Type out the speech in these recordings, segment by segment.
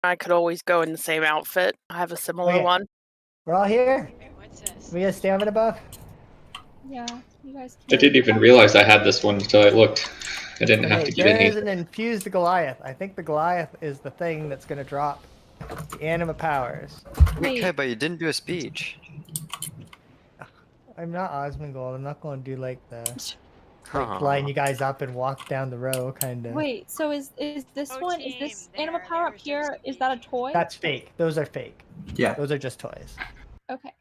I could always go in the same outfit. I have a similar Okay. one. We're all here? Wait, what's this? We got stamina buff? Yeah, you guys I can. didn't even realize I had this one until I looked. I didn't have to get there any. is an infused Goliath. I think the Goliath is the thing that's going to drop the anima powers. Wait, Okay, but you didn't do a speech. I'm not Osmongold. I'm not going to do like the Aw. line you guys up and walk down the row kind of. wait. So is this Oh, one? Is team, this there, anima power up there's your here? Is that a speech. toy? That's fake. Those are fake. Yeah. Those are just toys. Okay.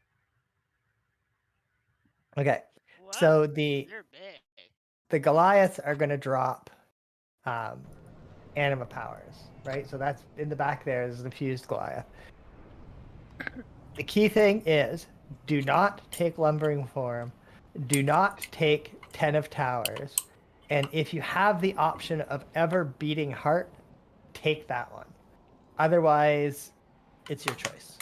Okay. What? So the You're big. Goliaths are going to drop anima powers, right? So that's in the back there is the fused Goliath. The key thing is do not take lumbering form, do not take 10 of towers, and if you have the option of ever beating heart, take that one. Otherwise, it's your choice.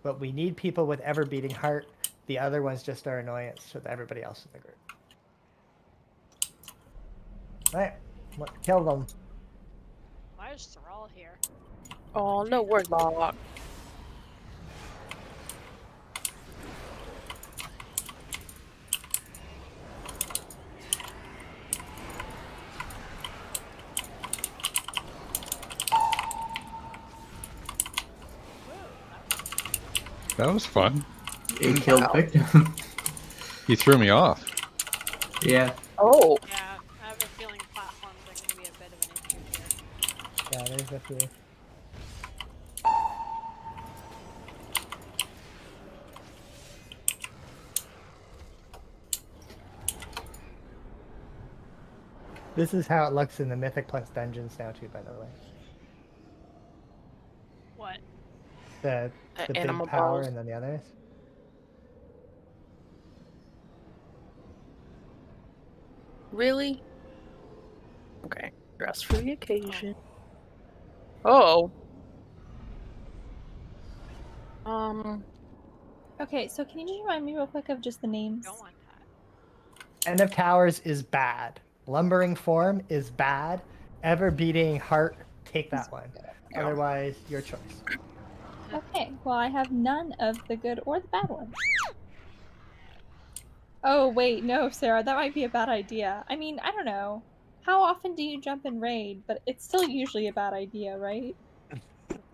But we need people with ever beating heart. The other ones just are annoyance with everybody else in the group. Right, kill them. Why is Thrall here? Oh no, we're locked. That was fun. A killed victim. He threw me off. Yeah. Oh, Yeah, I have a feeling platforms are going to be a bit of an issue here. Yeah, there's a few. This is how it looks in the Mythic Plus dungeons now too, by the way. What? The big animal power balls. and then the others. Really? Okay. Dress for the occasion. Oh. Okay. So can you just remind me real quick of just the names? Don't want that. End of Towers is bad. Lumbering Form is bad. Ever Beating Heart, take that one. Otherwise, your choice. Okay. Well, I have none of the good or the bad ones. Oh wait, no, Sarah, that might be a bad idea. I mean, I don't know. How often do you jump in raid? But it's still usually a bad idea, right?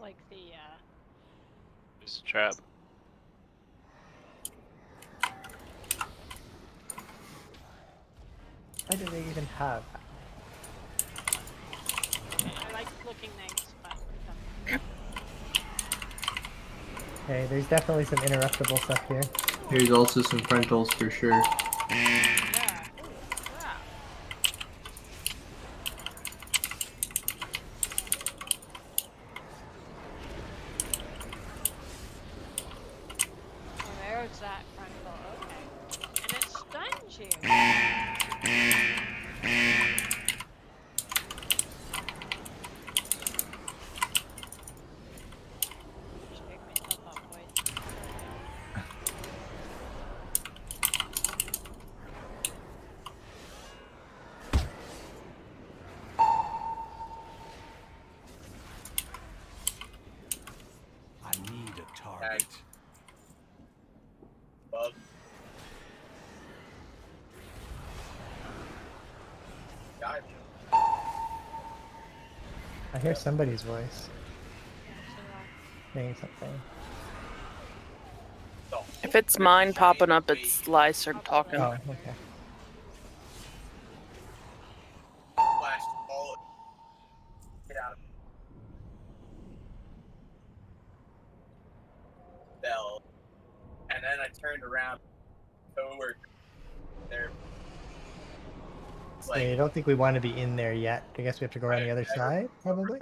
Like the, It's a trap. Why do they even have that? I like looking nice, but Okay, there's definitely some interruptible stuff here. There's also some frontals for sure. yeah. Ooh, yeah. Oh, there's that frontal. Okay. And it stuns you. Just pick myself up, boys. I need a target. I hear somebody's voice Yeah, so saying something. if it's mine popping up, it's Lyser talking. Oh, okay. Bell, and then I turned around. Coworker, there. It's Yeah, I don't think we want to be in there yet. I guess we have to go around the other side, probably.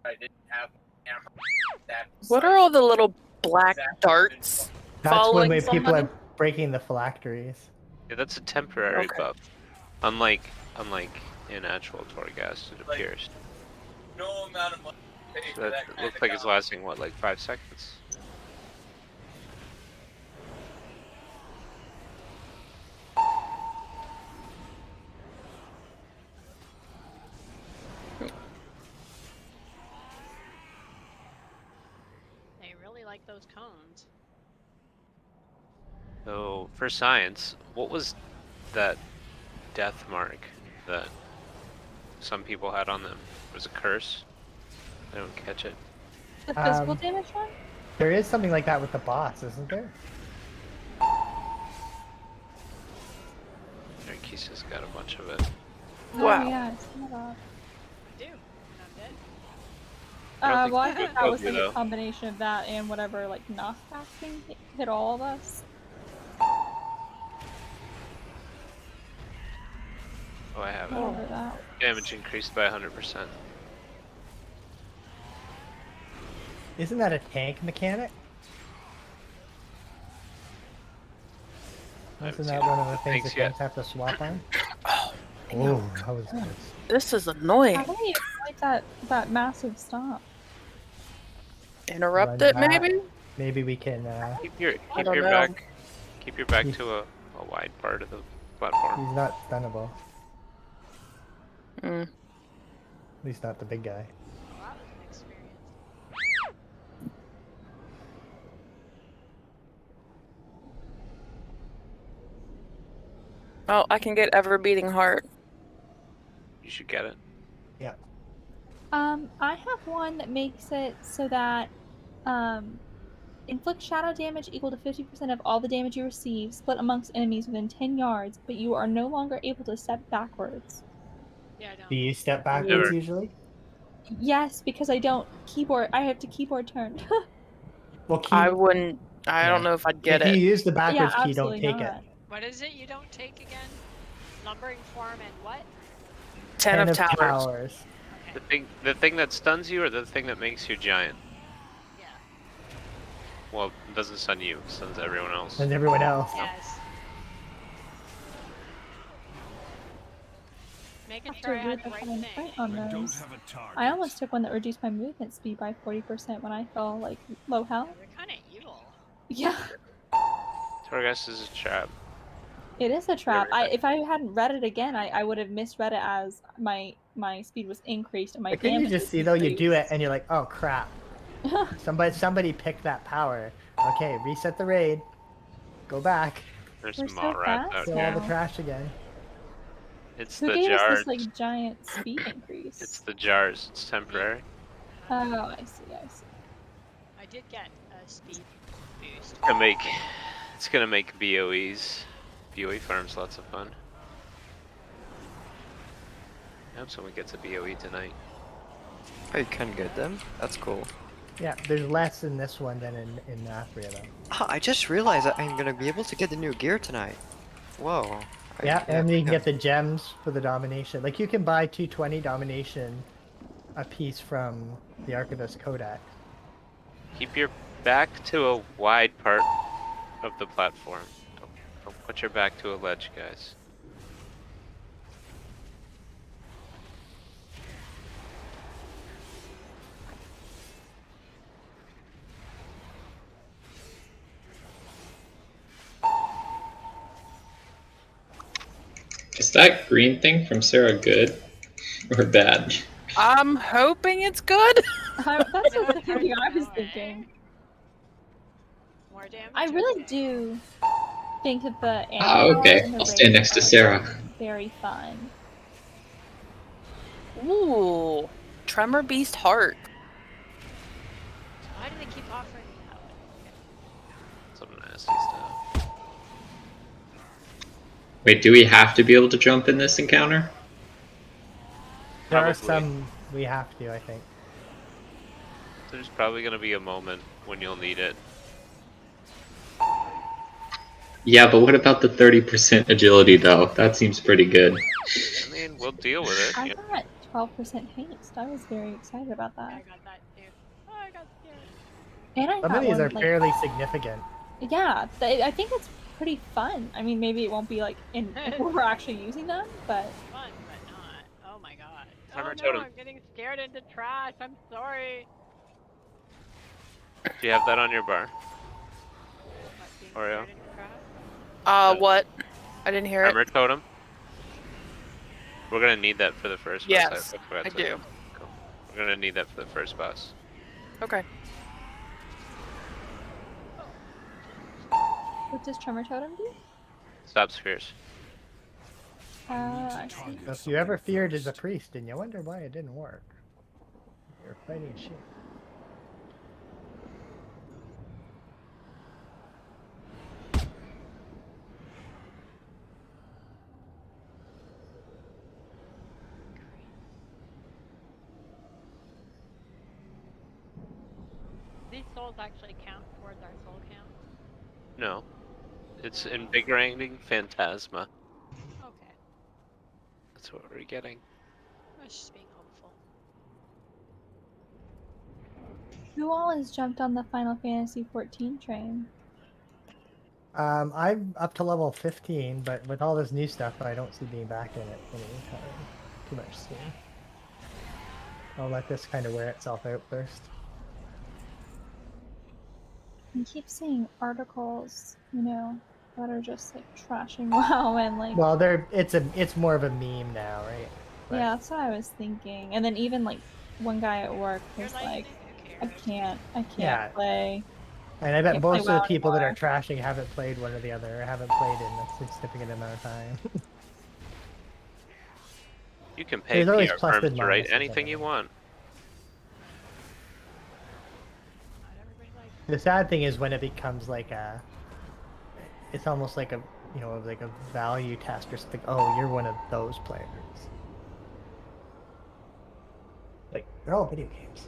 I didn't have camera. That What are all the little black darts? That's one Following way people somebody? are breaking the phylacteries. Yeah, that's a temporary Okay. buff. Unlike in actual Torghast, it Like, appears. no amount of money paid So for that that kind looks of like it's guy. lasting what, like 5 seconds? like those cones. So for science, what was that death mark that some people had on them? Was it a curse? I don't catch it. The physical Um, damage one? There is something like that with the boss, isn't there? Kisa's got a bunch of it. Wow. Oh, yeah, I saw that. I do. And I'm dead. I don't think Well, I you think could that go was through, like a though. combination of that and whatever like knockback thing hit all of us. Oh, I have it. Whatever that. Damage increased by 100%. Isn't that a tank mechanic? I haven't Isn't seen that one it. of the things Thanks that yet. tanks have to swap on? Oh, Oh, that was good. this is annoying. How do you avoid that massive stomp? Interrupt Run it, back. maybe? Maybe we can. Keep your don't know. back to a wide part of the platform. He's not stunnable. Mm. At least not the big guy. Well, that was an experience. Oh, I can get ever beating heart. You should get it. Yeah. I have one that makes it so that inflict shadow damage equal to 50% of all the damage you receive, split amongst enemies within 10 yards, but you are no longer able to step backwards. Yeah, I don't. Do you step backwards Never. usually? Yes, because I have to keyboard turn. Well, I wouldn't. I Yeah. don't know if I'd get if you it. use the yeah, backwards key, don't absolutely take not. it. What is it you don't take again? Lumbering form and what? 10 of towers. Okay. The thing that stuns you, or the thing that makes you giant? Yeah. Well, it doesn't stun you. It stuns everyone else. And everyone else. Yes. Making Have sure I to had read the the right fine thing. print on I don't those. have a target. I almost took one that reduced my movement speed by 40% when I fell like low health. They're kind of evil. Yeah, Torghast is a trap. it is a trap. If I hadn't read it again, I would have misread it as my speed was increased and my But then you damage just was see though you do it decreased. and you're like, oh crap. Somebody picked that power. Okay, reset the raid. Go back. There's We're some so mall rats fast out Fill here. all the now. trash again. It's Who the gave us jars. this like giant speed increase? It's the jars. It's temporary. Oh, I see. I did get a speed boost. It's gonna make BOEs. BOE farms lots of fun. I hope someone gets a BOE tonight. Oh, you can get them? That's cool. Yeah, there's less in this one than in Athria though. Ah, I just realized that I'm gonna be able to get the new gear tonight. Whoa. Yeah, and you can get the gems for the domination. Like you can buy 220 domination a piece from the Archivist Codex. Keep your back to a wide part of the platform. Don't put your back to a ledge, guys. Is that green thing from Sarah good or bad? I'm hoping it's good. That's the thing I was thinking. More damage. I really do think that the Ah, animals okay. and the I'll stand next to raids are Sarah. very fun. Ooh, Tremor Beast Heart. Why do they keep offering me that one? Some nasty stuff. Wait, do we have to be able to jump in this encounter? There are Probably. some we have to, I think. There's probably gonna be a moment when you'll need it. Yeah, but what about the 30% agility though? That seems pretty good. I mean, we'll deal with it. I Yeah. got 12% haste. I was very excited about I that. got that too. Oh, I got scared. And I Some got of these one are like, fairly significant. yeah, I think it's pretty fun. I mean, maybe it won't be like in we're actually using them, but Fun, but not. Oh my god. Hammer Oh no, totem. I'm getting scared into trash. I'm sorry. Do you have that on your bar? What, being Oreo. scared into trash? What? I didn't hear it. Armor totem? We're gonna need that for the first boss. Yes, forgot I to- do. Cool. We're gonna need that for the first boss. Okay. What does Tremor Totem do? Stop spheres. I see. So if you ever feared as a priest and you wonder why it didn't work, you're fighting shit. These souls actually count towards our soul count? No. It's invigorating phantasma. Okay. That's what we're getting. I was just being hopeful. Who all has jumped on the Final Fantasy 14 train? I'm up to level 15, but with all this new stuff, I don't see being back in it anytime too much soon. I'll let this kind of wear itself out first. I keep seeing articles, you know, that are just like trashing WoW and like. Well, it's more of a meme now, right? But Yeah, that's what I was thinking. And then even like one guy at work was You're like, who cares? I can't Yeah. play. And I bet Can't most play of the WoW people that are anymore. trashing haven't played one or the other, or haven't played in a significant amount of time. You can pay There's always PR plus firms and to write minuses anything in you it. want. Not everybody likes The sad thing is when it becomes like it's almost like a, like a value test or something. Oh, you're one of those players. Like, they're all video games.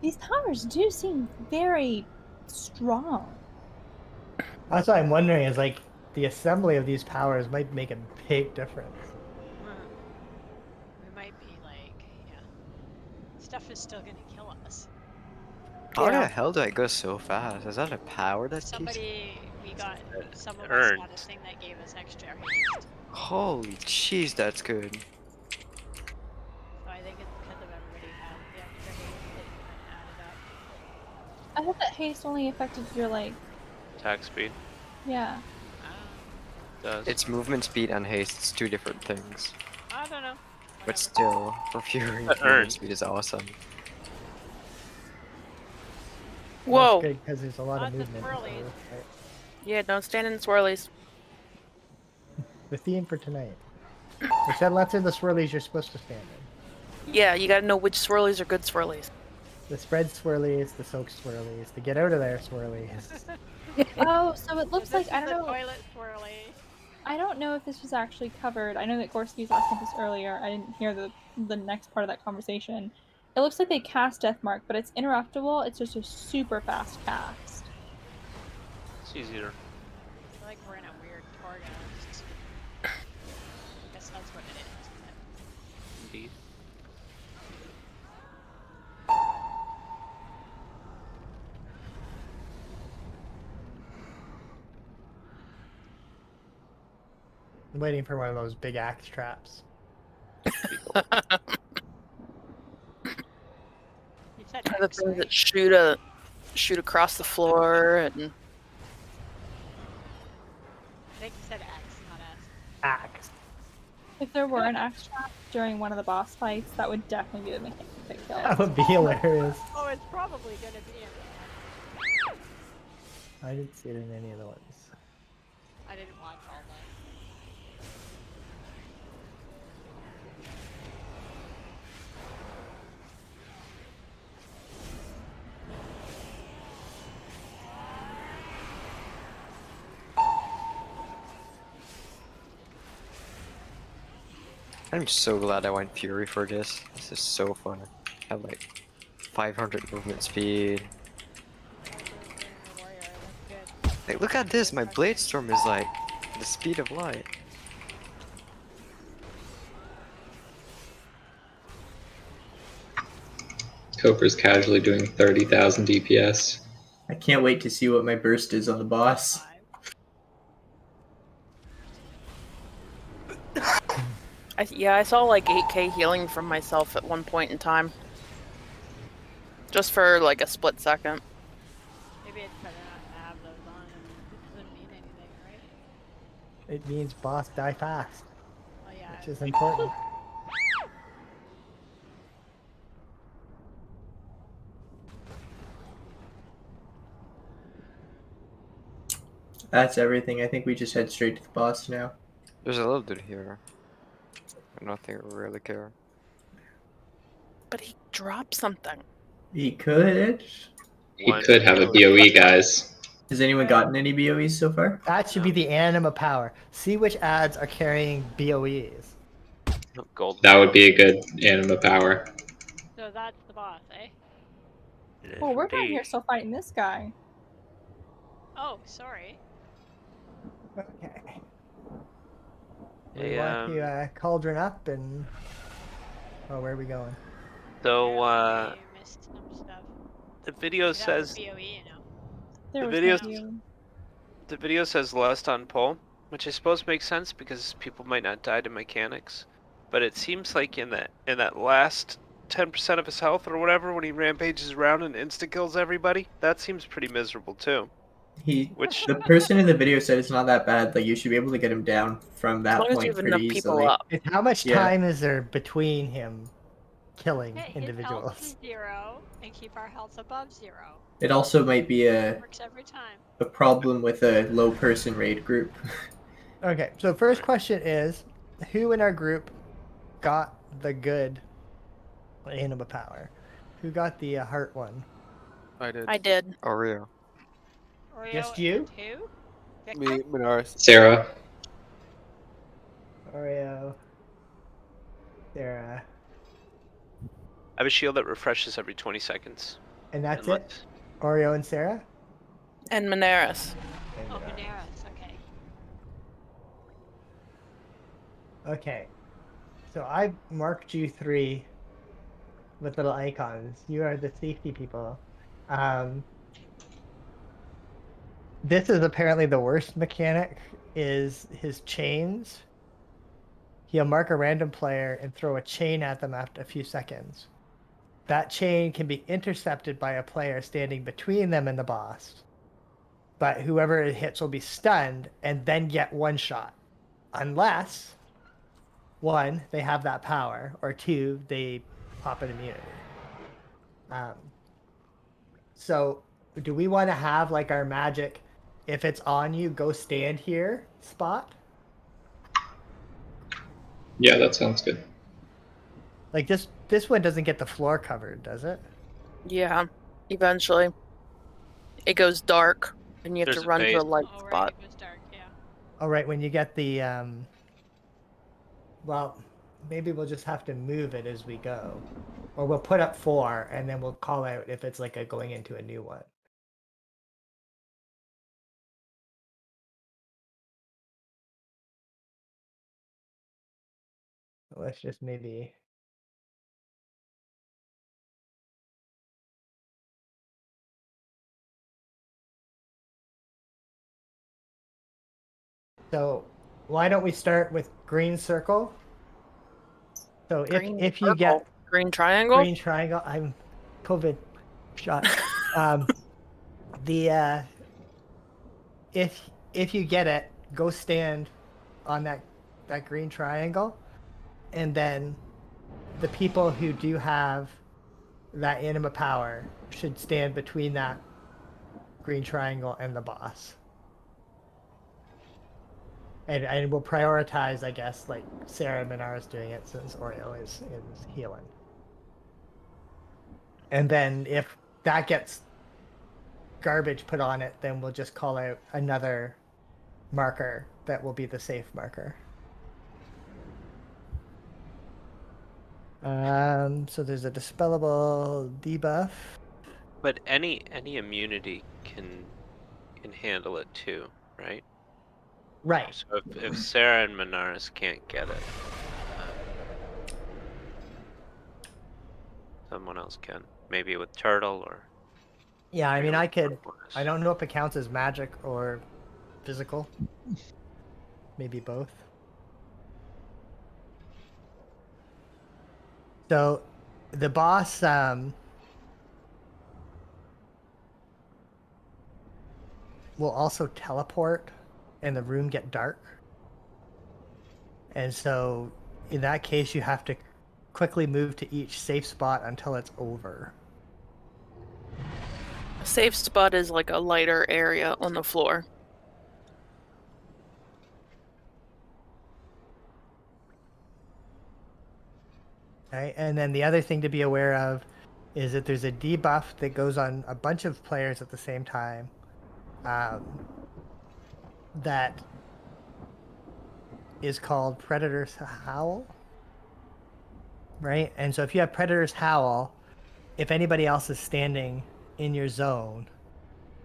These powers do seem very strong. That's what I'm wondering is like the assembly of these powers might make a big difference. We might be like, yeah. Stuff is still gonna kill us. How Yeah. the hell do I go so fast? Is that a power that keeps... Some of us Earned. got a thing that gave us extra haste. Holy jeez, that's good. So I think it's because of everybody had the extra haste that kind of added up. I thought that haste only affected your like, Attack speed yeah. does. It's movement speed and haste, it's two different things. I don't know. But Whatever. still, for Fury, But movement earned. speed is awesome. Whoa. That's good because there's a lot of Lots of movement. swirlies. Right? Yeah, don't stand in swirlies. The theme for tonight. We said lots of the swirlies you're supposed to stand in. Yeah, you gotta know which swirlies are good swirlies. The spread swirlies, the soak swirlies, the get out of there swirlies. Oh, so it looks like, I don't know. Toilet swirly. I don't know if this was actually covered. I know that Gorski was asking this earlier. I didn't hear the next part of that conversation. It looks like they cast Deathmark, but it's interruptible. It's just a super fast cast. It's easier. I feel like we're in a weird Torghast. I guess that's what it is. Indeed. I'm waiting for one of those big axe traps. You said The X, things right? that shoot across the floor and I think you said X, not S. Axe. If there were an axe trap during one of the boss fights, that would definitely be the mechanic that kills. That would be hilarious. Oh, it's probably gonna be in there. I didn't see it in any of the ones. I didn't watch all that. I'm so glad I went Fury for this. This is so fun. I have like 500 movement speed. Warrior, that's good. Like, look at this, my Blade Storm is like the speed of light. Coper's casually doing 30,000 DPS. I can't wait to see what my burst is on the boss. I saw like 8k healing from myself at one point in time. Just for like a split second. Maybe it's better not to have those on. It doesn't mean anything, right? It means boss die fast, Well, yeah. which is important. That's everything. I think we just head straight to the boss now. There's a little dude here. I don't think we really care. But he dropped something. He could. He One could have a BOE. BOE, guys. Has anyone gotten any BOEs so far? That should be the anima power. See which ads are carrying BOEs. Gold. That would be a good anima power. So that's the boss, eh? Well, we're down here still fighting this guy. Oh, sorry. Okay. Hey, We want to cauldron up and... Oh, where are we going? So, You missed some stuff. the video That was says BOE, you know. There The was videos- no view. the video says lust on pull, which I suppose makes sense because people might not die to mechanics. But it seems like in that last 10% of his health or whatever, when he rampages around and insta kills everybody, that seems pretty miserable too. Which The person in the video said it's not that bad. Like you should be able to get him down from As that long as you point have pretty enough people easily. up. It's how much Yeah. time is there between him killing Hit his health individuals? to 0 and keep our health above 0. It also might be a Works every time. problem with a low person raid group. Okay, so first question is, who in our group got the good anima power? Who got the heart one? I did. I did. Oreo. Oreo Just you? and who? Me, Victor? Minaris. Sarah. Oreo. Sarah. I have a shield that refreshes every 20 seconds. And that's Unless- it? Oreo and Sarah? And Minaris. And, Oh, Daenerys, okay. Okay. So I marked you 3 with little icons. You are the safety people. This is apparently the worst mechanic, is his chains. He'll mark a random player and throw a chain at them after a few seconds. That chain can be intercepted by a player standing between them and the boss. But whoever it hits will be stunned and then get one shot. Unless, 1, they have that power, or 2, they pop an immunity. So, do we want to have like our magic, if it's on you, go stand here spot? Yeah, that sounds good. Like this one doesn't get the floor covered, does it? Yeah, eventually. It goes dark, and you have There's to a run to a phase. light Oh, right, spot. it goes dark, yeah. All right, when you get the well, maybe we'll just have to move it as we go, or we'll put up 4 and then we'll call out if it's like a going into a new one. Let's just maybe. So why don't we start with green circle? So Green if you circle. get Green triangle? green triangle, I'm COVID shot. The if you get it, go stand on that green triangle, and then the people who do have that anima power should stand between that green triangle and the boss. And we'll prioritize, I guess, like Sarah and Minara's doing it since Oreo is healing. And then if that gets garbage put on it, then we'll just call out another marker that will be the safe marker. So there's a dispellable debuff. But any immunity can handle it too, right? Right. So if Sarah and Minaris can't get it, someone else can. Maybe with Turtle or. Yeah, I mean, I could. Turquoise. I don't know if it counts as magic or physical. Maybe both. So, the boss will also teleport and the room get dark. And so, in that case, you have to quickly move to each safe spot until it's over. A safe spot is like a lighter area on the floor. Right, and then the other thing to be aware of is that there's a debuff that goes on a bunch of players at the same time. That is called Predator's Howl. Right, and so if you have Predator's Howl, if anybody else is standing in your zone,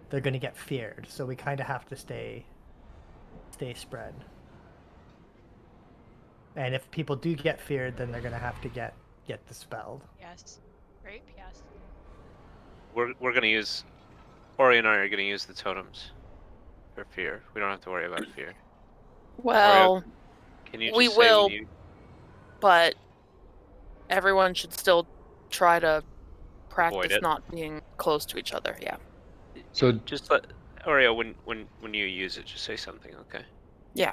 they're going to get feared. So we kind of have to stay spread. And if people do get feared, then they're going to have to get dispelled. Yes. Rape, yes. We're gonna use Ori and I are gonna use the totems for fear. We don't have to worry about fear. Well, Can you just we say will, when you but everyone should still try to practice it. not being close to each other. Yeah. So just let Oreo when you use it, just say something, okay? Yeah.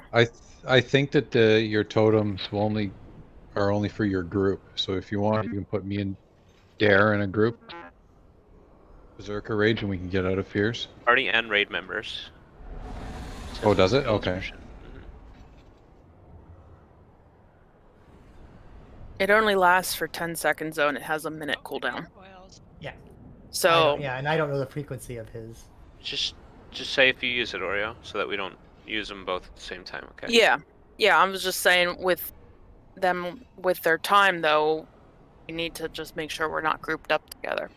I think that your totems are only for your group. So if you want, you can put me and Dare in a group. Berserker Rage, and we can get out of fears. Party and raid members. Oh, does it? Skills Okay. version. Mhm. It only lasts for 10 seconds though, and it has a minute cooldown. Oils. Yeah. So and I don't know the frequency of his. Just say if you use it, Oreo, so that we don't use them both at the same time, okay? yeah, I was just saying with them with their time though, we need to just make sure we're not grouped up together.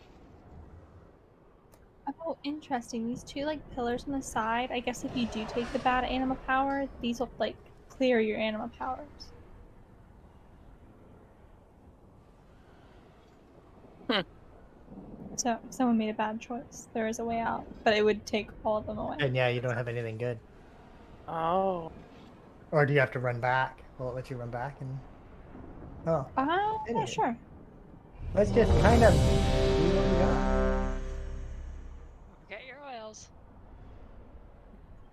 Oh, interesting. These two like pillars on the side. I guess if you do take the bad animal power, these will like clear your animal powers. So if someone made a bad choice, there is a way out, but it would take all of them away. And yeah, you don't have anything good. Oh. Or do you have to run back? Will it let you run back? And oh, Yeah, Anyway. sure. let's just kind of see what we got. Get your oils.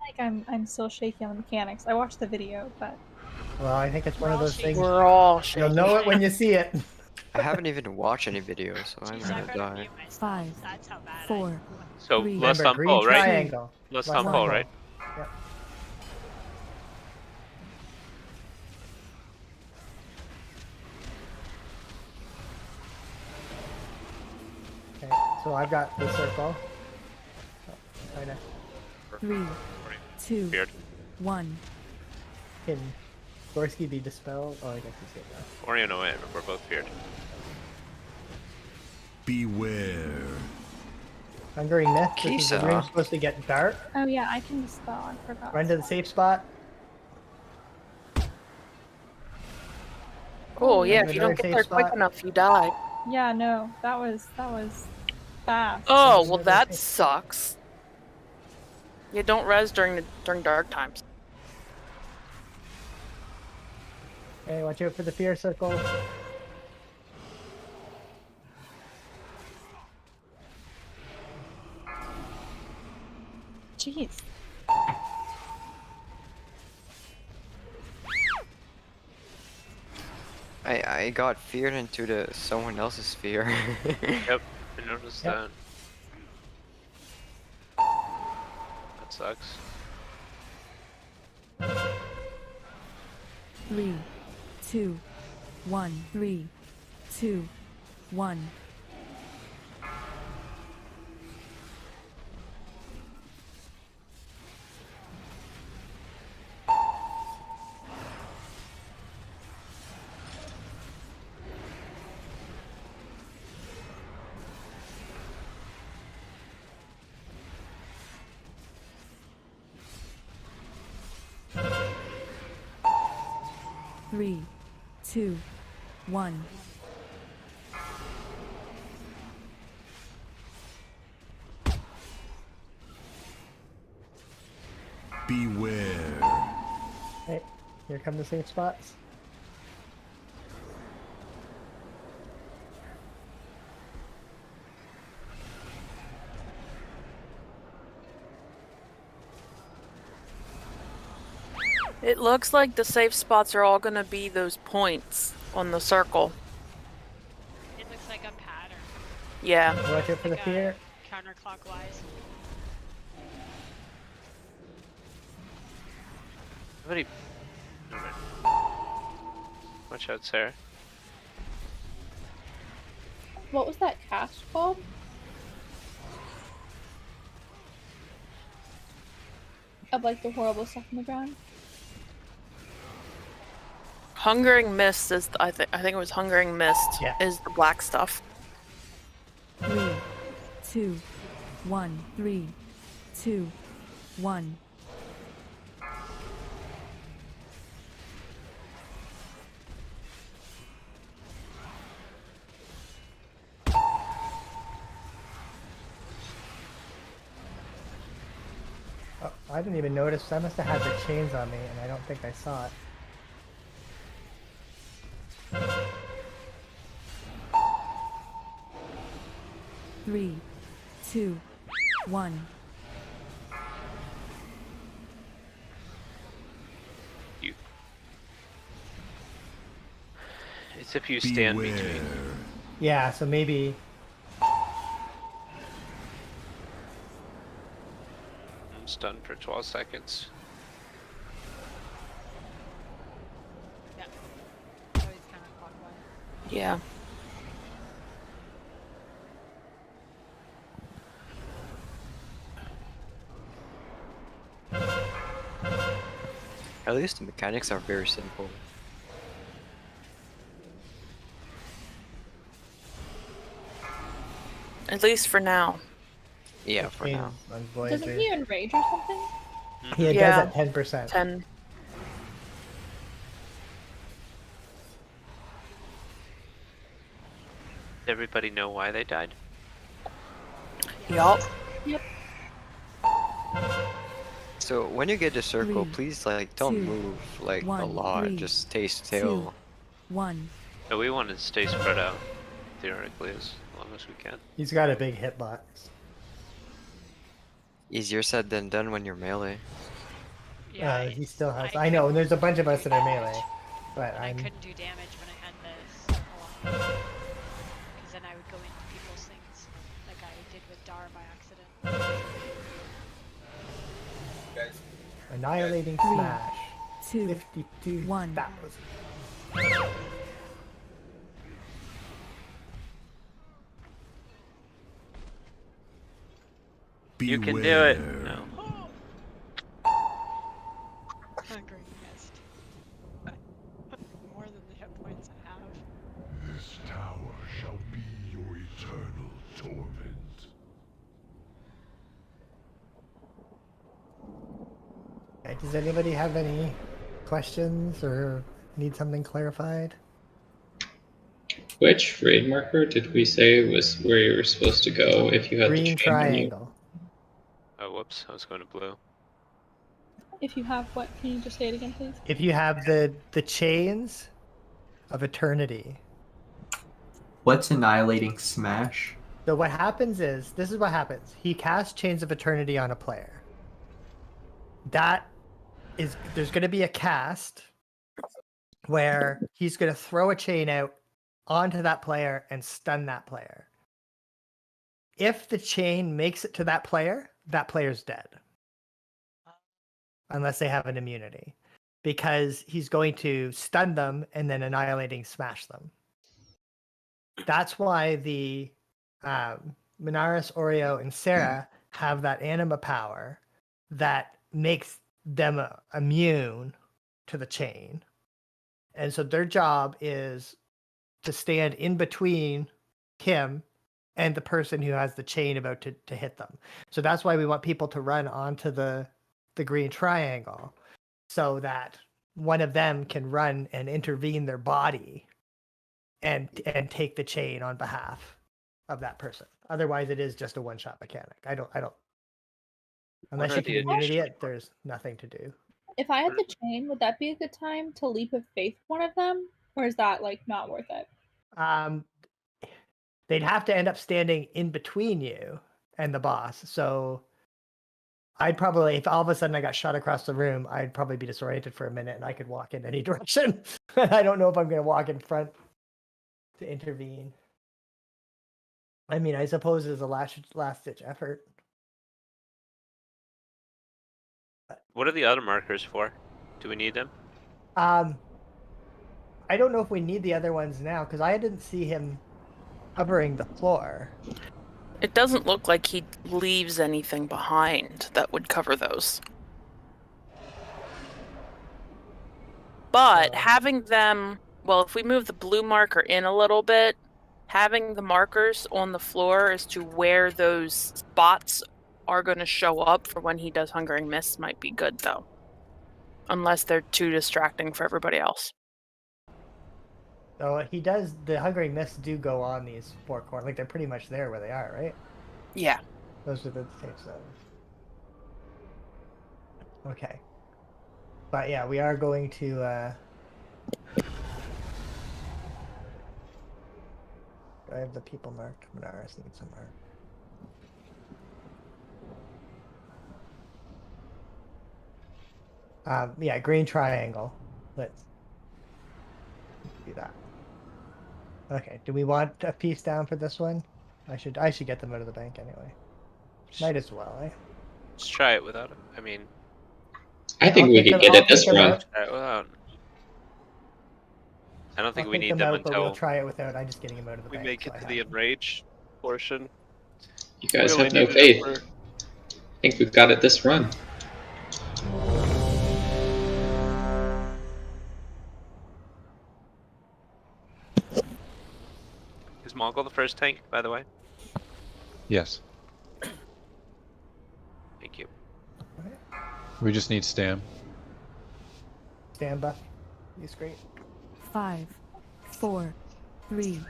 Like I'm still shaky on the mechanics. I watched the video, but Well, I think it's one We're of all those shaky. things. We're all You'll shaking. know it when you see it. I haven't even watched any videos, so I'm Jeez, gonna I've got to die. mute myself. 5, That's how bad 4, So Three. less Remember, on green Paul, right? triangle. Less Less on on Paul, Paul. right? Yep. Okay, so I've got the circle. Kinda 3, 2, Feared. 1. can Gorski be dispelled? Oh, I guess he's getting that. Oreo, no way. We're both feared. Beware. Hungering Myth. This is the Kisa. room supposed to get dark. oh yeah, I can dispel. I forgot. Run to the safe spot. Oh yeah, Another if you don't get safe there quick spot. enough, you die. Yeah, no, that was fast. Oh, Another well that safe- sucks. Yeah, don't res during dark times. Okay, watch out for the fear circle. Jeez. I got feared into someone else's fear. Yep, I noticed Yep. that. That sucks. 3, 2, 1. 3, 2, 1. Three, 2, 1. Beware. Hey, here come the safe spots. It looks like the safe spots are all gonna be those points on the circle. It looks like a pattern. Yeah. Watch out for the Like fear. Counterclockwise. Somebody. Never mind. Watch out, Sarah. What was that cast called? Of like the horrible stuff on the ground. Hungering Mist is I think it was Hungering Mist Yeah. is the black stuff. 3, 2, 1. 3, 2, 1. Oh, I didn't even notice. I must have had the chains on me, and I don't think I saw it. Three, 2, 1. It's if you stand Beware. between. Yeah, so maybe. I'm stunned for 12 seconds. Yeah. Always kind of clockwise. Yeah. At least the mechanics are very simple. At least for now. Yeah, for chains now. on Doesn't Voyager. he enrage or something? He does Yeah. at 10%. 10. Does everybody know why they died? Yup. So when you get the circle, 3, please like don't 2, move like a 1. lot. 3, Just stay 2, still. 1. No, we want to stay spread out, theoretically, as long as we can. He's got a big hitbox. Easier said than done when you're melee. He still has. I I know, and couldn't there's a bunch of us do that are damage. melee, but And I I'm. couldn't do damage when I had the circle on. Because then I would go into people's things, like I did with Dar by accident. Guys, Annihilating 3, Smash. 2, 52,000. 1. You can do it. Beware. No. Hungry mist. More than the hit points I have. This tower shall be your eternal torment. Okay, does anybody have any questions or need something clarified? Which raid marker did we say was where you were supposed to go if you had Green the chain on you? triangle. Oh, whoops. I was going to blue. If you have what? Can you just say it again, please? If you have the chains of eternity. What's annihilating smash? So what happens is, this is what happens. He casts Chains of Eternity on a player. There's going to be a cast where he's going to throw a chain out onto that player and stun that player. If the chain makes it to that player's dead. Unless they have an immunity. Because he's going to stun them and then annihilating smash them. That's why the Minaris, Oreo, and Sarah have that anima power that makes them immune to the chain. And so their job is to stand in between him and the person who has the chain about to hit them. So that's why we want people to run onto the green triangle so that one of them can run and intervene their body and take the chain on behalf of that person. Otherwise, it is just a one-shot mechanic. I don't. Unless are you can the immunity additional- it, there's nothing to do. If I had the chain, would that be a good time to leap of faith one of them, or is that like not worth it? They'd have to end up standing in between you and the boss. So I'd probably, if all of a sudden I got shot across the room, I'd probably be disoriented for a minute and I could walk in any direction. I don't know if I'm going to walk in front to intervene. I mean, I suppose it's a last-ditch effort. What are the other markers for? Do we need them? I don't know if we need the other ones now because I didn't see him covering the floor. It doesn't look like he leaves anything behind that would cover those. But So- having them, well, if we move the blue marker in a little bit, having the markers on the floor as to where those spots are going to show up for when he does Hungering Mists might be good, though. Unless they're too distracting for everybody else. So he does, the Hungering Mists do go on these four corners. Like, they're pretty much there where they are, right? Yeah. Those are the safe zones. Okay. But yeah, we are going to, do I have the people marked? Minaris needs some mark. Yeah, green triangle. Let's do that. Okay, do we want a piece down for this one? I should get them out of the bank anyway. Might as well, eh? Let's try it without it. I mean, I think I'll we take could them- get I'll it this take them run. out. try it without. I don't think I'll we take need them them out, but we'll until try it without. I'm just getting them out of the we bank. make so it I to the have them. enrage portion. You guys We have only no needed it faith. for- I think we've got it this run. Is Mongol the first tank, by the way? Yes. Thank you. We just need Stam. Stand buff. He's great. 5, 4, 3,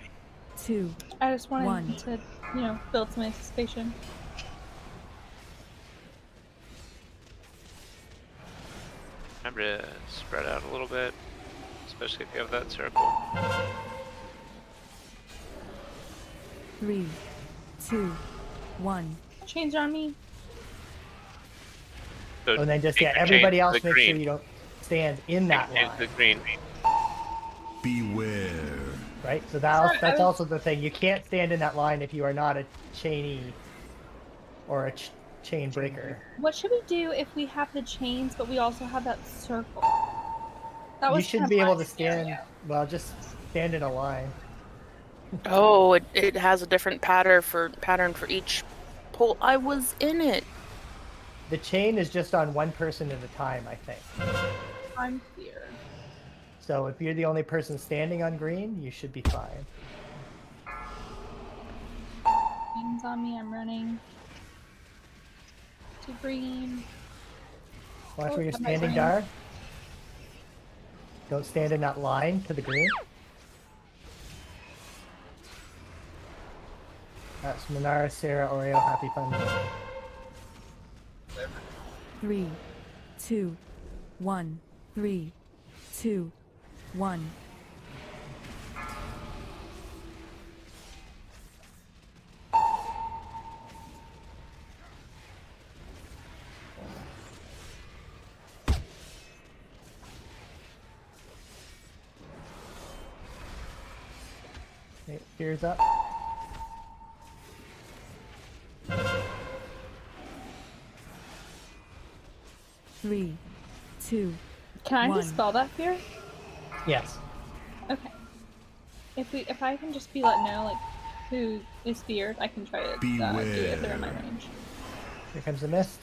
2, I just wanted One. to, build some anticipation. Remember to spread out a little bit, especially if you have that circle. 3, 2, 1. Chains are on me. So And then just, take yeah, the everybody chain to else the make sure green. you don't stand in that Take the line. green. Beware. Right? So Sorry, I that's was- also the thing. You can't stand in that line if you are not a chainy or a chain breaker. What should we do if we have the chains, but we also have that circle? That You was should kind be of able my to stand, scenario. well, just stand in a line. Oh, it has a different pattern for each pull. I was in it. The chain is just on one person at a time, I think. I'm here. So if you're the only person standing on green, you should be fine. Chains on me. I'm running to green. Watch where you're I'm not standing, green. Dar. Don't stand in that line to the green. That's Minara, Sarah, Oreo, Happy Fun. 3, 2, 1. 3, 2, 1. Okay, ears up. Three, 2, Can I One. dispel that fear? Yes. Okay. If I can just be let know like who is feared, I can try to do it if they're in my range. Here comes the mist.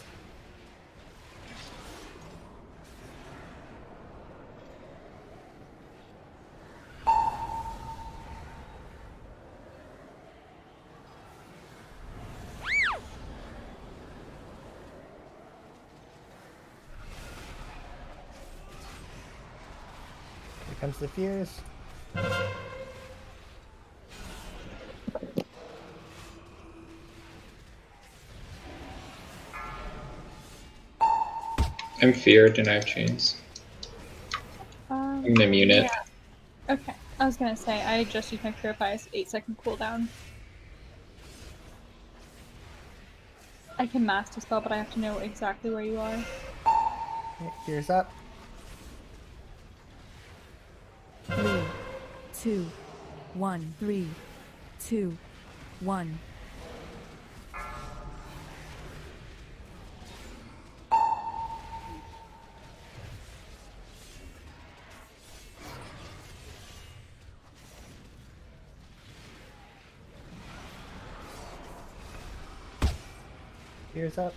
Here comes the fuse. I'm feared and I have chains. I'm gonna immune it. Yeah. Okay. I was gonna say I just used my Purify's 8-second cooldown. I can mass dispel, but I have to know exactly where you are. Okay, ears up. 3, 2, 1. 3, 2, 1. Fear's up.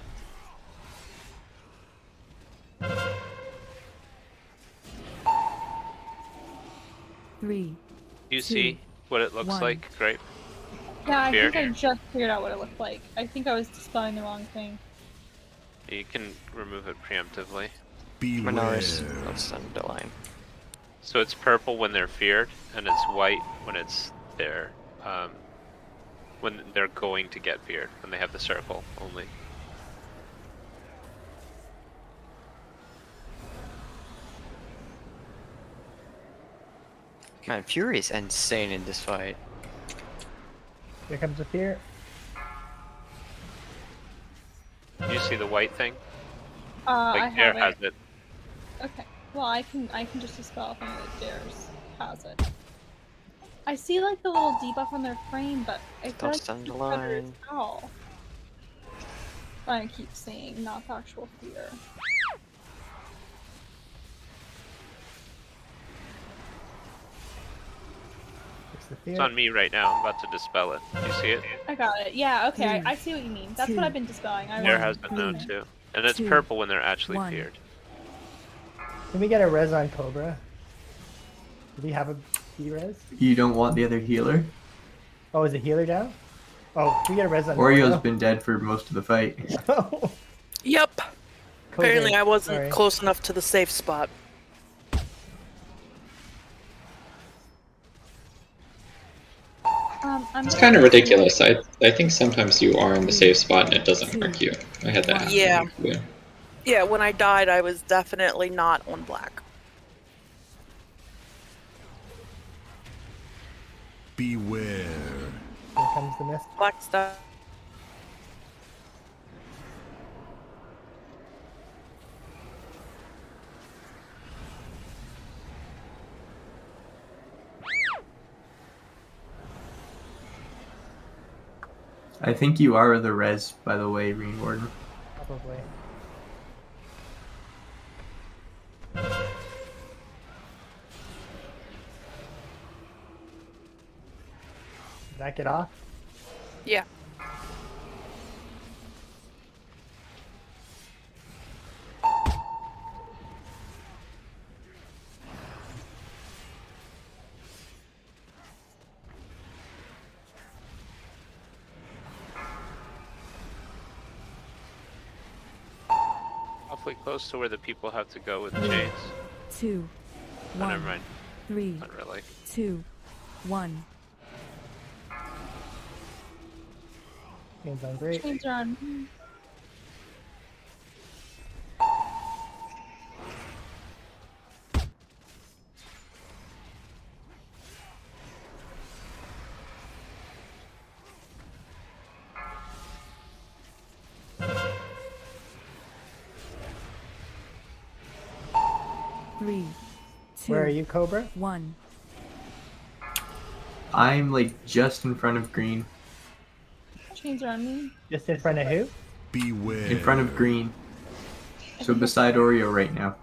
Three. You see what it looks one. like, Grape? Yeah, I Fear. think I just figured out what it looked like. I think I was spelling the wrong thing. You can remove it preemptively. Manaris, that's underline. So it's purple when they're feared, and it's white when it's their when they're going to get feared, when they have the circle only. Man, Fury is insane in this fight. Here comes the fear. You see the white thing? I Like Dare have has it. Okay. Well, I can just dispel if any of the dares has it. I see like the little debuff on their frame, but I feel like That's it's better as underline. hell. I keep saying not the actual fear. It's the fear. It's on me right now. I'm about to dispel it. You see it? I got it. Yeah. Okay. Three, I see what you mean. That's what two, I've been dispelling. Dare has it now three, too. And it's two, purple when they're actually one. feared. Can we get a res on Cobra? Do we have a res? You don't want the other healer? Oh, is the healer down? Oh, can we get a res on Oreo's Oreo? been dead for most of the fight. Yep. Apparently, I wasn't Sorry. close enough to the safe spot. It's kind of ridiculous. I think sometimes you are in the safe spot and it doesn't mark you. I had that happen. Yeah. Yeah. Yeah, when I died, I was definitely not on black. Beware. Here comes the mist. Black stuff. I think you are the res, by the way, Green Warden. Probably. Did that get off? Yeah. Awfully close to where the people have to go with Three, chains. two, Oh, never one. mind. 3, Not really. 2, 1. Chains on great. Chains are on. Three, two, Where are you, Cobra? 1. I'm like just in front of green. Chains are on me. Just in front of who? Beware. In front of green. So beside Oreo right now.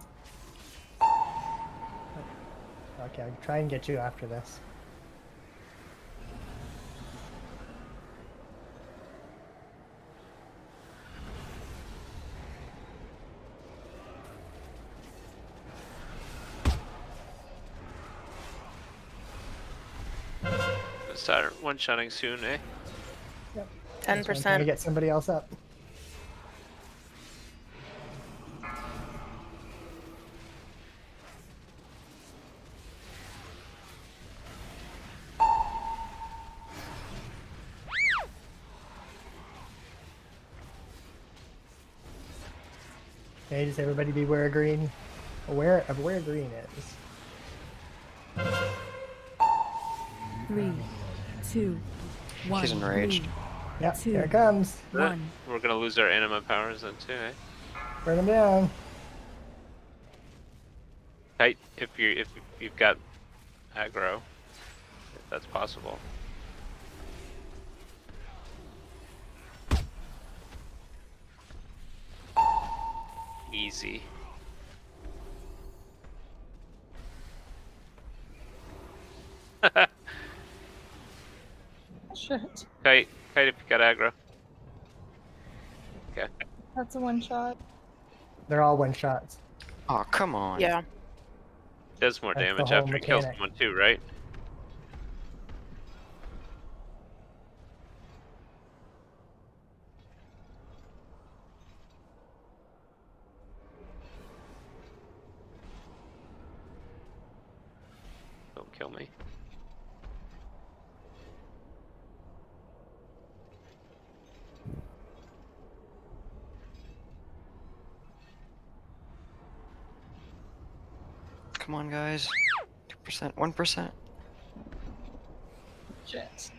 Okay, I'll try and get you after this. Start one-shotting soon, eh? Yep. That's why I'm trying to 10%. get somebody else up. Okay, does everybody beware of green? Aware of where green is. 3, 2, 1. She's enraged. Yep, Two. here it comes. One. We're gonna lose our anima powers then too, eh? Burn them down. Tight if you've got aggro, if that's possible. Easy. Shit. Kite if you got aggro. Okay. That's a one shot. They're all one shots. Oh, come on. Yeah. Does more That's the damage whole after he kills mechanic. someone too, right? Don't kill me. Come on, guys. 2%, 1%. Shit.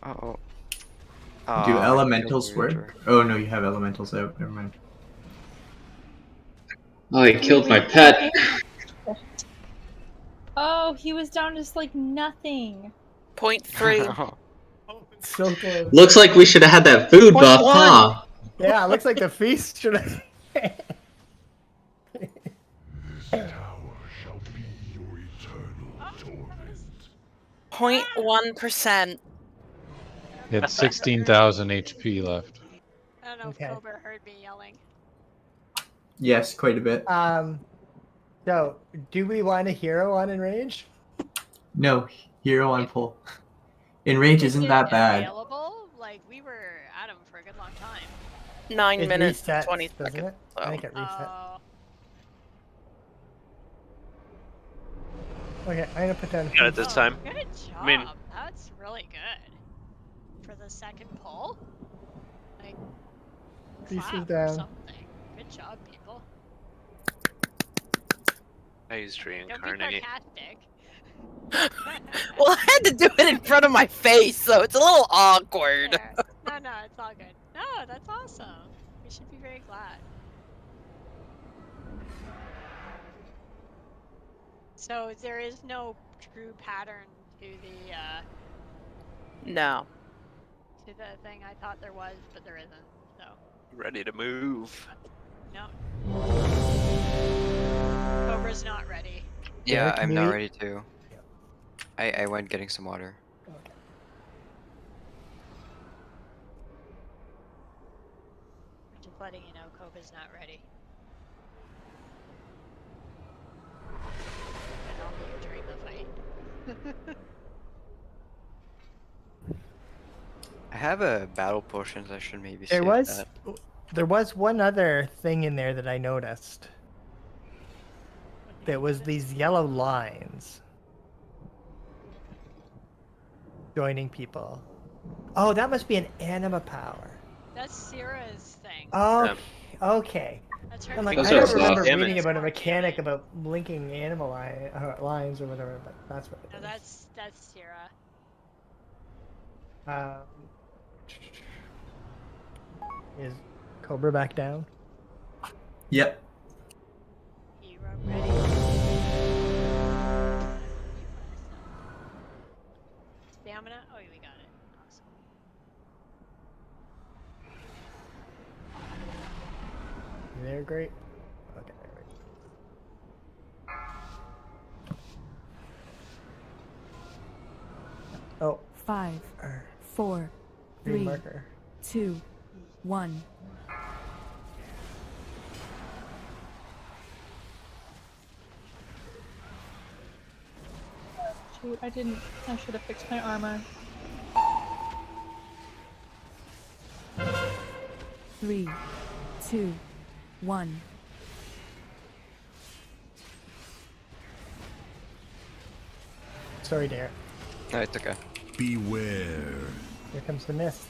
Uh-oh. Do I killed elementals the work? ranger. Oh no, you have elementals out. Never mind. Oh, he killed my pet. Oh, he was down to just like nothing. 0.3. So close. Looks like we should have had that food buff, 0.1. huh? Yeah, it looks like the feast should have. This tower shall be your eternal torment. 0.1%. He had 16,000 HP left. I don't know Okay. if Cobra heard me yelling. Yes, quite a bit. So, do we want a hero on Enrage? No, hero on pull. Enrage Is isn't it that bad. available? Like, we were at him for a good long time. 9 It minutes, resets, 20 doesn't seconds. it? I think it resets. Oh, Okay, I'm gonna put down. Got it this time. good job. I mean- That's really good. For the second pull? Like, Pieces clap or down. something. Good job, people. I used Don't be reincarnate. sarcastic. Well, I had to do it in front of my face, so it's a little awkward. There. No, it's all good. No, that's awesome. We should be very glad. So there is no true pattern to the No. thing. I thought there was, but there isn't. So Ready to move. no. Cobra's not ready. Yeah, Derek, I'm can not you- ready to. I went getting some water. Just letting you know, Cobra's not ready. And I'll leave during the fight. I have a battle potions. I should maybe There save was, that. there was one other thing in there that I noticed. There was these yellow lines joining people. Oh, that must be an anima power. That's Sierra's thing. Oh, okay. That's her I'm like, thing. Those I are don't remember soft. reading about a More mechanic damage. about linking animal lines or whatever, but that's what it No, is. that's Sierra. Is Cobra back down? Yep. Hero ready. Stamina? Oh, we got it. Awesome. You there, great. Okay, there we go. Oh, 5, er, 4, green 3, marker. 2, 1. Shoot, I didn't. I should have fixed my armor. 3, 2, 1. Sorry, Derek. No, it's okay. Beware. Here comes the mist.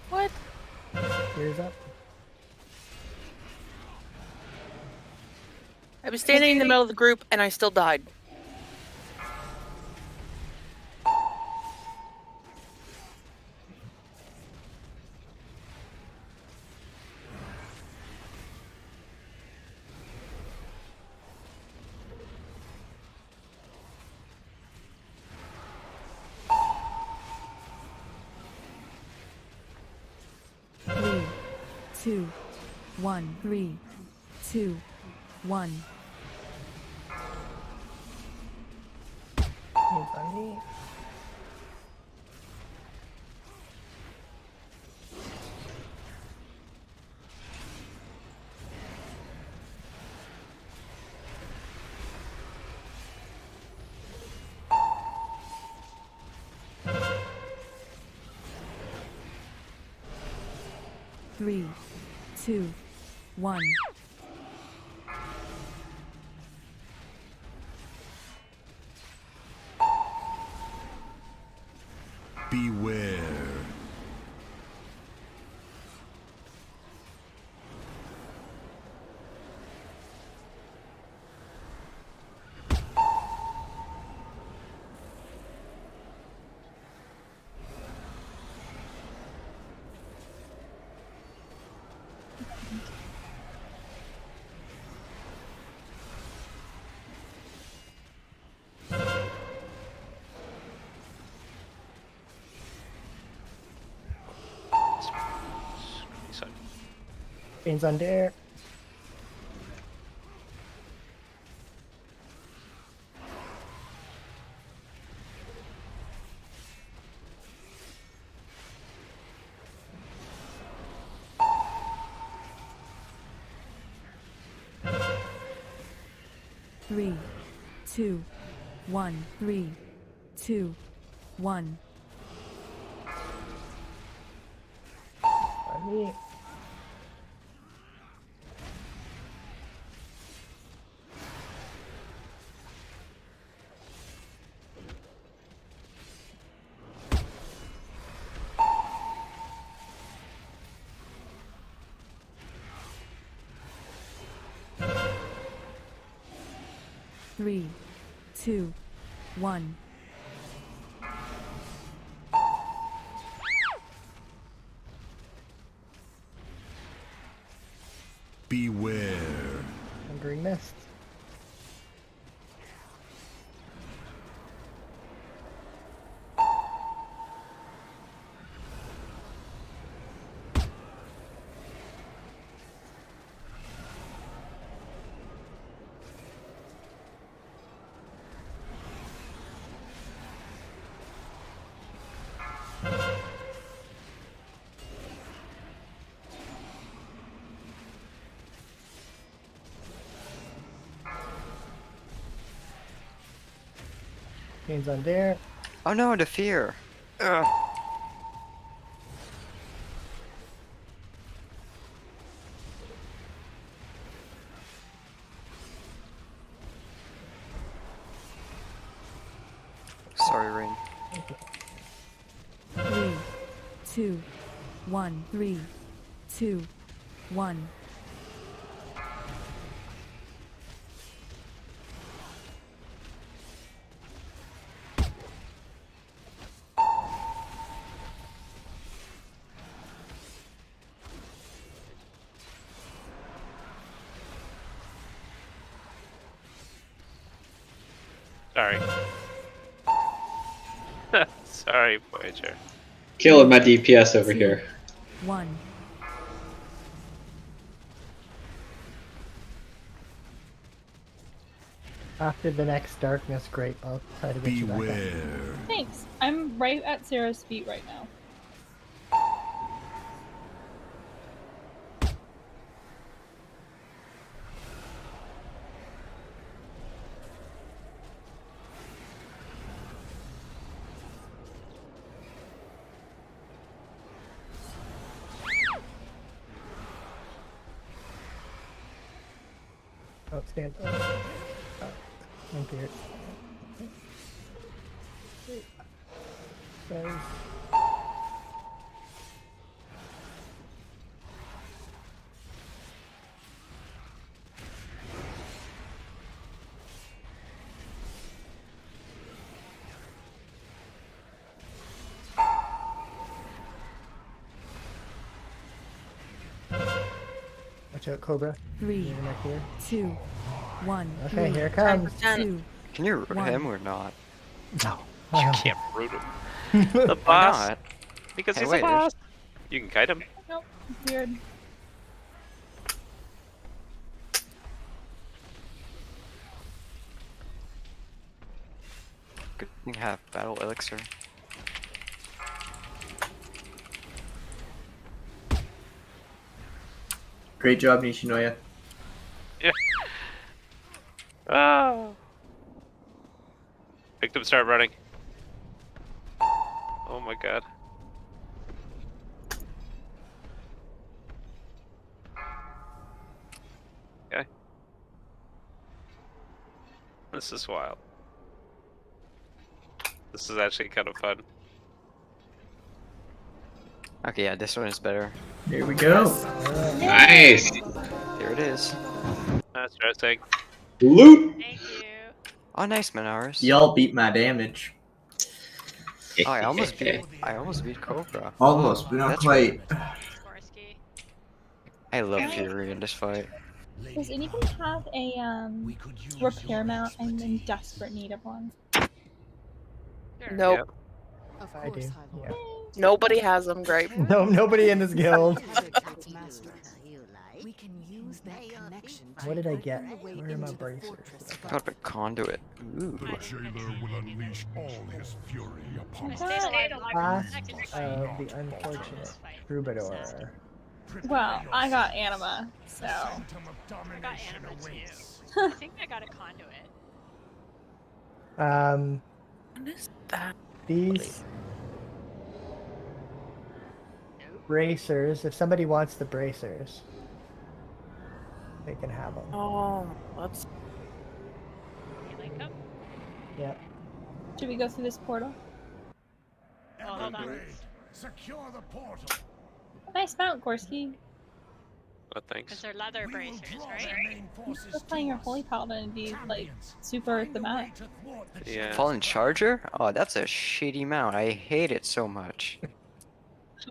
What? Here's up. I was standing in the middle of the group and I still died. 2, 1. 3, 2, 1. Means on me. Three, 2, 1. Beware. Means on dare. Three, 2, 1. 3, 2, 1. On me. Three, 2, 1. Beware. Hungering Mist. Means on dare. Oh no, the fear. Ugh. Sorry, Rain. 3, 2, 1. 3, 2, 1. Sorry. Sorry, Voyager. Killing my DPS over 2, here. 1. After the next darkness grape, I'll try to get you back up. Beware. Thanks. I'm right at Sarah's feet right now. Oh, stand up. Thank you. Guys. Watch out, Cobra. 3, Moving up here. 2, 1. Okay, 3, here it comes. 2. Can you root 1. him or not? No. You can't root him. The Why boss. not? Because Hey, he's wait, a boss. You can kite him. Nope. Weird. think I have battle elixir. Great job, Nishinoya. Yeah. Oh. Make them start running. Oh my god. Okay. This is wild. This is actually kind of fun. Okay, yeah, this one is better. Here we go. Nice. Here it is. That's interesting. Loot. Thank you. Oh, nice, Manaris. Y'all beat my damage. Oh, I almost beat Cobra. Almost, Oh, but not that's quite. Skorsky. I love Fury in this fight. Does anyone have a repair mount? I'm in desperate need of one. Sure. Nope. Of I course, do. High Lord. Yeah. Nobody has them. Great. No, nobody in this guild. We can use that connection What did I to get? open the way Where are my into the bracers? fortress Got a conduit. Ooh. The jailer will unleash all his fury upon I us. stayed alive Last second of fight. the unfortunate troubadour. Well, I got anima, so. Sanctum of I got Domination anima awaits. too. I think I got a conduit. What is that? These bracers, if somebody wants the bracers, they can have them. Oh, whoops. You link up? Yep. Should we go through this portal? Oh, hold on. Evergrade, secure the portal. Nice mount, Gorski. Oh, Because thanks. they're leather We will bracers, draw right? the main forces Just playing to your us. Holy Paladin and be like Champions, super find a way thematic. to thwart the Yeah. Fallen Charger? Oh, that's a shitty mount. I hate it so much.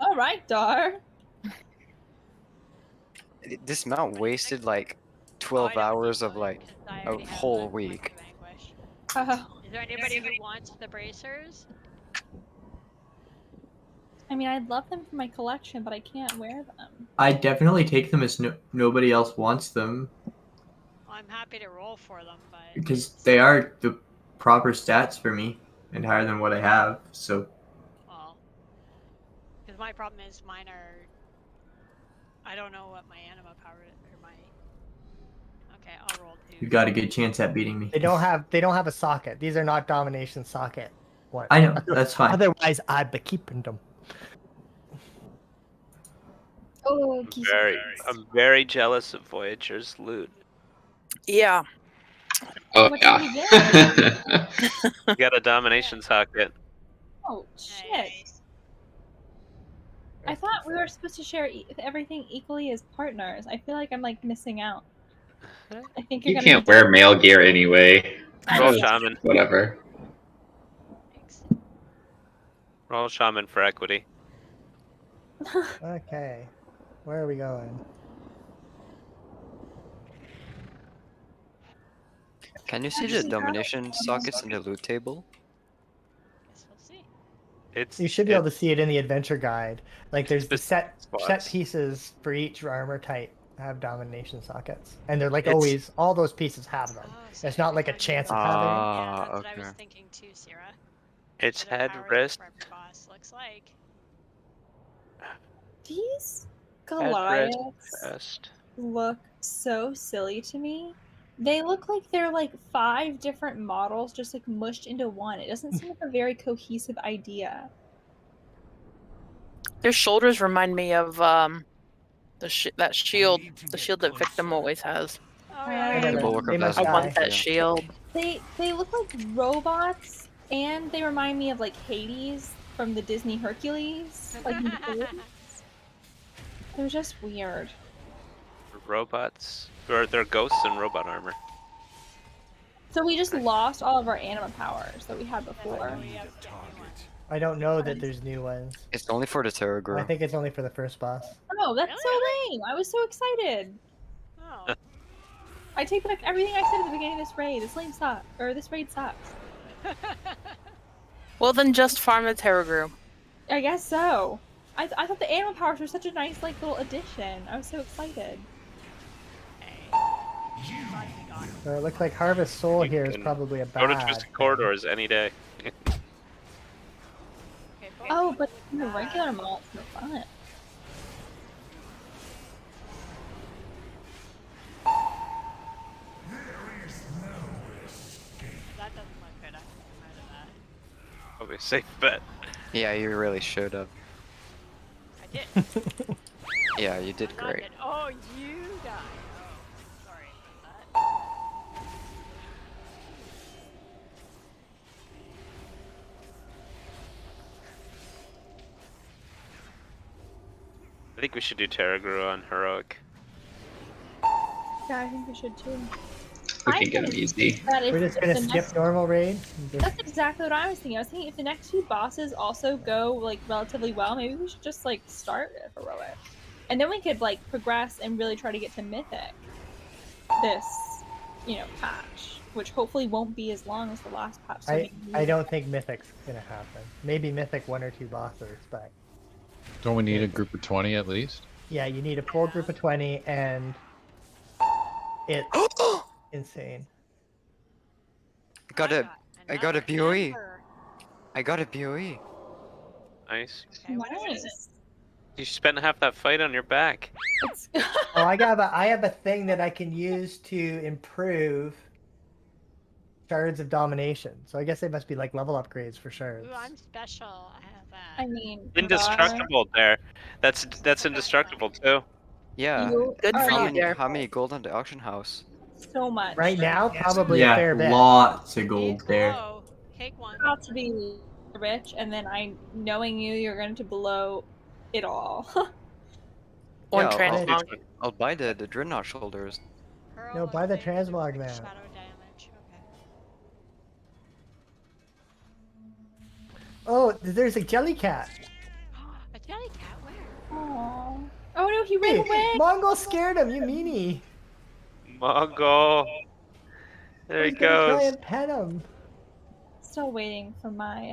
Alright, Dar. This mount wasted like 12 hours of like a whole week. Is there anybody who wants the bracers? I mean, I'd love them for my collection, but I can't wear them. I definitely take them as nobody else wants them Well, I'm happy to roll for them, but because they are the proper stats for me and higher than what I have. So well, because my problem is mine are. I don't know what my anima power or my. Okay, I'll roll two. you got a good chance at beating me. They don't have a socket. These are not domination socket ones. I know, that's fine. Otherwise, I'd be keeping them. Oh, I'm very jealous of Voyager's loot. Yeah. Oh What yeah. did you get? You got a domination socket. Oh, shit. Nice. I thought we were supposed to share everything equally as partners. I feel like I'm like missing out. I think you're You gonna can't be wear male gear anyway. Roll So, shaman. whatever. Thanks. Roll shaman for equity. Okay. Where are we going? Can you see the domination sockets in the loot table? Guess we'll see. It's You should be able to see it in the adventure guide. Like there's the set spots. pieces for each armor type have domination sockets, and they're like It's- always all those pieces have them. Oh, so It's not like a every chance of time having it. yeah, Ah, that's what I was okay. thinking too, Sierra. It's So the head, power wrist, for every boss looks like. These head, wrist, Goliaths chest. look so silly to me. They look like they're like 5 different models just like mushed into one. It doesn't seem like a very cohesive idea. Their shoulders remind me of that shield, the shield that Victim always has. Oh I yeah. gotta- People look they up must as I die. want that yeah. shield. They look like robots, and they remind me of like Hades from the Disney Hercules. Like in the movies. They're just weird. Robots. Or they're ghosts in robot armor. So we just lost all of our anima powers that we had before. We have to get new ones. I don't know that there's new ones. It's only for the Terror I Girl. think it's only for the first boss. Oh, that's so lame! I was so excited. Oh. I take back everything I said at the beginning of this raid. This lane sucks, or this raid sucks. Well, then just farm the Terror Group. I guess so. I thought the anima powers were such a nice like little addition. I was so excited. So it looks like Harvest Soul You here is can probably a Go to bad. Twisted thing. Corridors any day. Okay. Oh, so but with in the that- regular mall, it's no fun. That doesn't look good. I'm out of that. Probably a safe bet. Yeah, you really should have. I did. Yeah, you did I'm not great. dead. Oh, you died. Oh, sorry about that. I think we should do Terraguru on heroic. Yeah, I think we should too. We I can get them think easy. that if We're just if gonna the skip next- normal raid. and just- That's exactly what I was thinking. I was thinking if the next two bosses also go like relatively well, maybe we should just like start at heroic, and then we could like progress and really try to get to mythic. This, patch, which hopefully won't be as long as the last patch. so I maybe- don't think Mythic's gonna happen. Maybe Mythic 1 or 2 bosses, but Don't we need a group of 20 at least? yeah, you need a full group of 20, and it's insane. I got a another BOE. amber. I got a BOE. Nice. Okay, what is it? Nice. You spent half that fight on your back. It's Oh, I have a thing that I can use to improve shards of domination. So I guess they must be like level upgrades for shards. Ooh, I'm special. I have that. I mean, Indestructible there. That's indestructible too. Yeah. You Good are for you, many, Dare. how many gold on the auction house? so much. Right now, probably a Yeah, fair bit. lots of gold Big there. blow. Take one. About to be rich, and then knowing you're going to blow it all. On Yeah, transmog. I'll buy the dreadnought shoulders. Pearl No, of buy the Fate, transmog inflict now. Shadow damage. Okay. Oh, there's a jelly cat. A jelly cat? Where? Aww. Oh no, he ran Hey, away! Mongol scared him, you meanie. Mongol. There he I was gonna try goes. and pet him. Still waiting for my,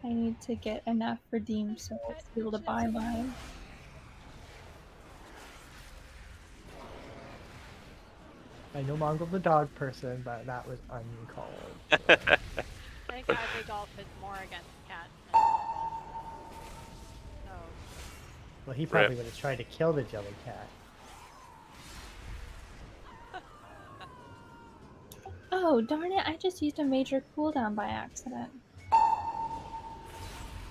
I need to get enough redeemed souls to be able to buy mine. I know Mongol's a dog person, but that was uncalled. I think Ivory Golf is more against cat than Mongol. So, Well, he probably would have tried to kill the jelly cat. Oh, darn it, I just used a major cooldown by accident.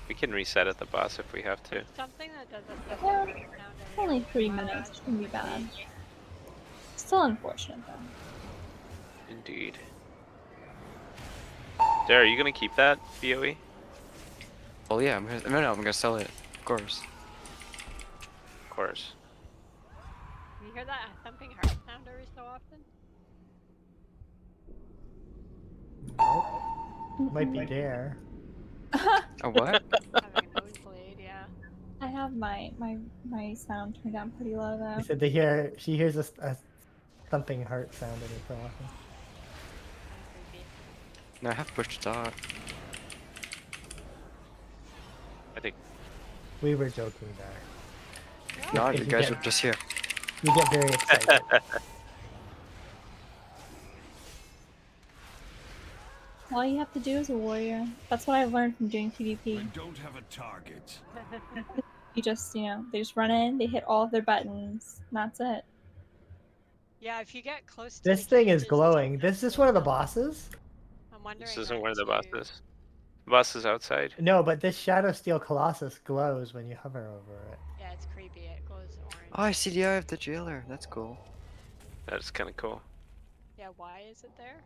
We can reset at the boss if we have to. something that does a Yeah, sound only 3 minutes, shouldn't be bad. Still unfortunate though. Indeed. Dare, are you gonna keep that BOE? Oh yeah, I'm gonna sell it. Of course. Of course. You hear that thumping heart sound every so often? Might be Dare. A what? Having a nosebleed, yeah. I have my sound turned down pretty low though. He said she hears a thumping heart sound every so often. Kinda creepy. No, I have pushed start. I think We were joking there. No, If you you guys get- are just here. You get very excited. All you have to do is a warrior. That's what I've learned from doing PvP. Don't have a target. You just, they just run in, they hit all of their buttons, and that's it. Yeah, if you get close to This the thing is cages, glowing. don't This is go one of the down. bosses? I'm wondering this isn't that one of the too. bosses. The boss is outside. No, but this Shadow Steel Colossus glows when you hover over it. Yeah, it's creepy. It glows orange. Oh, I see the eye of the jailer. That's cool. That is kind of cool. Yeah, why is it there?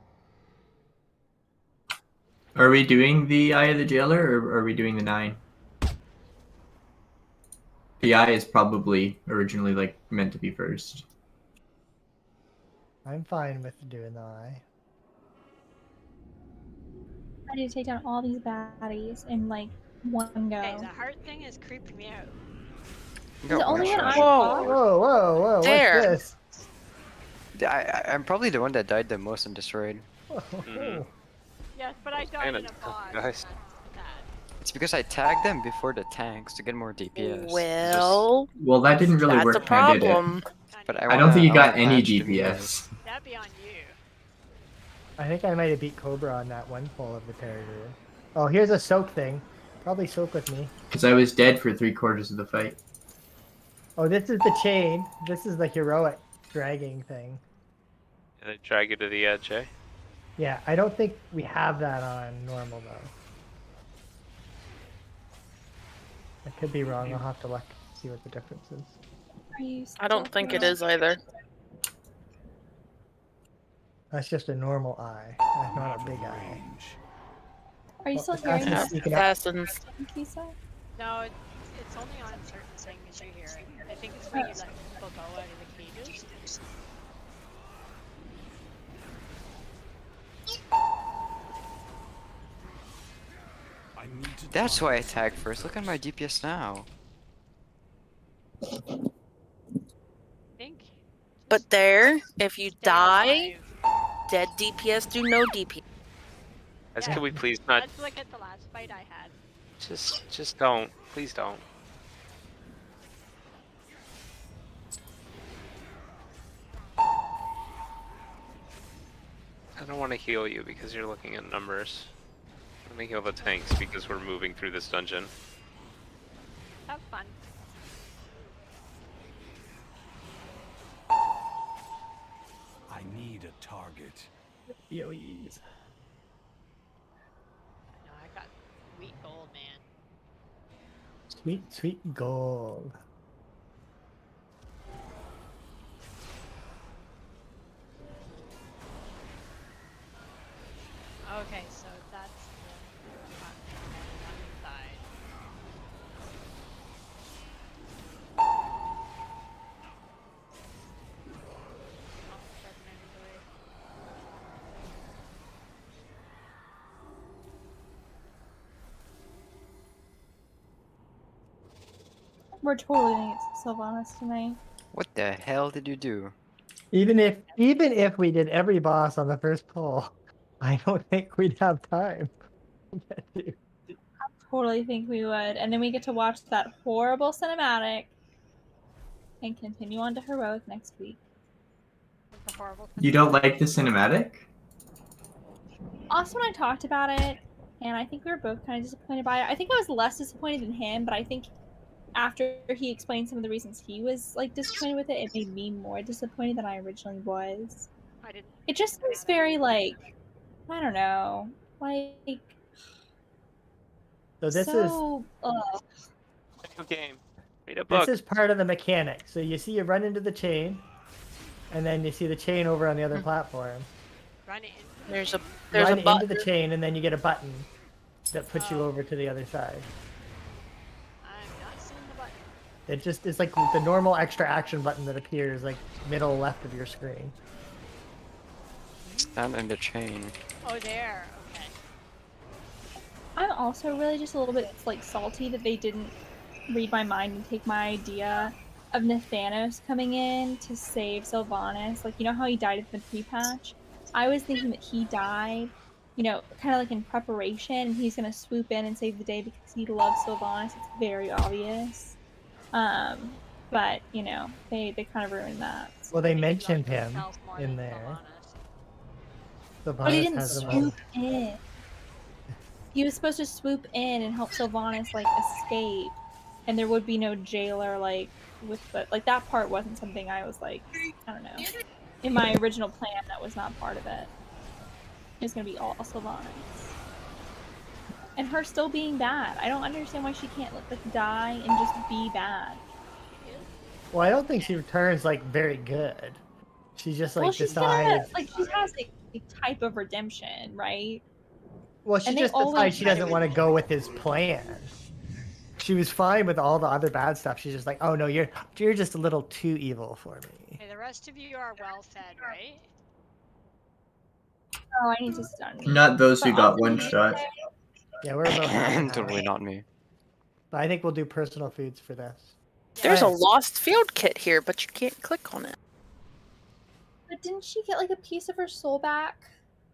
Are we doing the Eye of the Jailer or are we doing the 9? The Eye is probably originally like meant to be first. I'm fine with doing the eye. I need to take down all these baddies in like one go. Okay, the heart thing is creeping me out. You Is got it only one when I shot. Whoa. Whoa, whoa, whoa, There. what's this? I'm probably the one that died the most in this raid. Mhm. Yes, but I died Kinda in a tough, boss. guys. That's sad. It's because I tagged them before the tanks to get more DPS. It's Well, Well, that didn't really that's work. a when I did it. problem. But I don't think you got wanna any patch the DPS. That'd be on you. I think I might have beat Cobra on that one pull of the Terror. Oh, here's a soak thing. Probably soak with me. Because I was dead for 3/4 of the fight. Oh, this is the chain. This is the heroic dragging thing. And they drag you to the edge, eh? Yeah, I don't think we have that on normal though. I could be wrong. I'll have to look, see what the difference is. Are you I don't think it still is either. That's just a normal eye, not a big eye. Are you Well, still hearing Assassin's this? sneaking up. Assassins. Kisa? No, it's only on certain things you hear it. I think it's when you let people go out of the cages. That's why I attacked first. Look at my DPS now. I think. But there, if you Stay die, alive. dead DPS do no DPS. Guys, Yeah. can we please not? Let's look at the last fight I had. Just don't. Please don't. I don't want to heal you because you're looking at numbers. Let me heal the tanks because we're moving through this dungeon. Have fun. I need a target. Yoes. No, I got sweet gold, man. Sweet, sweet gold. Okay, so that's the side. We're totally gonna get to Sylvanas tonight. What the hell did you do? Even if we did every boss on the first pull, I don't think we'd have time. to get to. Totally think we would. And then we get to watch that horrible cinematic and continue on to Heroic next week. The horrible You don't like the cinematic? Austin and I talked about it, and I think we were both kind of disappointed by it. I think I was less disappointed than him, but I think after he explained some of the reasons he was like disappointed with it, it made me more disappointed than I originally was. I didn't. It just seems very like, I don't know, like So this so. Game. Read a book. is part of the mechanic. So you see, you run into the chain, and then you see the chain over on the other platform. Run it. There's a Run button. into the chain, and then you get a button that puts you over to the other side. I'm not seeing the button. It just is like the normal extra action button that appears like middle left of your screen. Stand in the chain. Oh, there. Okay. I'm also really just a little bit like salty that they didn't read my mind and take my idea of Nathanos coming in to save Sylvanas. Like, you know how he died at the pre-patch? I was thinking that he died, you know, kind of like in preparation, and he's gonna swoop in and save the day because he loves Sylvanas. It's very obvious. But you know, they kind of ruined that. Well, they mentioned him Tells more in than there. Sylvanas. But he Sylvanas didn't has them swoop in. He was supposed to swoop in and help Sylvanas like escape, and there would be no jailer like with the like that part wasn't something I was like, I don't know. In my original plan, that was not part of it. It's gonna be all Sylvanas. And her still being bad. I don't understand why she can't like die and just be bad. Well, I don't think she returns like very good. She just like well, she's decides. gonna, like she has a type of redemption, right? Well, she and they just always decides she try to doesn't want to go with his plan. She was fine with all the other bad stuff. She's just like, oh no, you're just a little too evil for me. Okay, the rest of you are well fed, right? Oh, I need to stun me. Not those who But got also, one did you shot. say- Yeah, we're about half and half. Totally not me. But I think we'll do personal foods for this. There's a Alright. lost field kit here, but you can't click on it. But didn't she get like a piece of her soul back?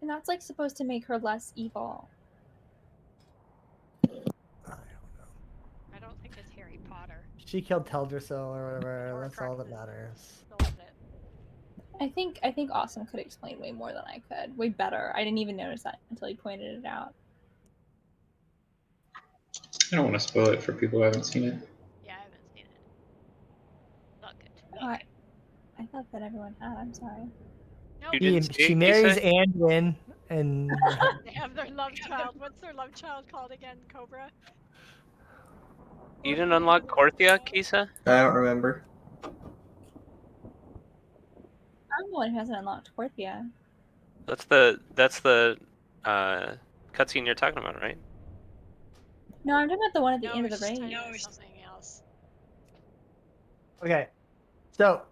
And that's like supposed to make her less evil. I don't know. I don't think it's Harry Potter. She killed Teldrassil or whatever. Or That's all that Darkness. matters. Still with it. I think Awesome could explain way more than I could. Way better. I didn't even notice that until he pointed it out. I don't want to spoil it for people who haven't seen it. Yeah, I haven't seen it. Not good. Oh, I thought that everyone had. I'm sorry. Nope. You didn't see She it, marries Kisa? Anduin, and They have their love child. What's their love child called again, Cobra? You didn't unlock Korthia, Kisa? I don't remember. I'm the one who hasn't unlocked Korthia. That's the cutscene you're talking about, right? No, I'm talking about the one at the No, end of she's the raid. talking about something else. okay. So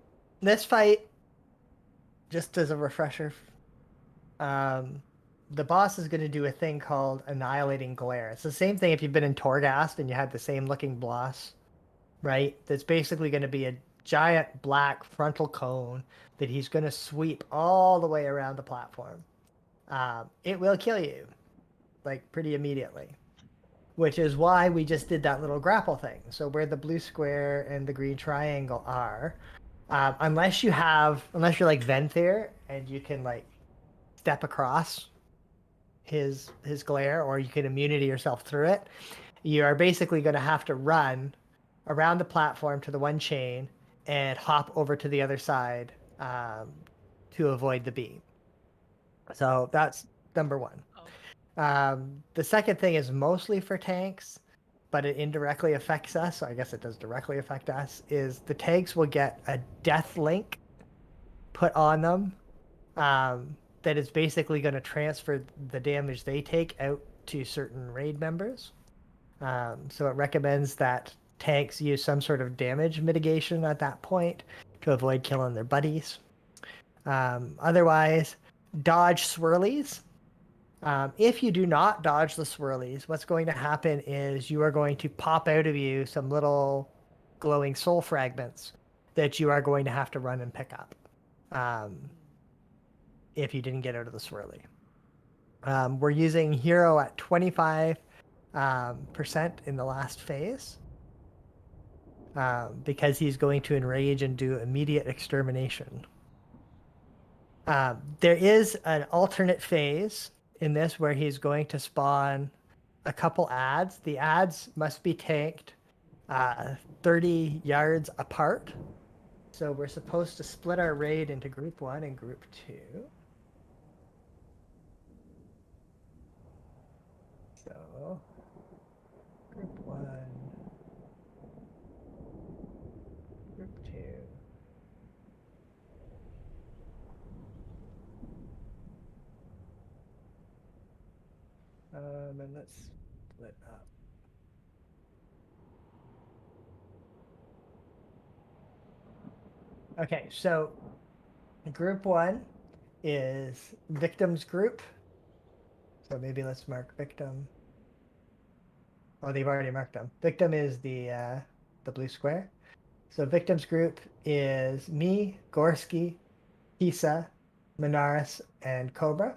this fight, just as a refresher, the boss is going to do a thing called Annihilating Glare. It's the same thing if you've been in Torghast and you had the same looking boss, right? That's basically going to be a giant black frontal cone that he's going to sweep all the way around the platform. It will kill you, like pretty immediately, which is why we just did that little grapple thing. So where the blue square and the green triangle are, unless you're like Venthyr and you can like step across his glare, or you can immunity yourself through it, you are basically going to have to run around the platform to the one chain and hop over to the other side to avoid the beam. So that's number one. The second thing is mostly for tanks, but it indirectly affects us. So I guess it does directly affect us. Is the tanks will get a death link put on them that is basically going to transfer the damage they take out to certain raid members. So it recommends that tanks use some sort of damage mitigation at that point to avoid killing their buddies. Otherwise, dodge swirlies. If you do not dodge the swirlies, what's going to happen is you are going to pop out of you some little glowing soul fragments that you are going to have to run and pick up if you didn't get out of the swirly. We're using hero at 25% in the last phase because he's going to enrage and do immediate extermination. There is an alternate phase in this where he's going to spawn a couple ads. The ads must be tanked 30 yards apart. So we're supposed to split our raid into group 1 and group 2. So group 1, group 2. And let's split up. Okay, so group 1 is victims group. So maybe let's mark victim. Oh, they've already marked them. Victim is the blue square. So victims group is me, Gorski, Kisa, Minaris, and Cobra.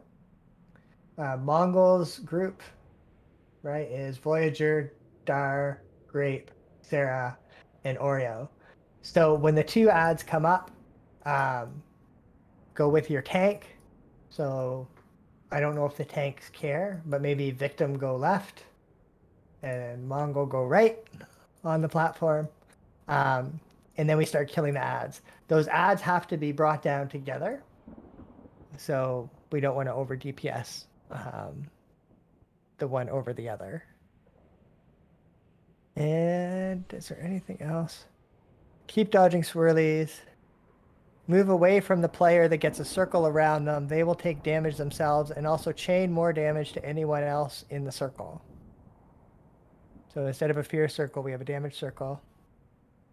Mongols group, right, is Voyager, Dar, Grape, Sarah, and Oreo. So when the 2 ads come up, go with your tank. So I don't know if the tanks care, but maybe victim go left and Mongol go right on the platform. And then we start killing the ads. Those ads have to be brought down together. So we don't want to over DPS the one over the other. And is there anything else? Keep dodging swirlies. Move away from the player that gets a circle around them. They will take damage themselves and also chain more damage to anyone else in the circle. So instead of a fear circle, we have a damage circle.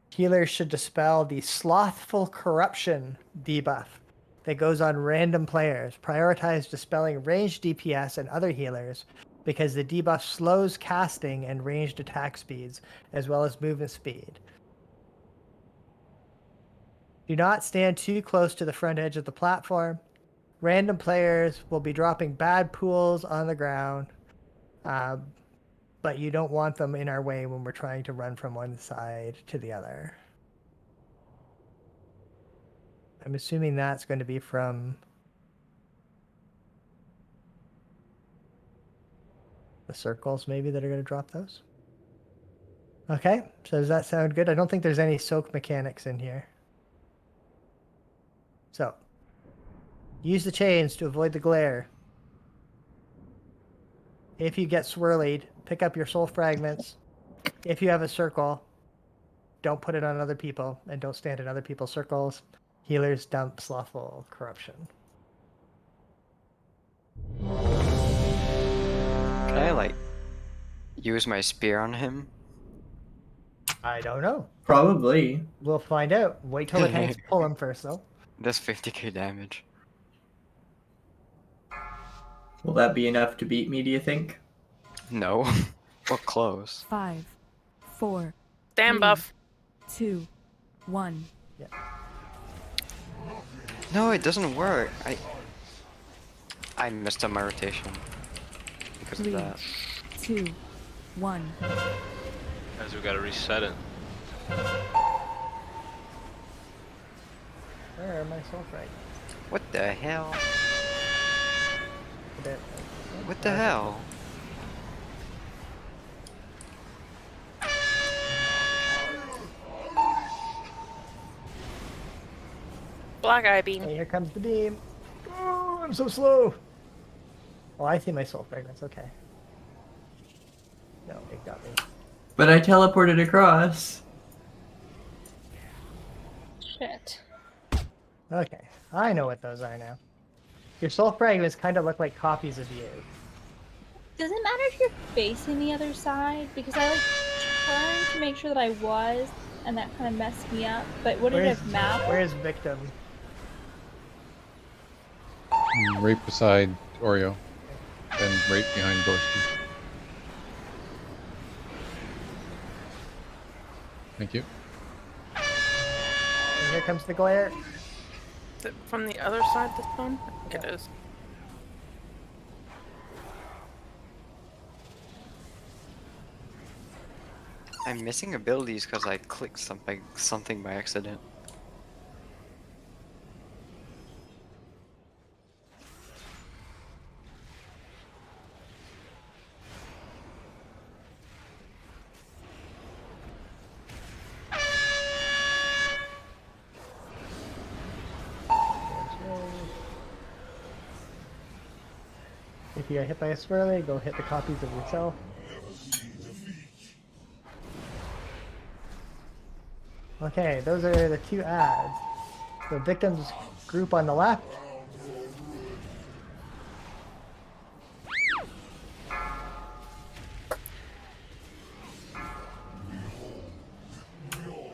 Healers should dispel the slothful corruption debuff that goes on random players. Prioritize dispelling ranged DPS and other healers because the debuff slows casting and ranged attack speeds, as well as movement speed. Do not stand too close to the front edge of the platform. Random players will be dropping bad pools on the ground, but you don't want them in our way when we're trying to run from one side to the other. I'm assuming that's going to be from the circles maybe that are going to drop those. Okay, so does that sound good? I don't think there's any soak mechanics in here. So, use the chains to avoid the glare. If you get swirlied, pick up your soul fragments. If you have a circle, don't put it on other people, and don't stand in other people's circles. Healers dump slothful corruption. Can I like use my spear on him? I don't know. Probably. We'll find out. Wait till the tanks pull him first, though. That's 50k damage. Will that be enough to beat me, do you think? No. Well, close. 5, 4, Stand 3, buff. 2, 1. No, it doesn't work. I messed up my rotation because of 3, that. 2, 1. Guys, we gotta reset it. Where are my soul fragments? What the hell? A bit. What the hell? Black eye beam. Hey, here comes the beam. Oh, I'm so slow. Oh, I see my soul fragments. Okay. No, it got me. But I teleported across. Shit. Okay, I know what those are now. Your soul fragments kind of look like copies of you. Does it matter if you're facing the other side? Because I like turned to make sure that I was, and that kind of messed me up. But would it have mattered? Where's victim? Right beside Oreo. And right behind Gorski. Thank you. And here comes the glare. Is it from the other side this time? I think it is. I'm missing abilities because I clicked something by accident. If you get hit by a swirly, go hit the copies of yourself. Okay, those are the two ads. The victims group on the left.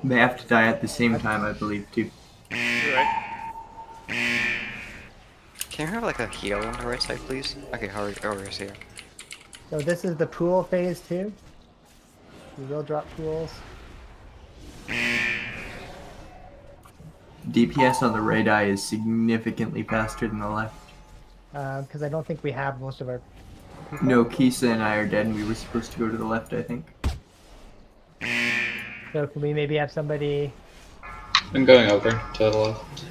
They have to die at the same time, I believe, too. You're right. Can you have like a heal on the right side, please? Okay, Orio's here. So this is the pool phase 2. You will drop pools. DPS on the right eye is significantly faster than the left. Because I don't think we have most of our... No, Kisa and I are dead, and we were supposed to go to the left, I think. So can we maybe have somebody... I'm going over to the left.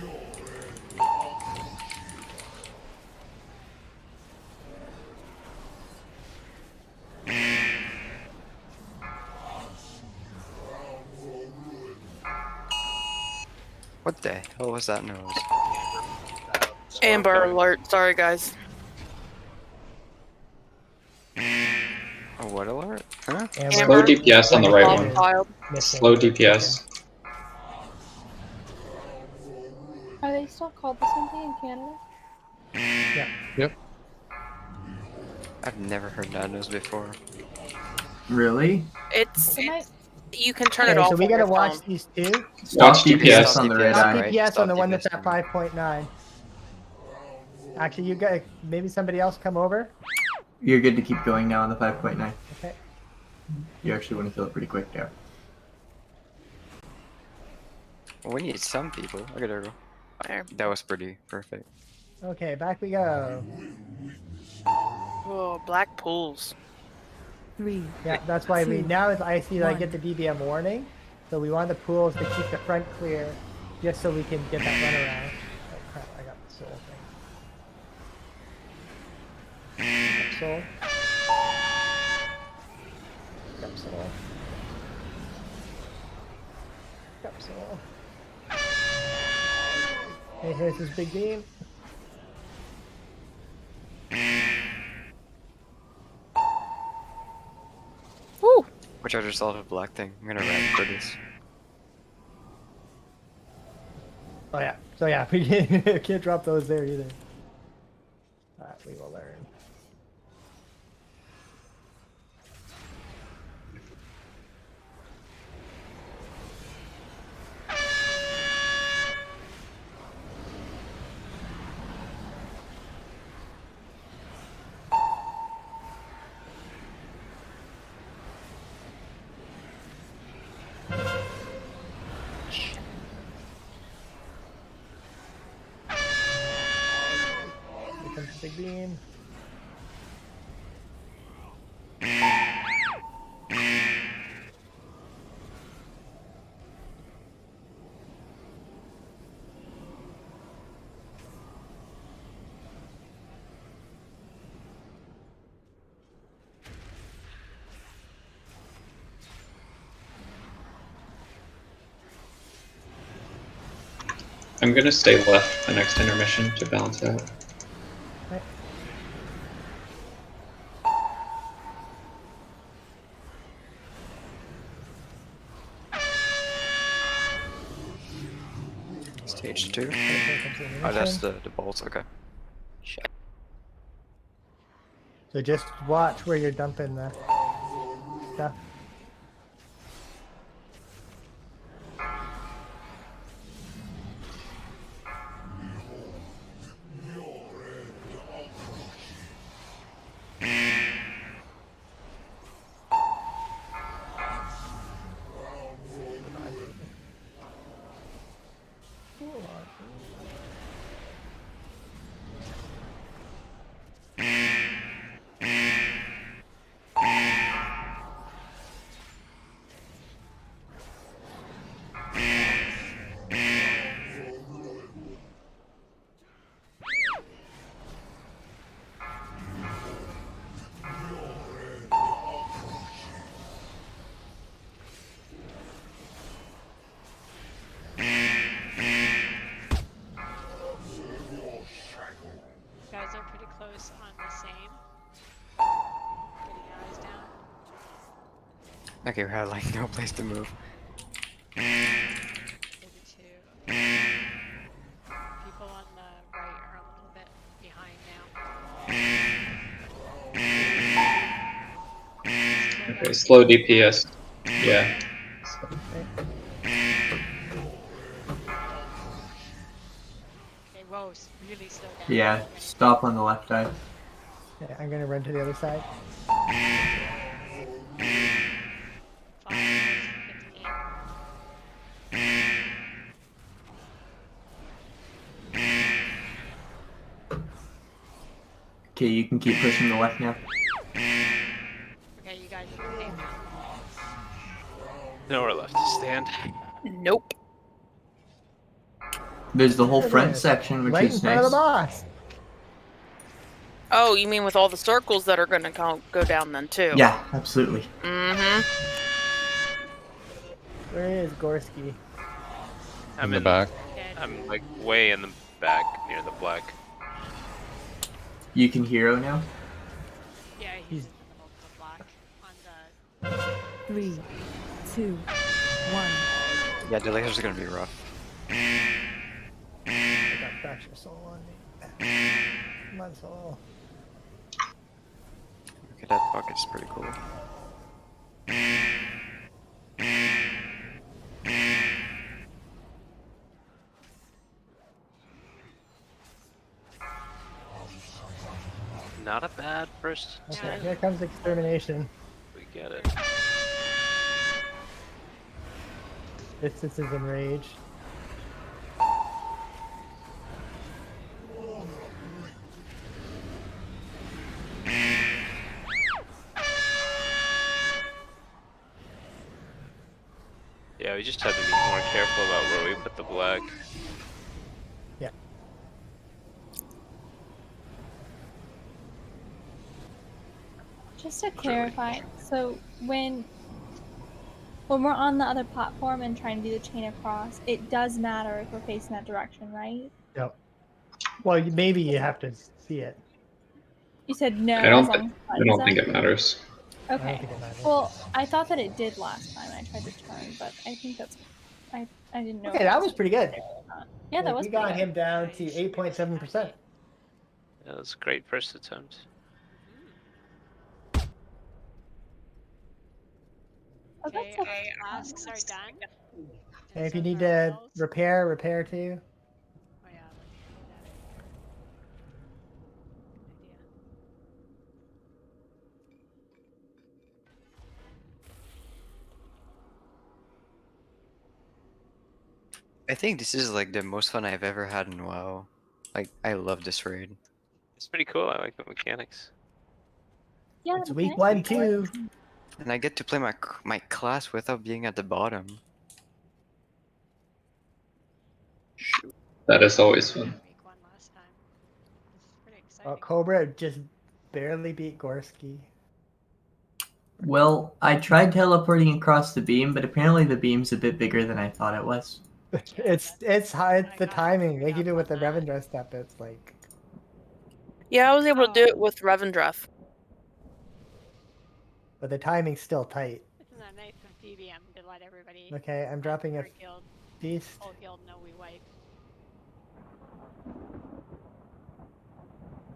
What the hell was that noise? Amber alert. Sorry, guys. A what alert? Huh? Slow DPS on the right one. Wild. Slow DPS. Are they still called the same thing in Canada? Yeah. Yep. I've never heard that noise before. Really? It's It might... you can turn it Okay, off. so we on gotta your watch phone. these two. Stop Watch DPS DPS. on the right Stop eye. DPS Stop on the one that's DPS. at 5.9. Actually, you guys, maybe somebody else come over. You're good to keep going now on the 5.9. Okay. You actually want to kill it pretty quick now. We need some people. Okay, there we go. There. That was pretty perfect. Okay, back we go. Oh, black pools. 3, Yeah, that's why we 2, now is I see that I one. get the DBM warning. So we want the pools to keep the front clear, just so we can get that run around. Oh crap! I got the soul thing. Got soul. Got soul. backup soul. Hey, here's his big beam. Woo! Which I just saw the black thing. I'm gonna ramp for this. Oh yeah. So yeah, we can't drop those there either. That we will learn. Here comes the big beam. I'm gonna stay left for the next intermission to balance out. Right. Stage 2. Here comes the Oh, that's intermission. the bolts. Okay. So just watch where you're dumping the stuff. You guys are pretty close on the same. Getting your eyes down. Okay, we had like no place to move. Maybe two. People on the right are a little bit behind now. Okay, slow DPS. Yeah. Okay, whoa, really slow down. Yeah, stop on the left side. Yeah, I'm gonna run to the other side. 5, 15. Okay, you can keep pushing the left now. Okay, you guys are okay now. Nowhere left to stand. Nope. There's the whole There it front is. section, which Right in is front of the nice. boss. Oh, you mean with all the circles that are gonna go down then too? Yeah, absolutely. Mm-hmm. Where is Gorski? In the back. Dead. I'm like way in the back near the black. You can hero now. Yeah, he's in the middle of the block. On the 3, 2, 1. Yeah, the lasers are gonna be rough. I got fracture soul on me. Come on, soul. Okay, that bucket's pretty cool. Not a bad first Okay, stand. here comes extermination. We get it. This is enraged. Yeah, we just have to be more careful about where we put the black. Yeah. Just to clarify, so when When we're on the other platform and trying to do the chain across, it does matter if we're facing that direction, right? No. Well, maybe you have to see it. You said no I as don't. long as I the don't button's think up? it matters. I don't Okay. think it matters. Well, I thought that it did last time I tried to turn, but I think that's. I didn't know. Okay, if that that's was pretty good. Yeah, that Like, was we pretty got good. him down Yeah, to you should be able to 8.7%. navigate. That was a great first attempt. Okay, that's our okay. flasks are done. And if so you need are our to oils. repair too. Oh yeah, let's do that. Good idea. I think this is like the most fun I've ever had in WoW. Like, I love this raid. It's pretty cool. I like the mechanics. Yeah, It's the week mechanics 1 are too. And I get to play my class without being at the bottom. Shoot. That is always fun. Week 1 last time. This is pretty exciting. Oh, Cobra just barely beat Gorski. Well, I tried teleporting across the beam, but apparently the beam's a bit bigger than I thought it was. It's hard. I The got it timing, figured like you out do with the on that. Revendreth stuff, it's like Yeah, I was able to do Oh. it with Revendreth. but the timing's still tight. Isn't that nice of BBM to let everybody Okay, I'm dropping a our guild, feast. whole guild know we wipe?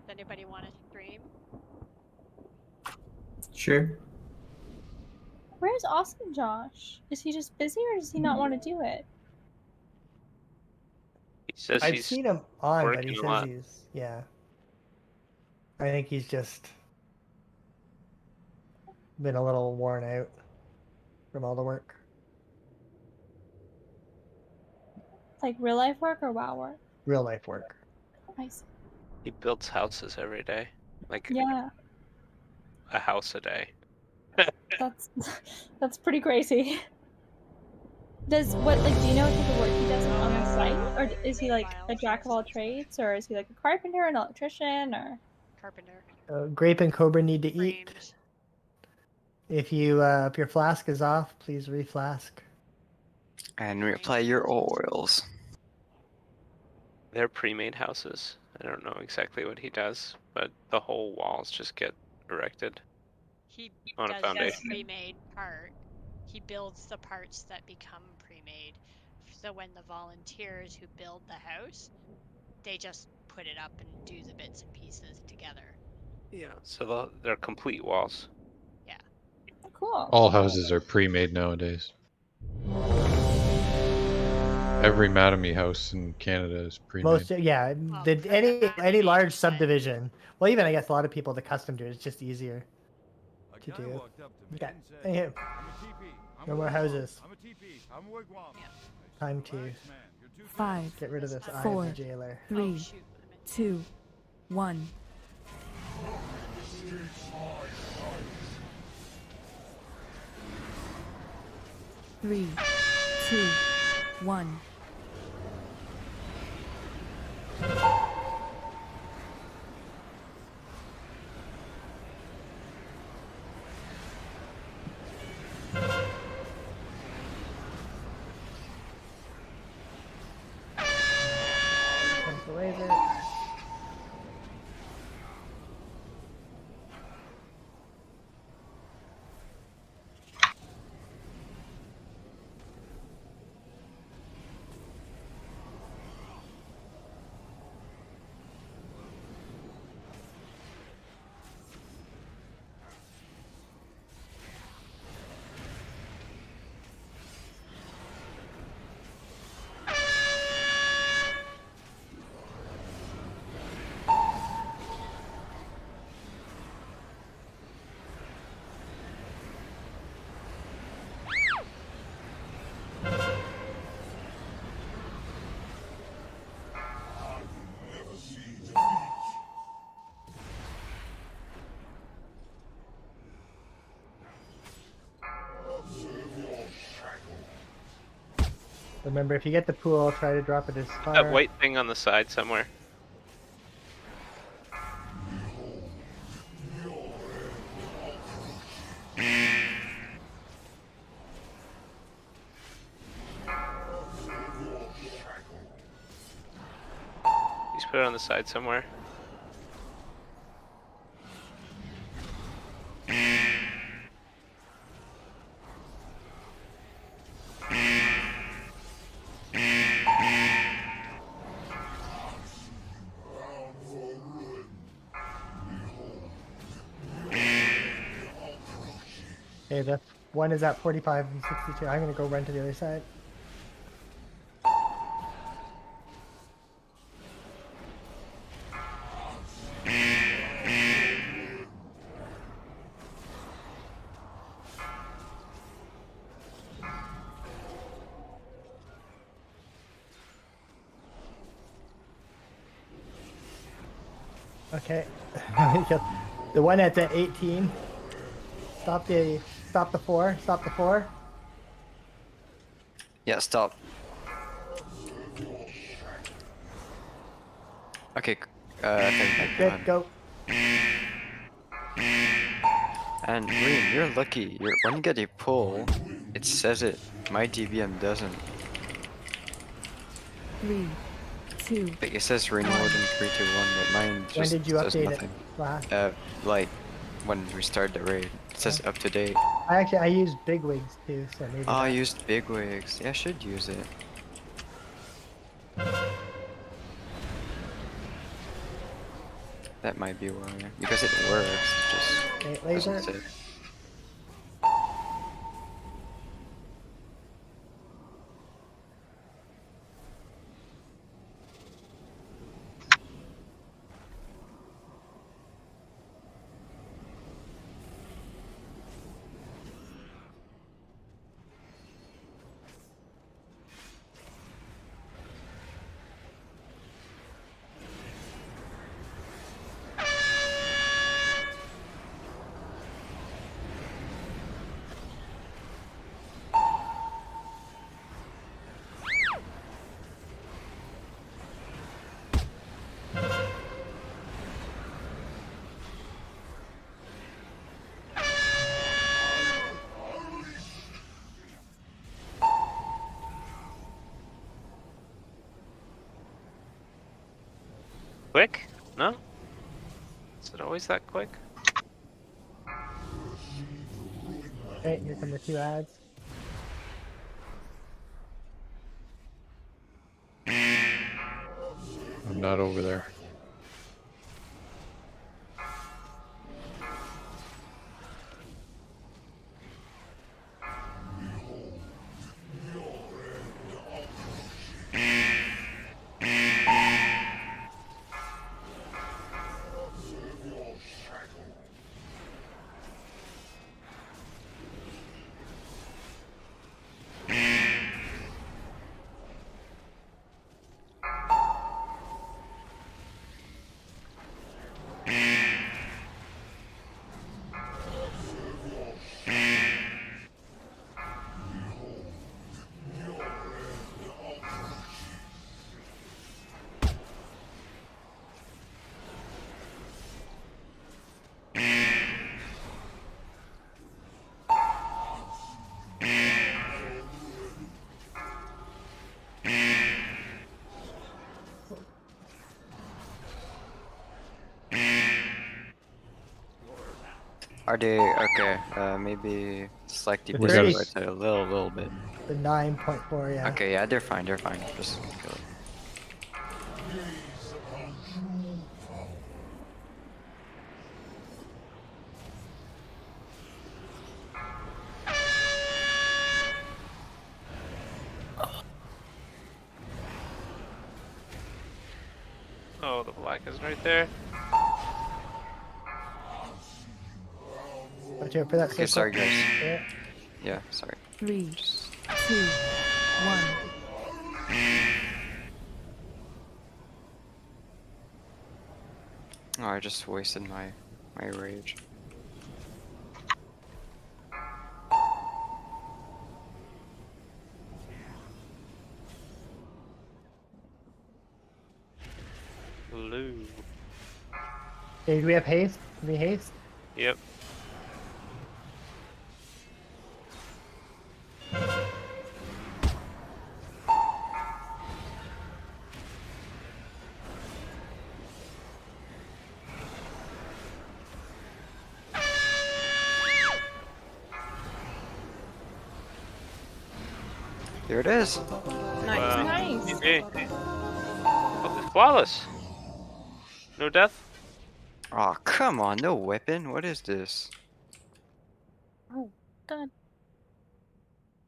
Does anybody want to stream? Sure. Where's Awesome Josh? Is he just busy or does he not want to do it? He says I've he's seen him on, but he working a says lot. he's I think he's just been a little worn out from all the work. Like real life work or WoW work? Real life work. I see. He builds houses every day, like Yeah, a house a day. that's pretty crazy. Does do you know what type of work he does on the site, or is he like a jack of all trades, or is he like a carpenter, an electrician, or? Carpenter. Grape and Cobra need to eat. Frames. If your flask is off, please reflask. And reapply your oils. They're pre-made houses. I don't know exactly what he does, but the whole walls just get erected. He On a does foundation. the pre-made part. He builds the parts that become pre-made. So when the volunteers who build the house, they just put it up and do the bits and pieces together. Yeah, so they're complete walls. Yeah. Cool. All houses are pre-made nowadays. Every Mattamy house in Canada is pre-made. Most yeah, Well, the, for any Mattamy, large but- subdivision. Well, even I guess a lot of people the custom to it. It's just easier to do. Okay, thank you. No more houses. Time to 5, get rid of this eye of 4, the jailer. 3, Oh, shoot. 2, 1. Three, 2, 1. Comes the laser. Remember, if you get the pool, try to drop it as far. That white thing on the side somewhere. put it on the side somewhere. Okay, the one is at 45 and 62. I'm gonna go run to the other side. Okay. The one that's at 18. Stop the 4. Stop the 4. Yeah, stop. Okay, Good, go. And Reem, you're lucky. When you get a pull, it says it. My DBM doesn't. 3, 2, Like, it says rain more than 3, 2, 1, but mine just When did you does update nothing. it? Last? Like, when we start the raid. It says up to date. I used big wigs too, so maybe. Oh, I that- used bigwigs. Yeah, I should use it. That might be why. Because it works, it just Okay, laser. doesn't say. Quick? No? Is it always that quick? Okay, here come the 2 ads. I'm not over there. Are they okay? Maybe select the We gotta pistol right a little bit. The 9.4, yeah. Okay, yeah, they're fine. They're fine. Just kill it. Oh, the black is right there. Watch out for that Okay, circle. sorry guys. Yeah. Yeah, sorry. 3, 2, 1. Oh, I just wasted my rage. Blue. Okay, do we have haste? Can we haste? Yep. Here it is. Nice. Nice. GG. Oh, it's flawless. No death? Oh, come on, no weapon. What is this? Oh, done.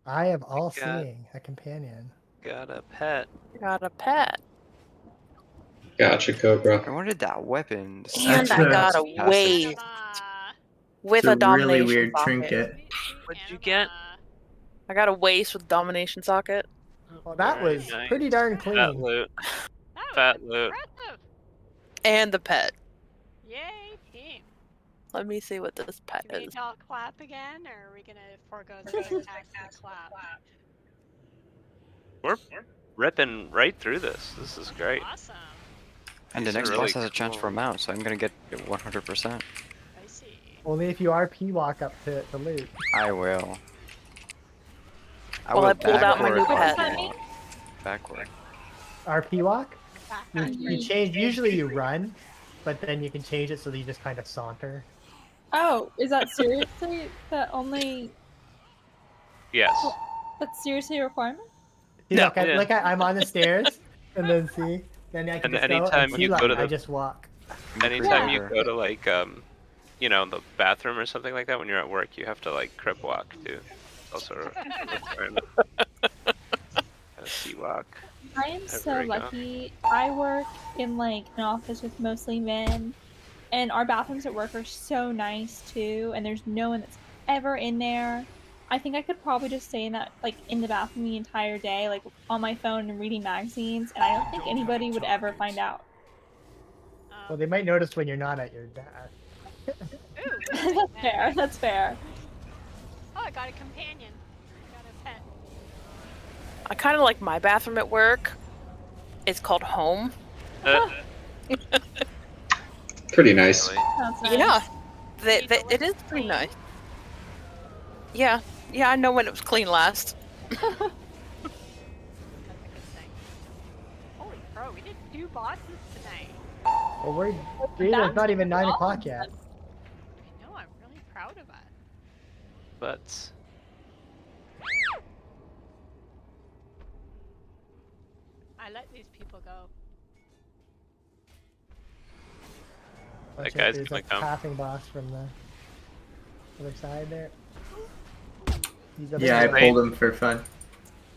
I am all God. seeing a companion. Got a pet. Got a pet. Gotcha, Cobra. I wanted that weapon. And That's I a- got a Fantastic. wave with It's a a domination really weird socket. trinket. What'd you get? I got a waist with domination socket. Well, that Very was nice. pretty darn Fat clean. loot. That was Fat loot. impressive. And the pet. Yay, team. Let me see what this pet Do we need is. to all clap again, or are we gonna forego the spectacular clap? We're ripping right through this. This is great. Awesome. And the These are next really boss has a chance cool. for a mount, so I'm gonna get it 100%. I see. Only if you RP walk up to the loot. I will. Well, I pulled out my new backward pet. RP. Backward. RP walk? You, Backpack. you change. Usually you run, but then you can change it so that you just kind of saunter. Oh, is that seriously that only? Yes. That's seriously a requirement? See, No, look, yeah. look, I'm on the stairs, and then see, then I can And just go anytime and see, you look, go to I the- just walk. Anytime you Yeah. go to like you know, the bathroom or something like that when you're at work, you have to like crip walk too. It's also a requirement. A sea walk. I am There so we go. lucky. I work in like an office with mostly men, and our bathrooms at work are so nice too. And there's no one that's ever in there. I think I could probably just stay in that, like, in the bathroom the entire day, like on my phone and reading magazines, and I don't think anybody would ever find out. Well, they might notice when you're not at your desk. Ooh, That's fair. That's fair. Oh, I got a companion. I got a pet. I kind of like my bathroom at work. It's called home. Pretty nice. Really? That's nice. Yeah, Need to it let is it pretty clean. nice. Yeah, I know when it was clean last. That's a good thing. Holy crow, we did 2 bosses tonight. Well, we're dude, it's not even 9 o'clock yet. I know, I'm really proud of us. But I let these people go. Watch out, guy's there's gonna a come. passing boss from the other side there. He's up Yeah, I there. pulled him for fun.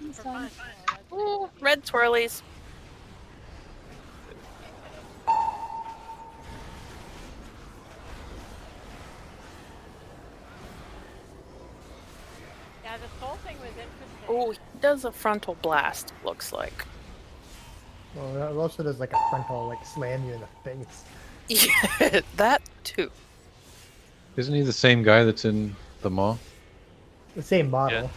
He's For done. fun. Oh, that's Ooh, red swirlies. Yeah, this whole thing was interesting. Oh, he does a frontal blast. Looks like. Well, it also does like a frontal, like slam you in the face. Yeah, that too. Isn't he the same guy that's in the mall? The same model. Yeah.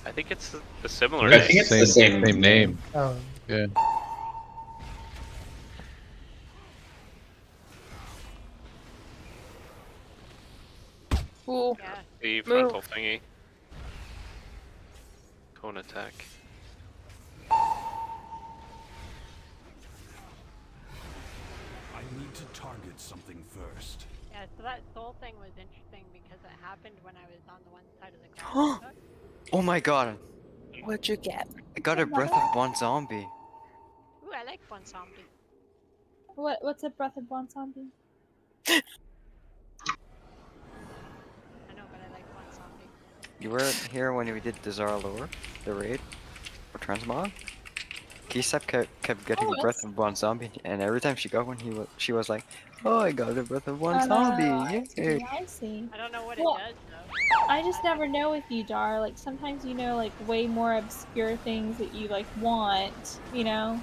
I think it's a similar. I think it's the same name. Oh, Yeah. Ooh, Yeah. The frontal thingy. Cone attack. I need to target something first. Yeah, so that soul thing was interesting because it happened when I was on the one side of the ground. Oh my god, what'd you get? I got a breath of one zombie. Ooh, I like one zombie. What's a breath of one zombie? I know, but I like one zombie. You were here when we did the Zara lore, the raid, for Transmog. Kisep kept getting Oh, breath that's- of one zombie, and every time she got one, she was like, "Oh, I got a breath of one I zombie!" see, Yay. I see. I don't know what Well, it does though. I just never know with you, Dar. Like, sometimes you know, like, way more obscure things that you, like, want, you know?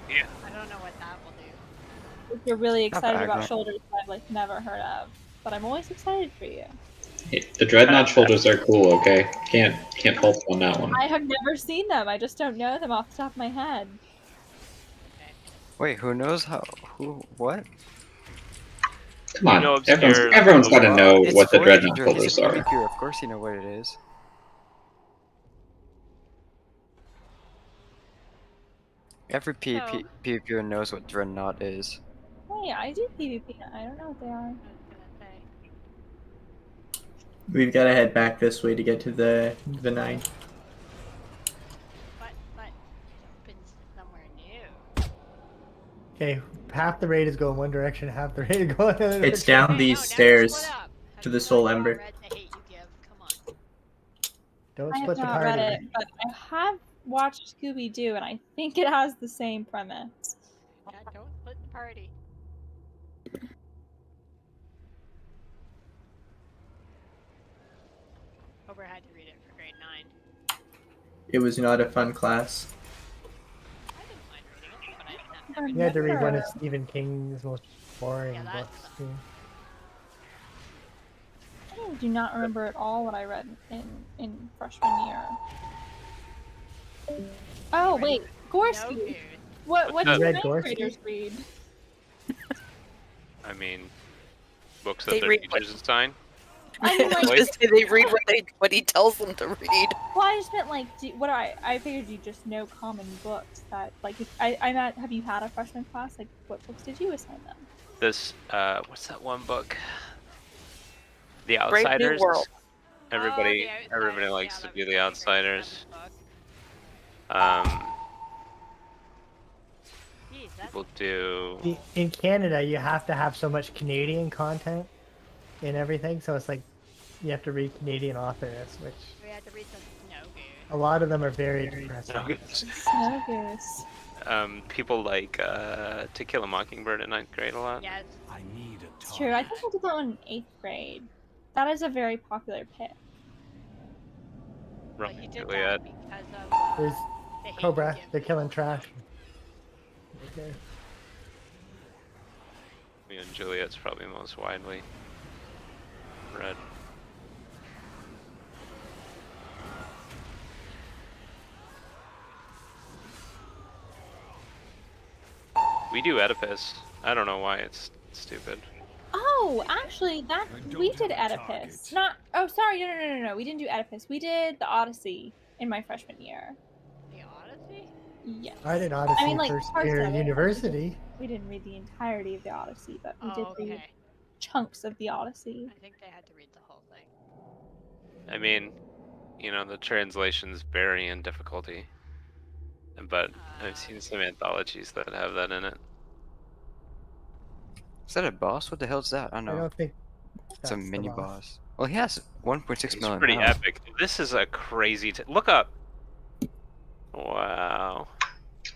I don't know what that will do. If you're really Not excited bad, about right? shoulders that I've, like, never heard of. But I'm always excited for you. Hey, the dreadnought shoulders are cool, okay? Can't fault on that one. I have never seen them. I just don't know them off the top of my head. Wait, who knows how? What? Come on, know obscure everyone's got to little- know It's what the Voyager, dreadnought he's shoulders a are. PvPer, of course you know what it is. Every PvPer knows what dreadnought is. Hey, I do PvP. I don't know what they are. I was gonna say. We've got to head back this way to get to the 9. Okay, half the raid is going one direction, half the raid is going the other. It's direction. down Okay, these no, now stairs split up. Have to you the not Soul yet Ember. read The Hate You Give? Come on. Don't I have split the not party. read it, but I have watched Scooby Doo, and I think it has the same premise. Yeah, don't split the party. Ober had to read it for grade 9. It was not a fun class. I didn't mind reading it, but I didn't have I You had to read one of remember- Stephen King's most boring Yeah, that- books. Too. I do not remember at all what I read in freshman year. Oh wait, No Gorski. good. What You do read ninth Gorski? graders read? I mean, books They that their read teachers assign. I mean, like, Just say they read what he tells them to read. well, I just meant like, I figured you just know common books that like. If, I'm at. Have you had a freshman class? Like, what books did you assign them? This, what's that one book? The Brave New Outsiders. World. Everybody, Oh, The everybody Outsiders, likes yeah, to that be was the my grade Outsiders. 7 book. Jeez, that's People do. In Canada, you have to have so much Canadian content in everything, so it's like you have to read Canadian authors, which we had to read some Snow Goose. a lot of them are very depressing. Snow Goose. People like To Kill a Mockingbird in 9th grade a lot. Yes. I need a It's true. I think I did that one in 8th grade. That is a very popular pick. But Romeo he and did Juliet. that because of There's The Hate You Cobra, Give. they're killing trash. Okay. Romeo and Juliet's probably most widely read. We do Oedipus. I don't know why it's stupid. Oh, actually, that I we don't did have a Oedipus. target. Not. Oh, sorry. No. We didn't do Oedipus. We did the Odyssey in my freshman year. The Odyssey? Yes. I did Odyssey I mean, like, first parts year of of it. university. We didn't read the entirety of the Odyssey, but we did Oh, read okay. chunks of the Odyssey. I think they had to read the whole thing. I mean, you know, the translations vary in difficulty. But I've seen some anthologies that have that in it. Is that a boss? What the hell is that? I I know. don't think It's that's a the mini boss. boss. Well, he has 1.6 It's million. pretty health. epic. This is a crazy. Look up. Wow.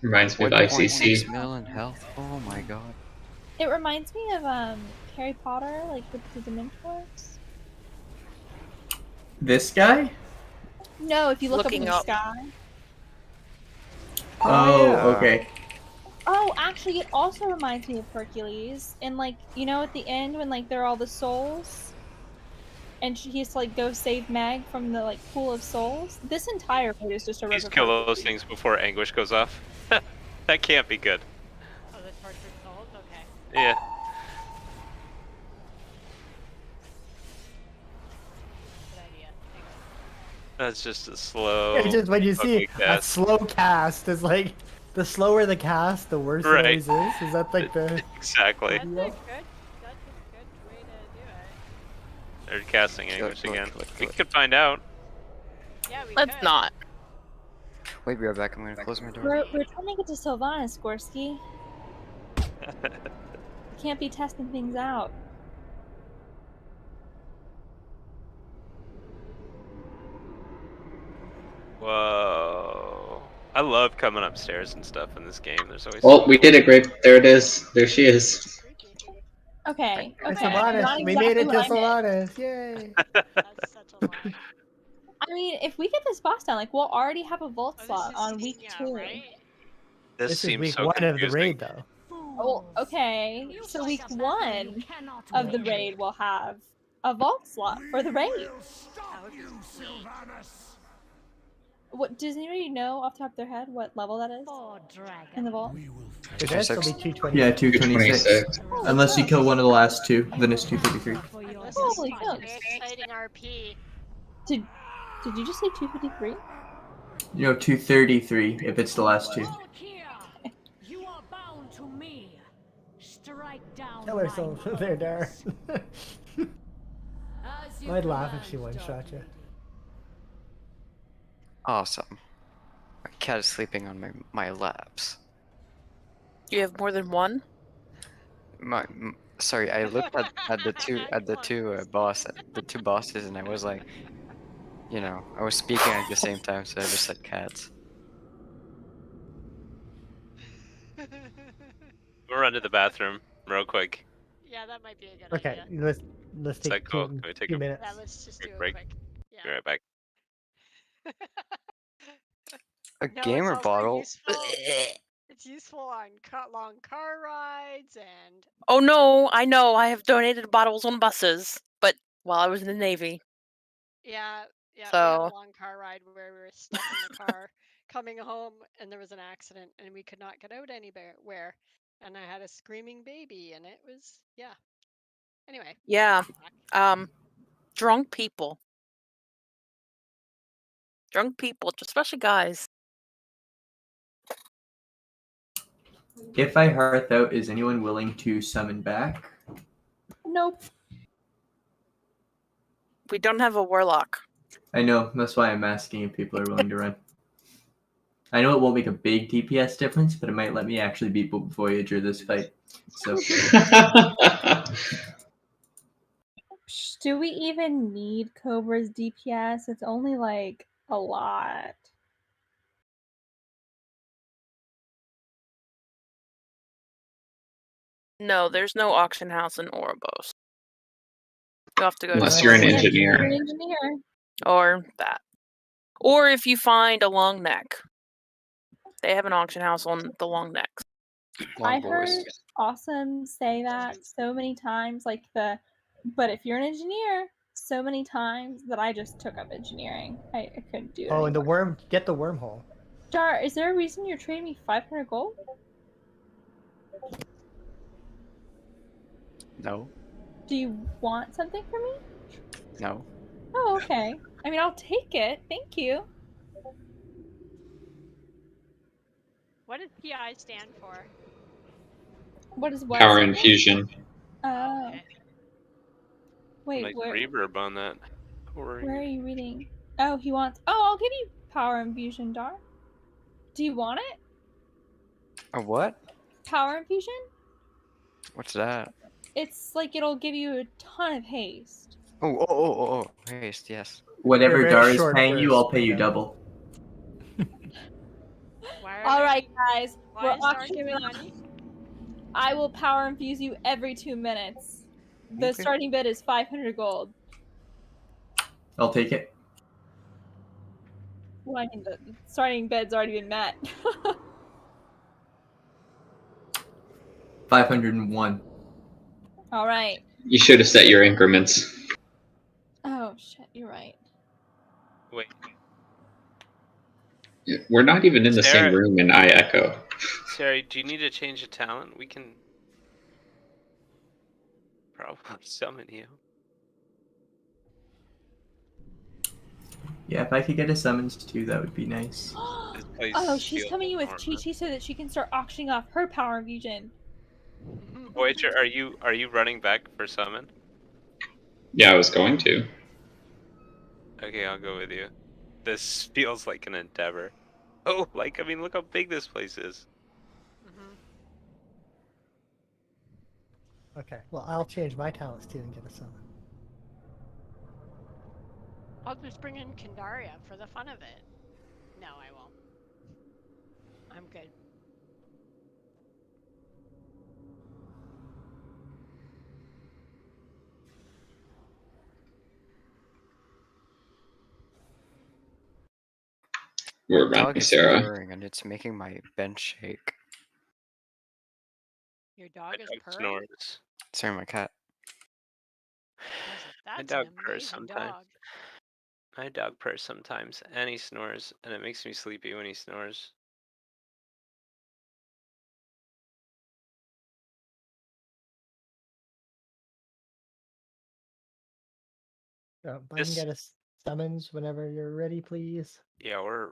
Reminds me of 1.6 ICC. million health. Oh my god. It reminds me of Harry Potter, like with the Dementors. This guy? No, if you look Looking up up. in the sky. Oh, yeah. okay. Oh, actually, it also reminds me of Hercules. And like, you know, at the end when like they're all the souls, and he has to like go save Meg from the like pool of souls. This entire fight is just a Please river. kill Hercules. those things before anguish goes off. That can't be good. Oh, the tortured souls? Okay. Yeah. Good idea. Thanks. That's just a slow. It's just when you see fucking a cast. slow cast, is like the slower the cast, the worse Right. it always is. Is that like the? Exactly. That's a good way to do it. They're casting Kill it, anguish kill it, again. kill it, We kill it. could find out. Yeah, we Let's could. not. Wait, be right back. I'm gonna close my door. We're trying to get to Sylvanas, Gorski. We can't be testing things out. Whoa. I love coming upstairs and stuff in this game. There's always. Well, we did it, Grape. There it is. There she is. Okay. It's Okay. Sylvanas. Not We made it exactly to what I meant. Sylvanas. Yay! That's such a lie. I mean, if we get this boss down, like we'll already have a vault Oh, slot this on is, week yeah, 2. right? This This is seems week so one of the confusing. raid, though. Oh, okay. So week 1 of the raid will have a vault slot for the raid. What does anybody know off the top of their head what level that is in the vault? For this, it'll be 220. Yeah, 226. 226. Unless you kill one of the last two, then it's 233. This Holy is smokes. very exciting RP. Did you just say 253? You know, 233 if it's the last two. You are bound to me. Strike down Kill her so there, Dar. I'd laugh if she one shot you. Awesome. My cat is sleeping on my laps. You have more than one? Sorry, I looked at the two bosses, and I was like, you know, I was speaking at the same time, so I just said cats. We'll run to the bathroom real quick. Yeah, that might be a good Okay, idea. let's Is take that cool? Can we take two a minutes. Yeah, let's just do quick it break? quick. Be Yeah. right back. A No, gamer it's also bottle. useful. It's useful on long car rides and Oh no, I know. I have donated bottles on buses, but while I was in the Navy. yeah, we had a So long car ride where we were stuck in the car coming home and there was an accident and we could not get out anywhere. And I had a screaming baby and it was Anyway. yeah, drunk people, especially guys. If I hearth out, is anyone willing to summon back? Nope. We don't have a warlock. I know, that's why I'm asking if people are willing to run. I know it won't make a big DPS difference, but it might let me actually beat Voyager this fight. So Do we even need Cobra's DPS? It's only like a lot. No, there's no auction house in Ouroboros. You have to go Unless to you're an Moonlit. engineer. You're an engineer. Or that. Or if you find a long neck. They have an auction house on the long necks. I heard Awesome say that so many times, but if you're an engineer, so many times that I just took up engineering. I couldn't do it Oh, and anymore. get the wormhole. Jar, is there a reason you're trading me 500 gold? No. Do you want something from me? No. Oh, okay. I mean, I'll take it. Thank you. What does PI stand for? What is what? Power infusion. Oh. Okay. Wait, Like where reverb on that. are you reading? Oh, he wants. Oh, I'll give you power infusion, Dar. Do you want it? A what? Power infusion? What's that? It's like it'll give you a ton of haste. Oh, haste, yes. whatever Very Dar is short paying you, burst, I'll pay you but, double. All right, guys. Why We're is Dar auctioning giving off. money? I will power infuse you every 2 minutes. The Okay. starting bid is 500 gold. I'll take it. Well, I mean, the starting bid's already been met. 501. All right. You should have set your increments. Oh shit, you're right. Wait. We're not even in the Sarah- same room in I Echo. Sarah, do you need to change a talent? We can probably summon you. Yeah, if I could get a summons too, that would be nice. Oh, she's coming in with Chi-Chi so that she can start auctioning off her power infusion. Voyager, are you running back for summon? Yeah, I was going to. Okay, I'll go with you. This feels like an endeavor. Oh, I mean, look how big this place is. okay. Well, I'll change my talents too and get a summon. I'll just bring in Kandaria for the fun of it. No, I won't. I'm good. We're My dog running, is Sarah. purring and it's making my bench shake. Your dog is purring? Snores. Sorry, my cat. My That's dog an purrs amazing sometimes. dog. My dog purrs sometimes, and he snores, and it makes me sleepy when he snores. I can get a summons whenever you're ready, please. Yeah, we're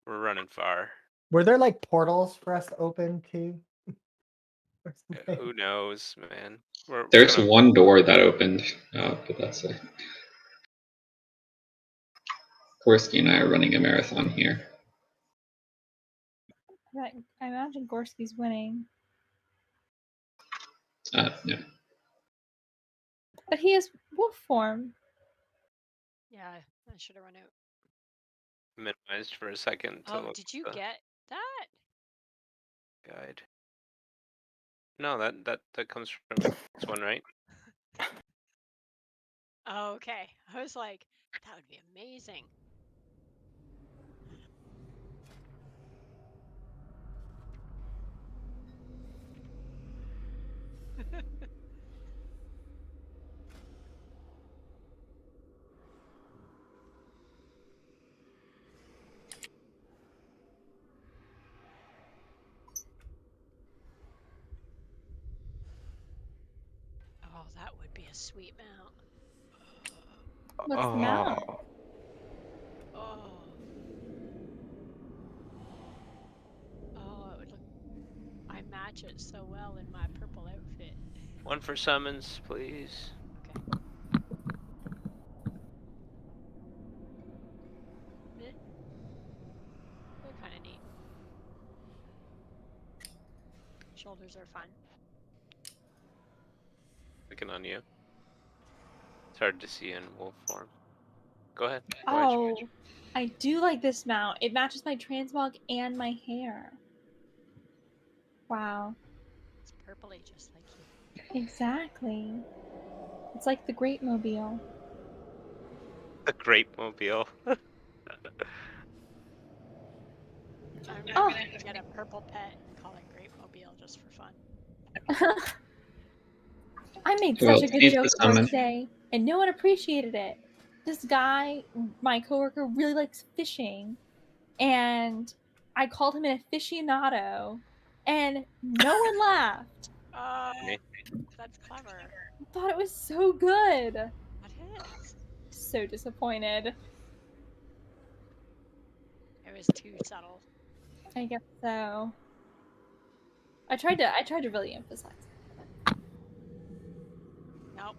running far. Were there like portals for us to open too? Who knows, man? There's one door that opened, but that's it. Korsky and I are running a marathon here. I imagine Gorski's winning. Yeah. But he has wolf form. Yeah, I should have run out. Minimized for a second to Oh, look did you at get that? the guide. No, that comes from this one, right? Oh, okay. I was like, that would be amazing. Oh, that would be a sweet mount. What's the mount? Oh. Oh, it would look. I match it so well in my purple outfit. One for summons, please. Okay. Meh. They're kind of neat. Shoulders are fun. Clicking on you. It's hard to see in wolf form. Go ahead. Oh, I do like this mount. It matches my transmog and my hair. Wow. It's purpley just like you. Exactly. It's like the Great Mobile. The Great Mobile. I'm gonna get a purple pet and call it Great Mobile just for fun. I made Well, such a good needs joke the at work summon. today, and no one appreciated it. This guy, my coworker, really likes fishing, and I called him an aficionado, and no one laughed. That's clever. I thought it was so good. That is. So disappointed. It was too subtle. I guess so. I tried to really emphasize it. Nope.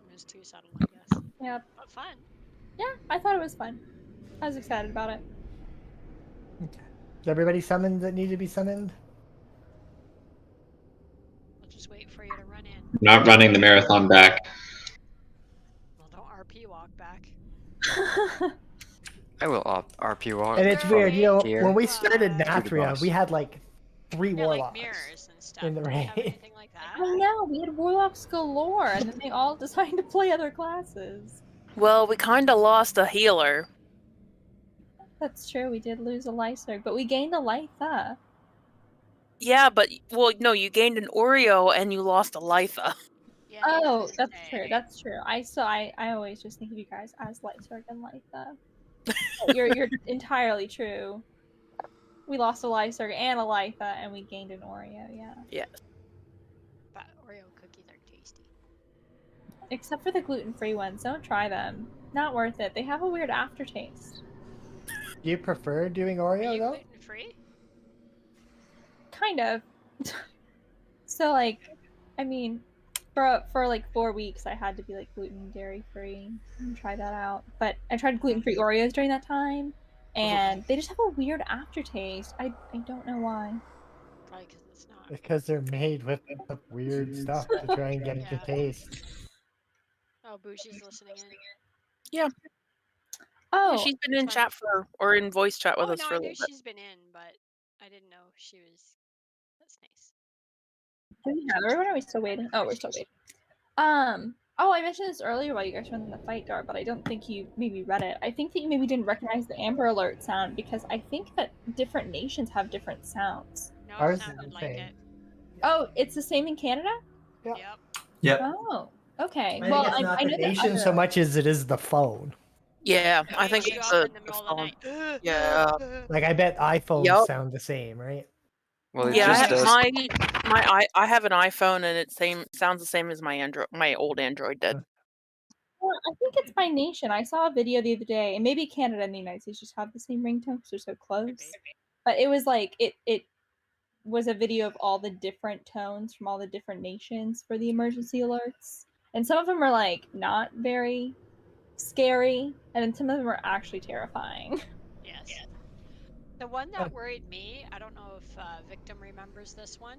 It was too subtle, I guess. Yep. But fun. Yeah, I thought it was fun. I was excited about it. Okay. Is everybody summoned that need to be summoned? We'll just wait for you to run in. Not running the marathon back. Well, don't RP walk back. I will RP walk. And it's from weird, you know, here when we started to the Nathria, boss. we had like 3 Yeah, like warlocks mirrors and stuff. in the Do we have raid. anything like that? Oh no, we had warlocks galore, and then they all decided to play other classes. Well, we kind of lost a healer. That's true, we did lose a Lyserg, but we gained a Litha. Yeah, but well, no, you gained an Oreo and you lost a Litha. Yeah, Oh, that's true. That's true. I always just think of you guys as Lyserg and Litha. You're entirely true. We lost a Lyserg and a Litha, and we gained an Oreo. Yeah. Yes. But Oreo cookies are tasty. Except for the gluten-free ones. Don't try them. Not worth it. They have a weird aftertaste. Do you prefer doing Are Oreo you though? gluten free? Kind of. So like, I mean, for like 4 weeks, I had to be like gluten, dairy free, and try that out. But I tried gluten-free Oreos during that time, and they just have a weird aftertaste. I don't know why. Probably because it's not. Because they're made with weird stuff to try and get it to Yeah. taste. Oh, Bougie's listening in. Yeah. Oh, Yeah, she's been in fun. chat or in voice chat with Oh us no, for I a knew little bit. she's been in, but I didn't know she was. That's nice. do we have everyone? Are we still waiting? Oh, we're still waiting. Oh, I mentioned this earlier while you guys were in the fight, Dar, but I don't think you maybe read it. I think that you maybe didn't recognize the Amber Alert sound because I think that different nations have different sounds. No, Ours it is sounded the like same. it. Oh, it's the same in Canada? Yep. Yep. Yep. Oh, okay. I Well, think it's not I the know that nation so other- much as it is the phone. Yeah, I Wakes think you it's up in the the middle of the phone. night. Yeah. Like I bet iPhones Yep. sound the same, right? Well, it Yeah, I just have does. I have an iPhone and it sounds the same as my old Android did. Well, I think it's by nation. I saw a video the other day, and maybe Canada and the United States just have the same ringtone because they're so close. But it was like it was a video of all the different tones from all the different nations for the emergency alerts, and some of them are like not very scary, and then some of them are actually terrifying. Yes. The one that worried me, I don't know if Victim remembers this one,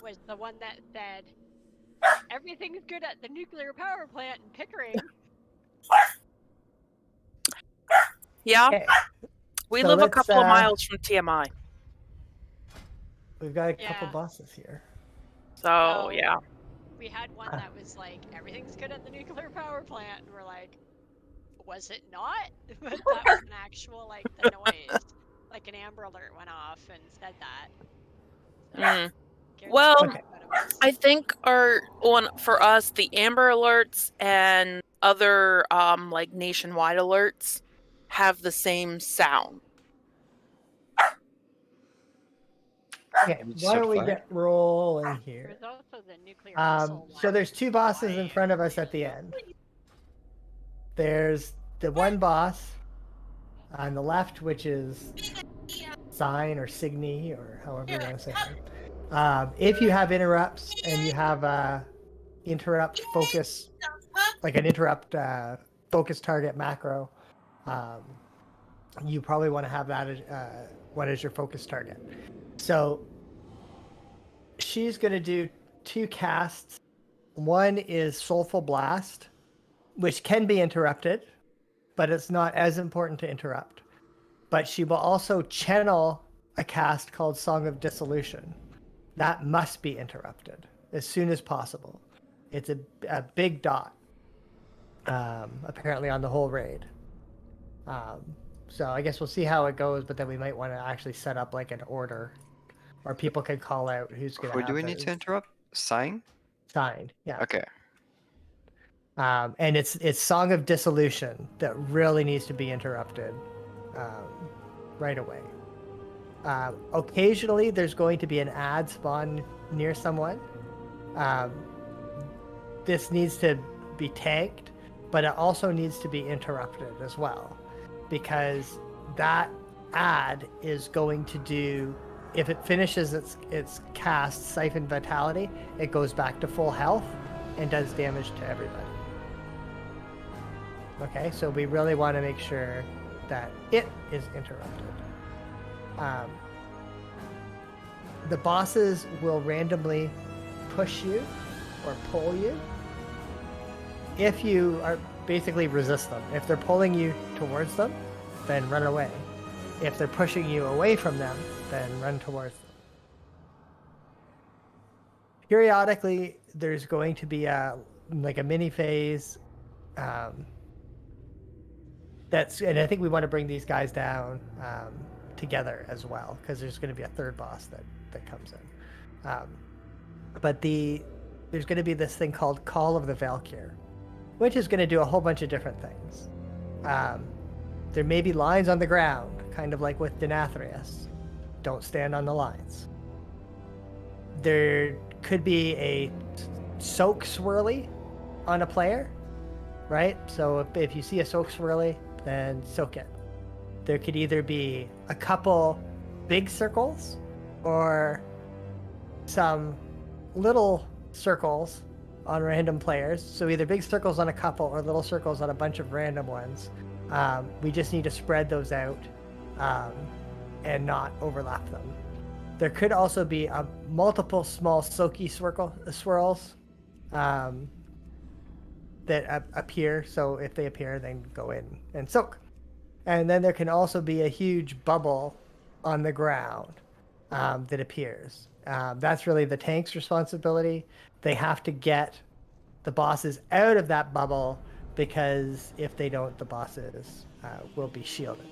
was the one that said, everything's good at the nuclear power plant in Pickering. Yeah, Okay. we So live a let's, couple of miles from TMI. We've got a couple Yeah. bosses here. So, yeah. We had one that was like, everything's good at the nuclear power plant, and we're like, was it not? But that was an actual, like, the noise. Like an Amber Alert went off and said that. So, Well, Okay. I think for us, the Amber Alerts and other like nationwide alerts have the same sound. Okay, why don't we get rolling here? There's also the nuclear missile So one. there's two bosses in front of us at the end. There's the one boss on the left, which is Sign or Signy or however you want to say it. If you have interrupts and you have interrupt focus, like an interrupt focus target macro, you probably want to have that as one as your focus target. So she's going to do 2 casts. One is Soulful Blast, which can be interrupted, but it's not as important to interrupt. But she will also channel a cast called Song of Dissolution. That must be interrupted as soon as possible. It's a big dot, apparently on the whole raid. So I guess we'll see how it goes, but then we might want to actually set up like an order, or people can call out who's going to. Who do we need to interrupt? Sign? Sign, yeah. Okay. And it's Song of Dissolution that really needs to be interrupted right away. Occasionally, there's going to be an ad spawn near someone. This needs to be tagged, but it also needs to be interrupted as well, because that ad is going to do, if it finishes its cast Siphon Vitality, it goes back to full health and does damage to everybody. Okay, so we really want to make sure that it is interrupted. The bosses will randomly push you or pull you if you are basically resist them. If they're pulling you towards them, then run away. If they're pushing you away from them, then run towards them. Periodically, there's going to be a mini phase. And I think we want to bring these guys down together as well, because there's going to be a third boss that comes in. But there's going to be this thing called Call of the Valkyr, which is going to do a whole bunch of different things. There may be lines on the ground, kind of like with Denathrius. Don't stand on the lines. There could be a soak swirly on a player, right? So if you see a soak swirly, then soak it. There could either be a couple big circles or some little circles on random players. So either big circles on a couple or little circles on a bunch of random ones. We just need to spread those out and not overlap them. There could also be multiple small soaky swirls that appear. So if they appear, then go in and soak. And then there can also be a huge bubble on the ground that appears. That's really the tank's responsibility. They have to get the bosses out of that bubble, because if they don't, the bosses will be shielded.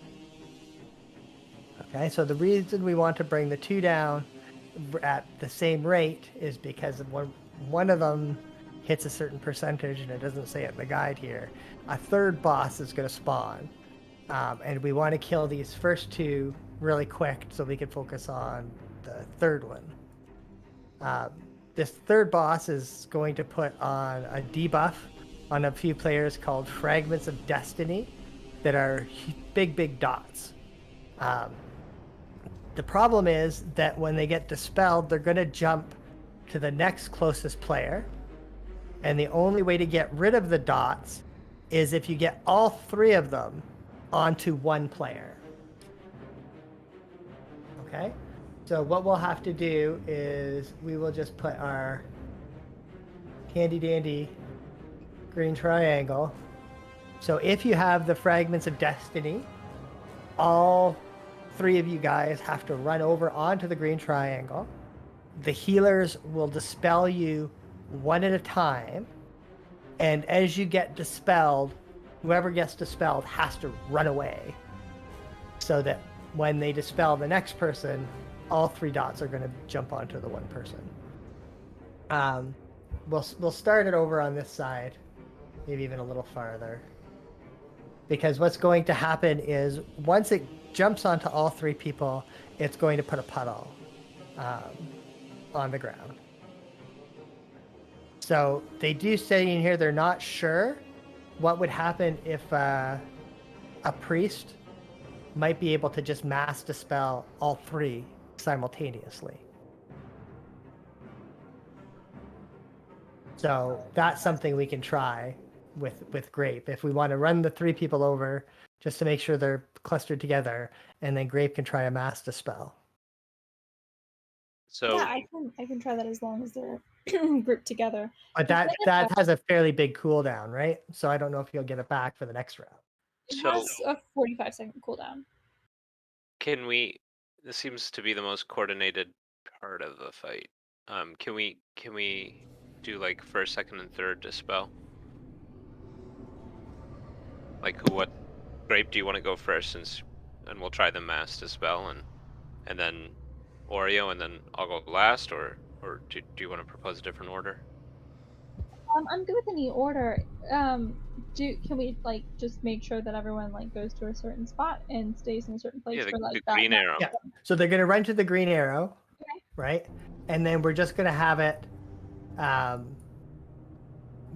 Okay, so the reason we want to bring the 2 down at the same rate is because when one of them hits a certain percentage, and it doesn't say it in the guide here, a third boss is going to spawn. And we want to kill these first 2 really quick so we can focus on the third one. This third boss is going to put on a debuff on a few players called Fragments of Destiny that are big dots. The problem is that when they get dispelled, they're going to jump to the next closest player. And the only way to get rid of the dots is if you get all 3 of them onto one player. Okay? So what we'll have to do is we will just put our handy dandy green triangle. So if you have the fragments of destiny, all 3 of you guys have to run over onto the green triangle. The healers will dispel you one at a time. And as you get dispelled, whoever gets dispelled has to run away. So that when they dispel the next person, all 3 dots are going to jump onto the one person. We'll start it over on this side, maybe even a little farther. Because what's going to happen is once it jumps onto all 3 people, it's going to put a puddle on the ground. So they do say in here they're not sure what would happen if a priest might be able to just mass dispel all 3 simultaneously. So that's something we can try with Grape. If we want to run the 3 people over just to make sure they're clustered together, and then Grape can try a mass dispel. So Yeah, I can try that as long as they're grouped together. But that has a fairly big cooldown, right? So I don't know if you'll get it back for the next round. It So- has a 45-second cooldown. can we? This seems to be the most coordinated part of the fight. Can we do like first, second, and third dispel? Like what? Grape, do you want to go first, and we'll try the mass dispel, and then Oreo, and then I'll go last, or do you want to propose a different order? I'm good with any order. Can we like just make sure that everyone like goes to a certain spot and stays in a certain place Yeah, for like the that? green arrow. Yeah. So they're going to run to the green arrow, Okay. right? And then we're just going to have it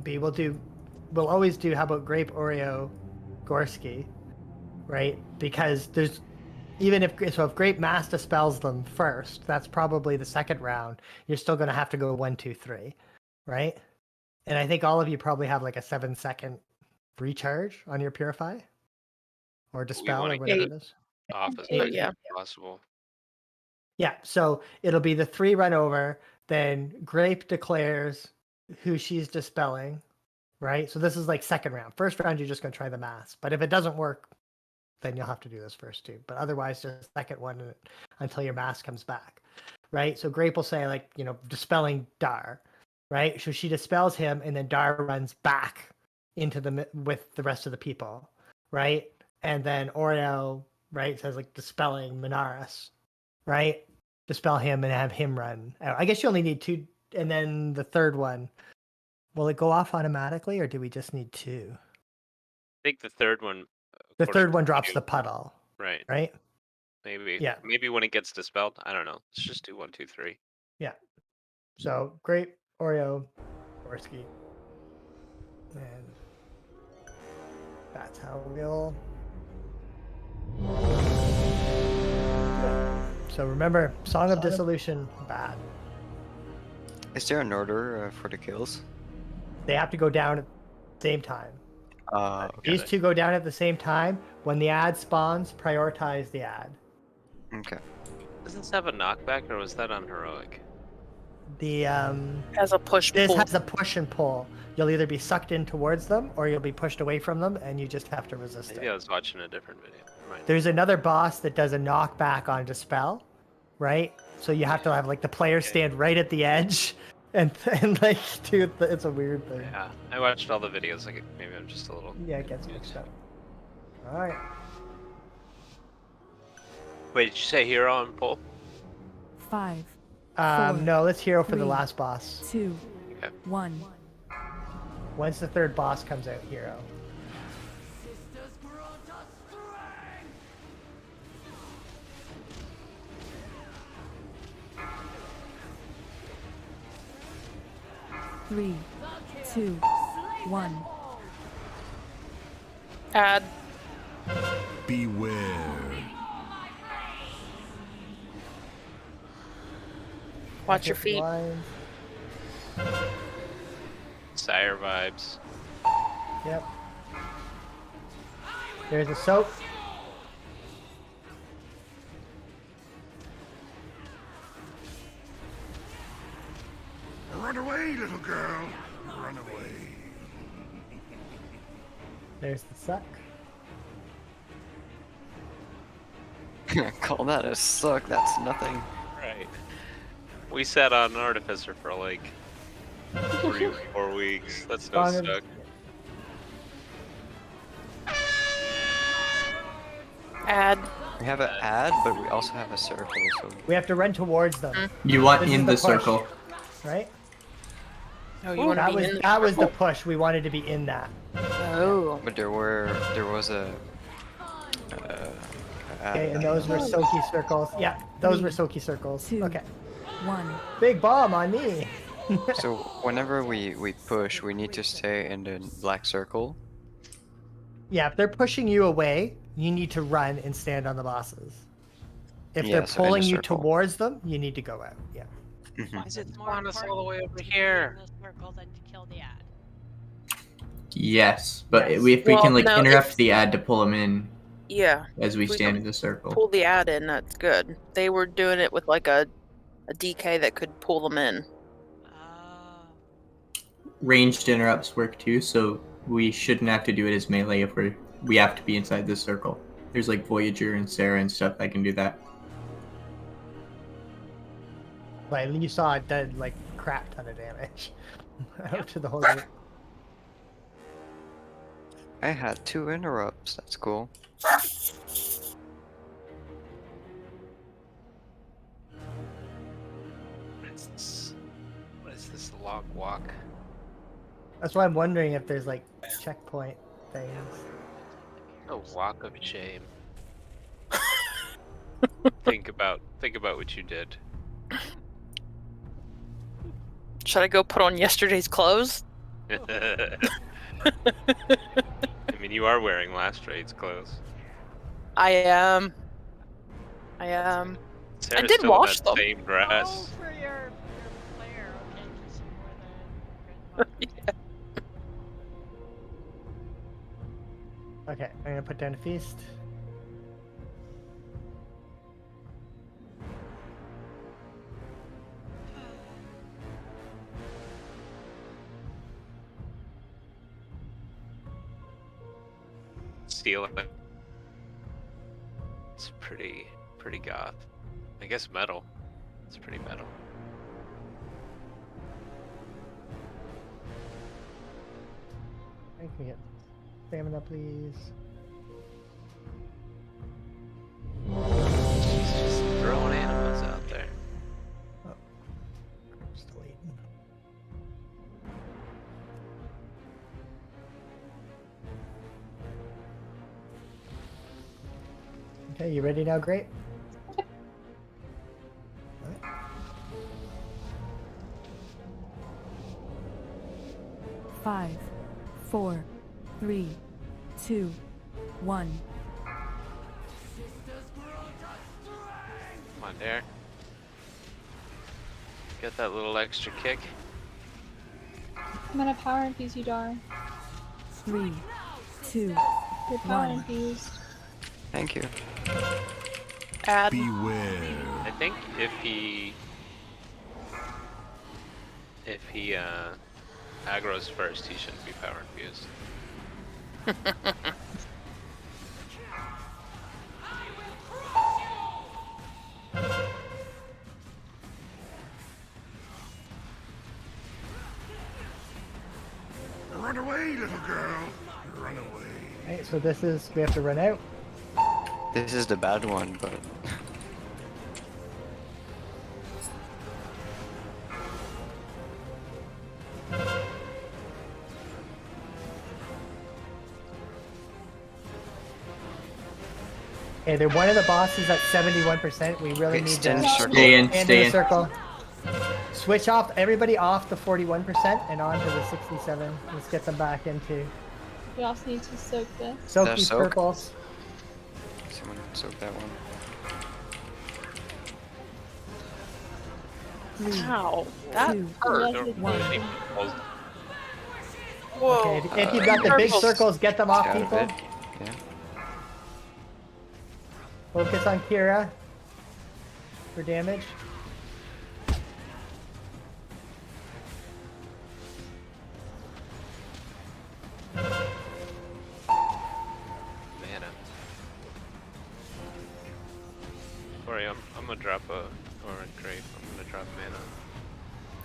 be, we'll always do, how about Grape, Oreo, Gorski, right? Because there's, if Grape mass dispels them first, that's probably the second round. You're still going to have to go 1, 2, 3, right? And I think all of you probably have like a 7-second recharge on your Purify or Dispel wanna or whatever get it is. Off as 8, much yeah. as possible. Yeah, so it'll be the 3 run over, then Grape declares who she's dispelling, right? So this is like second round. First round, you're just going to try the mass. But if it doesn't work, then you'll have to do this first 2. But otherwise, just second one until your mass comes back, right? So Grape will say, like, dispelling Dar, right? So she dispels him, and then Dar runs back into with the rest of the people, right? And then Oreo, right, says, like, dispelling Minaris, right? Dispel him and have him run out. I guess you only need 2, and then the third one, will it go off automatically, or do we just need 2? I think the third one. The according third one to drops you- the puddle, Right. right? Maybe. Yeah. Maybe when it gets dispelled. I don't know. Let's just do 1, 2, 3. Yeah. So Grape, Oreo, Gorski, and that's how we'll. So remember, Song of Dissolution, bad. Is there an order for the kills? They have to go down at the same time. Okay. These 2 go down at the same time. When the ad spawns, prioritize the ad. Okay. Does this have a knockback, or was that on heroic? The Has a push this pull. has a push and pull. You'll either be sucked in towards them, or you'll be pushed away from them, and you just have to resist Maybe it. I was watching a different video. Never mind. There's another boss that does a knockback on Dispel, right? So you have to have like the player stand right at the edge, and like, dude, it's a weird thing. Yeah, I watched all the videos. Like maybe I'm just a little. Yeah, it gets mixed up. All right. Wait, did you say hero and pull? 5, 4, No, let's hero for the 3, last boss. 2, Okay. 1. Once the third boss comes out, hero. Sisters grant us strength! 3, 2, 1. Add. Beware. Watch your feet. Lines. Sire vibes. Yep. There's a soap. Run away, little girl. Run away. There's the suck. Call that a suck, that's nothing. Right. We sat on Artificer for like 3 or 4 weeks. That's no Strong- suck. Add. We have an ad, but we also have a circle, so We have to run towards them, You want This is in the the push. circle. right? Oh, you want to That be was in the that was the circle? push. We wanted to be in that. Oh. but there was a Okay, and those were Soki circles. Yeah, those were Soki circles. 2, Okay. 1. Big bomb on me. So whenever we push, we need to stay in the black circle. Yeah, if they're pushing you away, you need to run and stand on the bosses. If Yeah, they're so in a pulling you circle. towards them, you need to go out. Yeah. Mhm. Is it It's more spawn us all the important way to over stay here? in the circle than to kill the ad. Yes, but Yes. if we Well, can like no, interrupt if- the ad to pull them in Yeah. as we If we stand can in the circle. Pull the ad in. That's good. They were doing it with like a DK that could pull them in. Oh. Ranged interrupts work too, so we shouldn't have to do it as melee if we have to be inside this circle. There's like Voyager and Sarah and stuff that can do that. Like you saw it did like crap ton of damage out to the whole group. I had 2 interrupts, that's cool. What is this log walk? That's why I'm wondering if there's like checkpoint things. A walk of shame. think about what you did. Should I go put on yesterday's clothes? I mean, you are wearing last raid's clothes. I am. Sarah's did still in wash that them. same Oh, dress. for your player, okay, because you wore the grid mark. Okay, I'm gonna put down a feast. Steel. It's pretty goth. I guess metal. It's pretty metal. I can get stamina, please. Just throwing animals out there. Still waiting. Okay, you ready now? Great. 5, 4, 3, 2, 1. Come on, Dare. Get that little extra kick. I'm gonna power infuse you, Dar. 3, 2, You're power 1. infused. Thank you. Add. Beware. I think if he aggro's first, he shouldn't be power infused. Run away, little girl. Run away. Alright, so this is we have to run out. This is the bad one, but Okay, they're one of the bosses at 71%. We really Okay, need stand to circle. Stay in, stand stay in a in. circle. Switch off everybody off the 41% and on to the 67. Let's get them back into We also need to soak this. Soaky's soak. purples. someone soak that one. 3, Ow. That 2, hurt. Yes, it's One. Any good. balls- Whoa. Okay, if you've got the big Purples. circles, get them off Out of people. it. Yeah. Focus on Kira for damage. Tori, I'm gonna drop a grape. I'm gonna drop mana.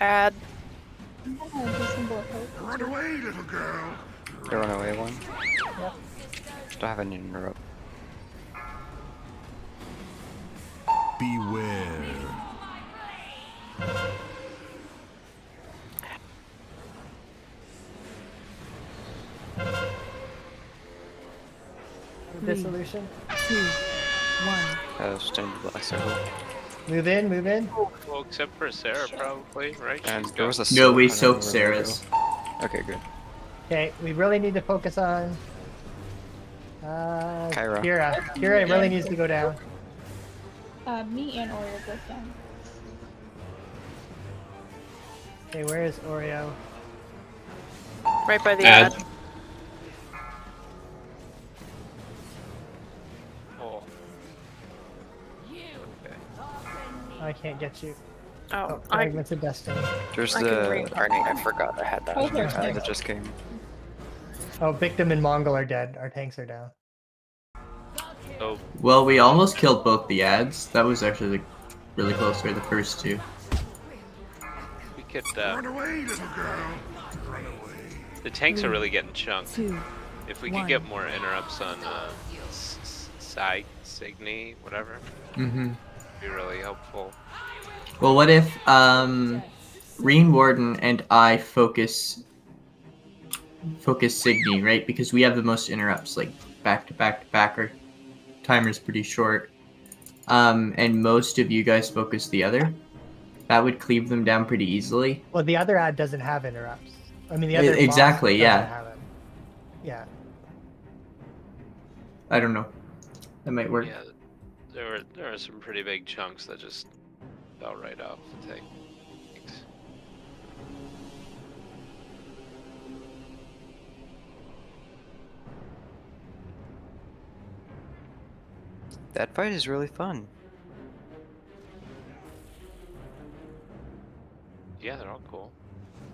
Add. I'm gonna do some bullet holes. Run away, little girl. The runaway one. Yep. Still have an interrupt. Beware. Dissolution. 2, 1. Stand the black circle. Move in, move in. Well, except for Sarah, probably, right? And She's there was got- a No, we soak, I don't soaked remember where to Sarah's. go. Okay, good. Okay, we really need to focus on Kyra. Kira. Kira really needs to go down. Me and Oreo both down. Okay, where is Oreo? Right by the Add. ad. Oh, I can't get you. Oh, Oh, I Fragments of Destiny. There's I can the reincarnate. I forgot I had that. Oh, there. that just came. Oh, Victim and Mongol are dead. Our tanks are down. so Well, we almost killed both the ads. That was actually really close for the first two. we could. Run away, little girl. Run away. The tanks are really getting chunked. 2. If we One. could get more interrupts on Signy, whatever, Mm-hmm. it'd be really helpful. Well, what if Reen Warden and I focus Signy, right? Because we have the most interrupts, like back to back to back. Our timer's pretty short. And most of you guys focus the other. That would cleave them down pretty easily. Well, the other ad doesn't have interrupts. I mean, the other boss Exactly, doesn't yeah. have it. Yeah. I don't know. That might work. Yeah, there are some pretty big chunks that just fell right off the tank. That fight is really fun. Yeah, they're all cool.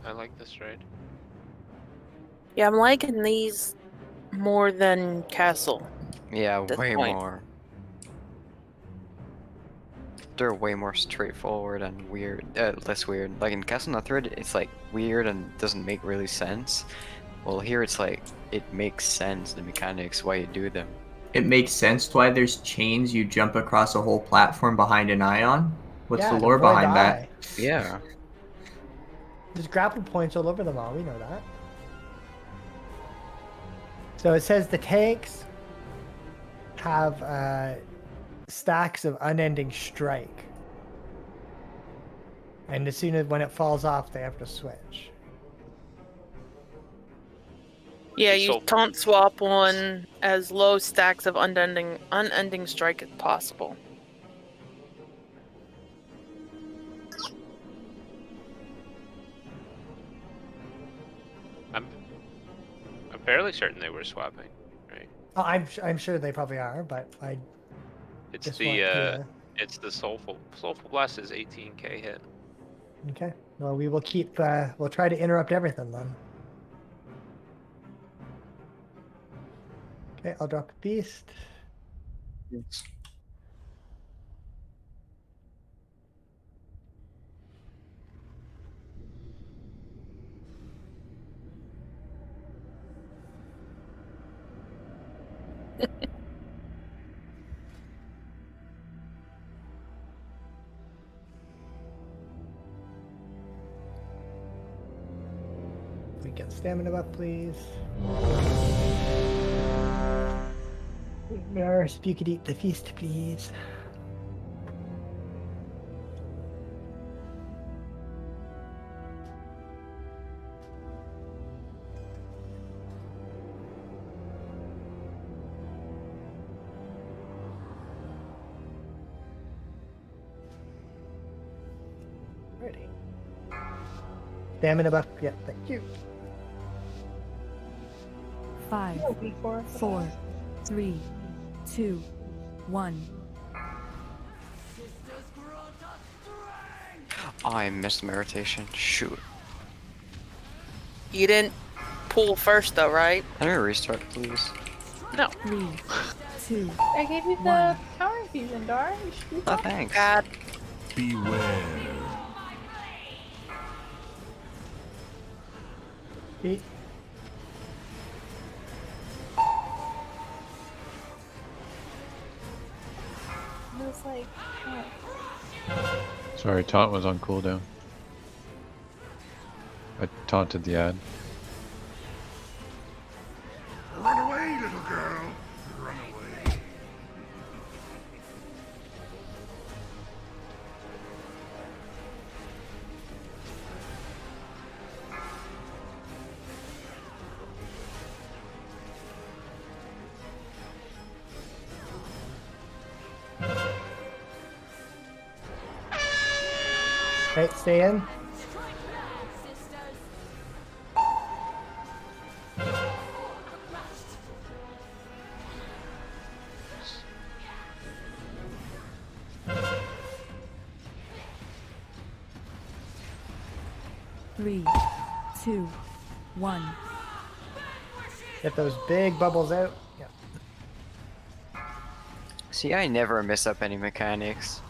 I like this raid. Yeah, I'm liking these more than Castle. Yeah, This way point. more. They're way more straightforward and weird, less weird. Like in Castle Northwood, it's like weird and doesn't make really sense. Well, here it's like it makes sense, the mechanics, why you do them. It makes sense why there's chains you jump across a whole platform behind an ion. What's Yeah, the to lore avoid behind that? eye. Yeah. There's grapple points all over them all. We know that. So it says the tanks have stacks of unending strike. And as soon as when it falls off, they have to switch. Yeah, you So- taunt swap on as low stacks of unending strike as possible. I'm fairly certain they were swapping, right? Oh, I'm sure they probably are, but I It's just the want to. soulful blast is 18k hit. Okay. Well, we will keep. We'll try to interrupt everything then. Okay, I'll drop a beast. We get stamina buff, please. Nurse, if you could eat the feast, please. Ready. Stamina buff, yeah, thank you. 5, 4, 3, 2, 1. Oh, I missed my rotation. Shoot. You didn't pull first though, right? Can I restart, please? No. 3, 2, I gave you the One. power fusion Dar. You should be Oh, fine. thanks. God. Beware. Pete? I was like, oh. Sorry, taunt was on cooldown. I taunted the ad. Run away, little girl. Run away. Okay, stay in. Three, two, one. Get those big bubbles out. Yeah. See, I never mess up any mechanics.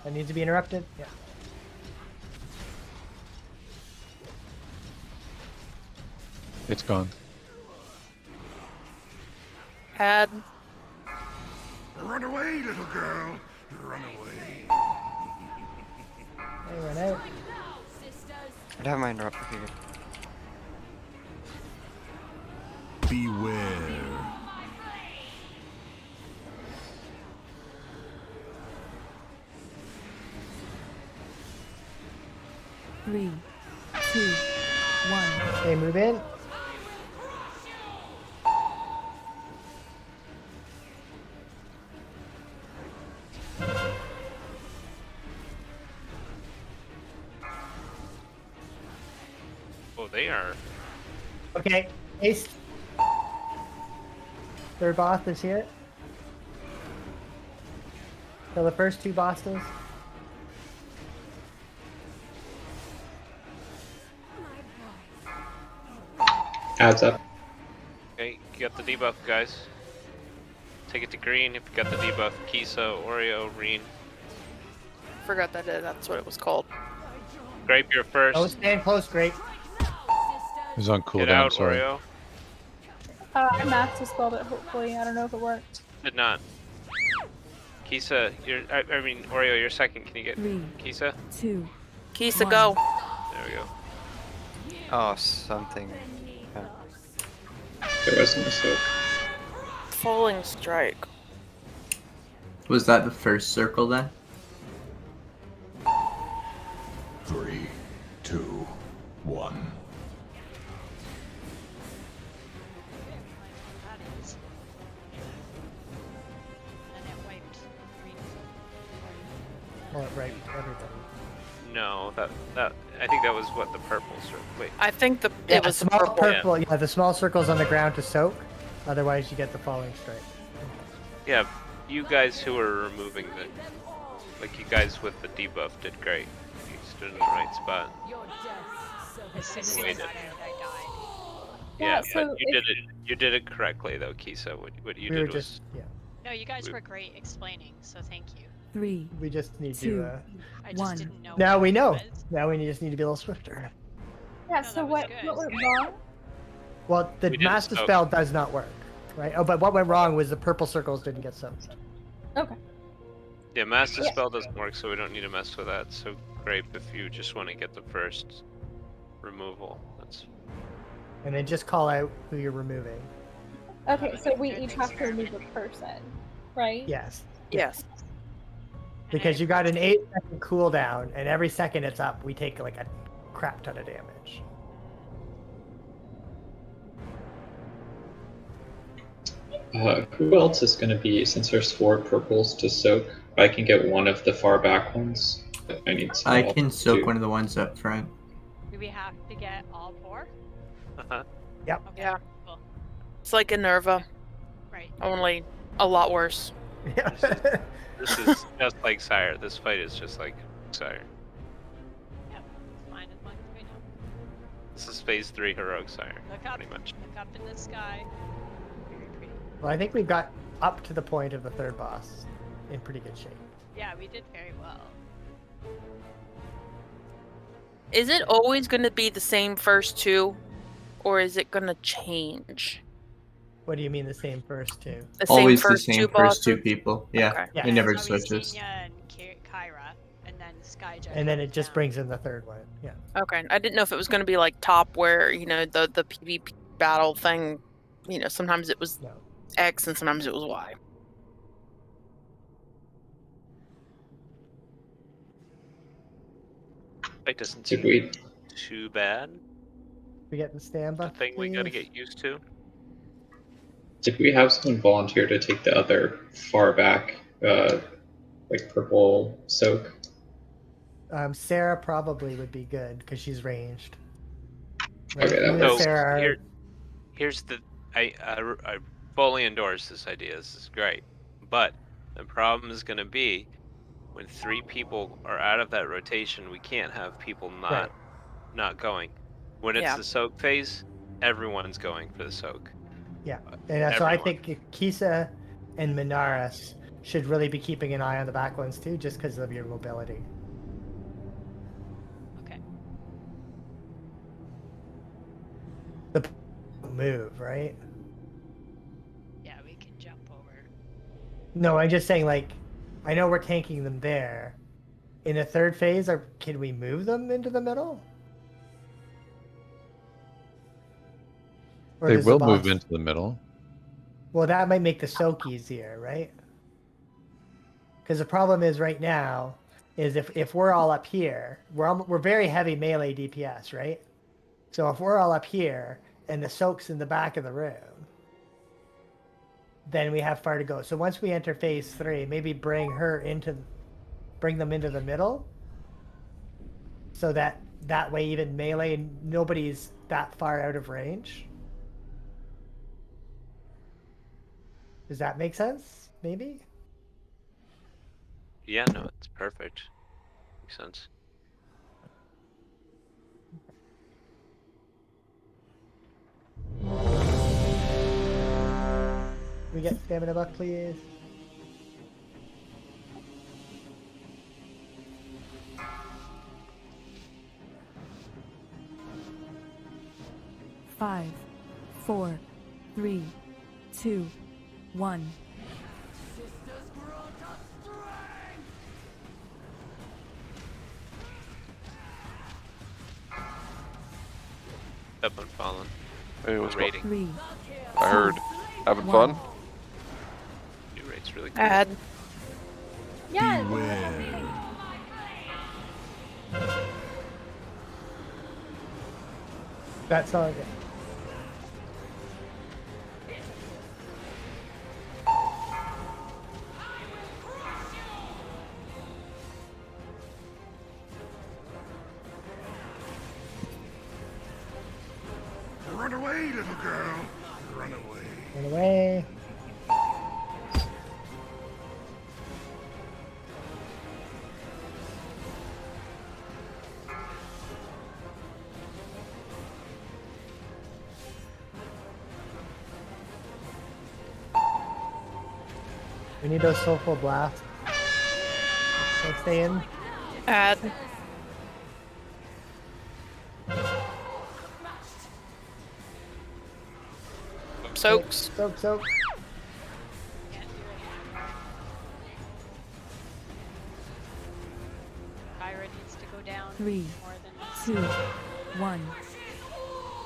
That needs to be interrupted. Yeah. It's gone. Had. Run away, little girl. Run away. They run out. I'd have my interrupt here. Beware. Three, two, one. Okay, move in. Oh, they are. Okay, Ace. Third boss is here. So the first two bosses. Adds up. Okay, you got the debuff, guys. Take it to green if you got the debuff. Kisa, Oreo, Reen. Forgot that's what it was called. Grape, you're first. Oh, stand close, great. It was on Get cooldown, out, sorry. Oreo. I masked dispelled it, hopefully. I don't know if it worked. Did not. Kisa, I mean, Oreo, you're second. Can you get Three, Kisa? two. Kisa, One. go. There we go. Oh, something. There wasn't a soak. Falling strike. Was that the first circle then? 3, 2, 1. That is. And then it wiped green. Well, it right, everything. No, that I think that was what the purples were. Wait. I think Yeah, it was small purple. purple. Yeah, the small circles on the ground to soak. Otherwise, you get the falling strike. Yeah, you guys who were removing the, like you guys with the debuff did great. You stood in the right spot. As soon as I Waited. got out, I died. Yeah, so but you did it correctly though, Kisa. What you We were did was just, yeah. No, you guys were great explaining, so thank you. Three, We just need two, to. I just One. didn't know. Now what we it know. was. Now we just need to be a little swifter. Yeah, No, so that was what good. went wrong? Well, the We did master soak. spell does not work, right? Oh, but what went wrong was the purple circles didn't get soaked. Okay. yeah, master Yeah. spell doesn't work, so we don't need to mess with that. So Grape, if you just want to get the first removal, that's And then just call out who you're removing. Okay, so we each have to remove a person, right? Yes. Yes. Because you got an 8-second cooldown, and every second it's up, we take like a crap ton of damage. Who else is going to be, since there's 4 purples to soak, I can get one of the far back ones. I need some I help can soak too. one of the ones up front. Do we have to get all 4? uh-huh. Yep. Okay, Yeah. cool. It's like a Nerva, Right. only a lot worse. Yeah. This is just like Sire. This fight is just like Sire. Yep. It's fine as long as phase 3 heroics are, Look up. pretty much. Look up in the sky. Very pretty. Well, I think we've got up to the point of the third boss in pretty good shape. Yeah, we did very well. Is it always going to be the same first two, or is it going to change? What do you mean the same first two? The Always same the first same two first two bosses? people. Yeah, Okay. Yeah. it never It's always switches. Xenia and Kyra, and then Skyja. And then it comes just down. brings in the third one. Yeah. Okay. I didn't know if it was going to be like top where, the PvP battle thing, sometimes it was No. X and sometimes it was Y. It doesn't Did seem we? too bad. We get the stand The buff. thing we gotta please? get used to. Did we have someone volunteer to take the other far back, like purple soak? Sarah probably would be good because she's ranged. Okay, that You and works. Sarah are- Here's the I fully endorse this idea. This is great, but the problem is going to be when 3 people are out of that rotation, we can't have people not going. When it's Yeah. the soak phase, everyone's going for the soak. Yeah, and so I Everyone. think Kisa and Minaris should really be keeping an eye on the back ones too, just because of your mobility. Okay. The move, right? Yeah, we can jump over. No, I'm just saying, like, I know we're tanking them there. In the third phase, can we move them into the middle? Or They does the will move boss- into the middle. Well, that might make the soak easier, right? Because the problem is right now is if we're all up here, we're very heavy melee DPS, right? So if we're all up here and the soak's in the back of the room, then we have far to go. So once we enter phase 3, maybe bring them into the middle, so that way even melee nobody's that far out of range. Does that make sense? Maybe? Yeah, no, it's perfect. Makes sense. We get stamina buff, please. Five, 4, 3, 2, 1. Up and fallen. Hey, what's going? Rating. 3. I heard. Having One. fun? New rate's really cool. Add. Yeah. Beware. That's all I get. Run away, little girl. Run away. Run away. We need those soulful blasts. Let's stay in. Add. Soaks. Soak. Can't do it. Kyra needs to go down 3, more than 2, 1.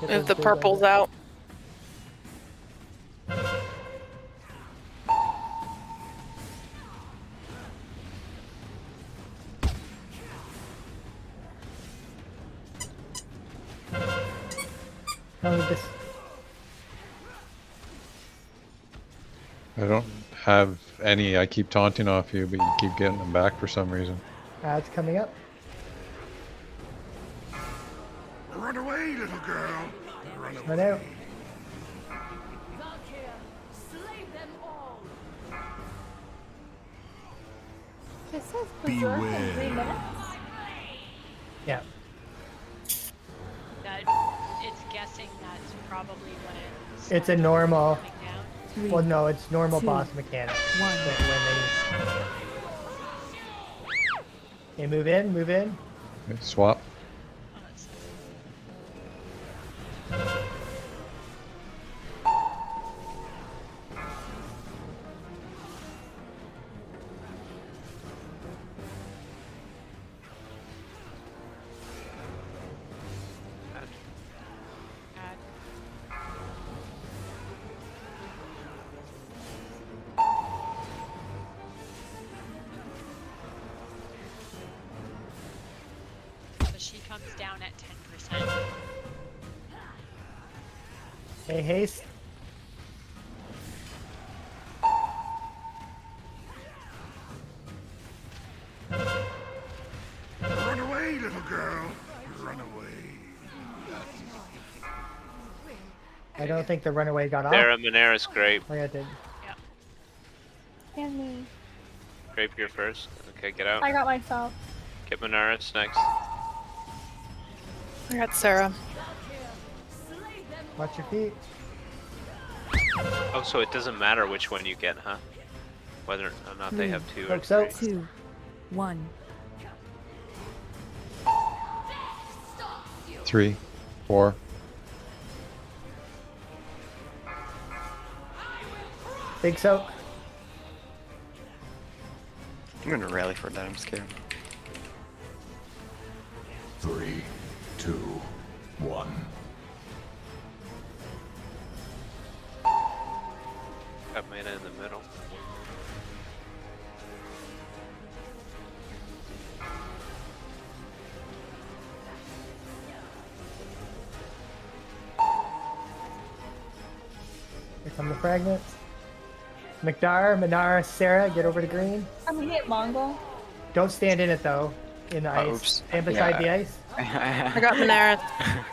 Get Move those the blue purples ones. out. How would this? I don't have any. I keep taunting off you, but you keep getting them back for some reason. Ads coming up. Run away, little girl. Run away. Run out. It says berserk in 3 minutes. Yeah. that. It's guessing that's probably what it's. It's a normal. coming down. 3, Well, no, it's normal 2, boss mechanic. 1. That when they move in, move in. Okay, swap. Oh, that's add. So she comes down at 10%. Hey, haste. Run away, little girl. Run away. I don't think the runaway got off. Sarah, Minaris, Grape. Oh, yeah, it did. And me. Grape, you're first. Okay, get out. I got myself. Get Minaris next. I got Sarah. Watch your feet. Oh, so it doesn't matter which one you get, huh? Whether or not they have two or Folks out. three. 2, 1. 3, 4. Big soak. I'm gonna rally for that, I'm scared. 3, 2, 1. Got mana in the middle. Here come the fragments. Minara, Sarah, get over to green. I'm gonna hit Mongol. Don't stand in it though. In the ice. Oops. Stand beside the ice. I got Minaris. I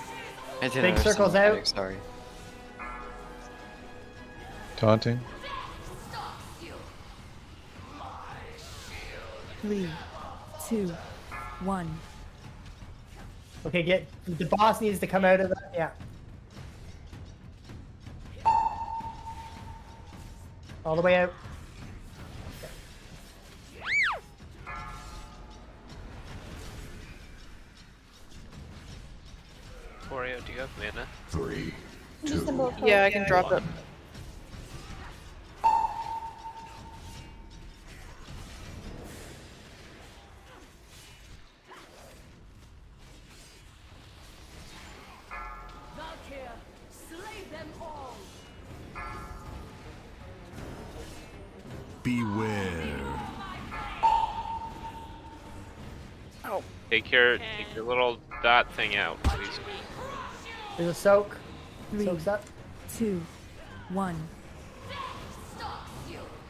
didn't Big understand circles the out. mechanics, sorry. Taunting. 3, 2, 1. Okay, get the boss needs to come out of the yeah. All the way out. Oreo, do you have mana? 3, Just 2, a little Yeah, I can drop it. Valkyr, slay them all. beware. Oh. Take your little dot thing out, please. There's a soak. 3, Soaks up. 2, 1.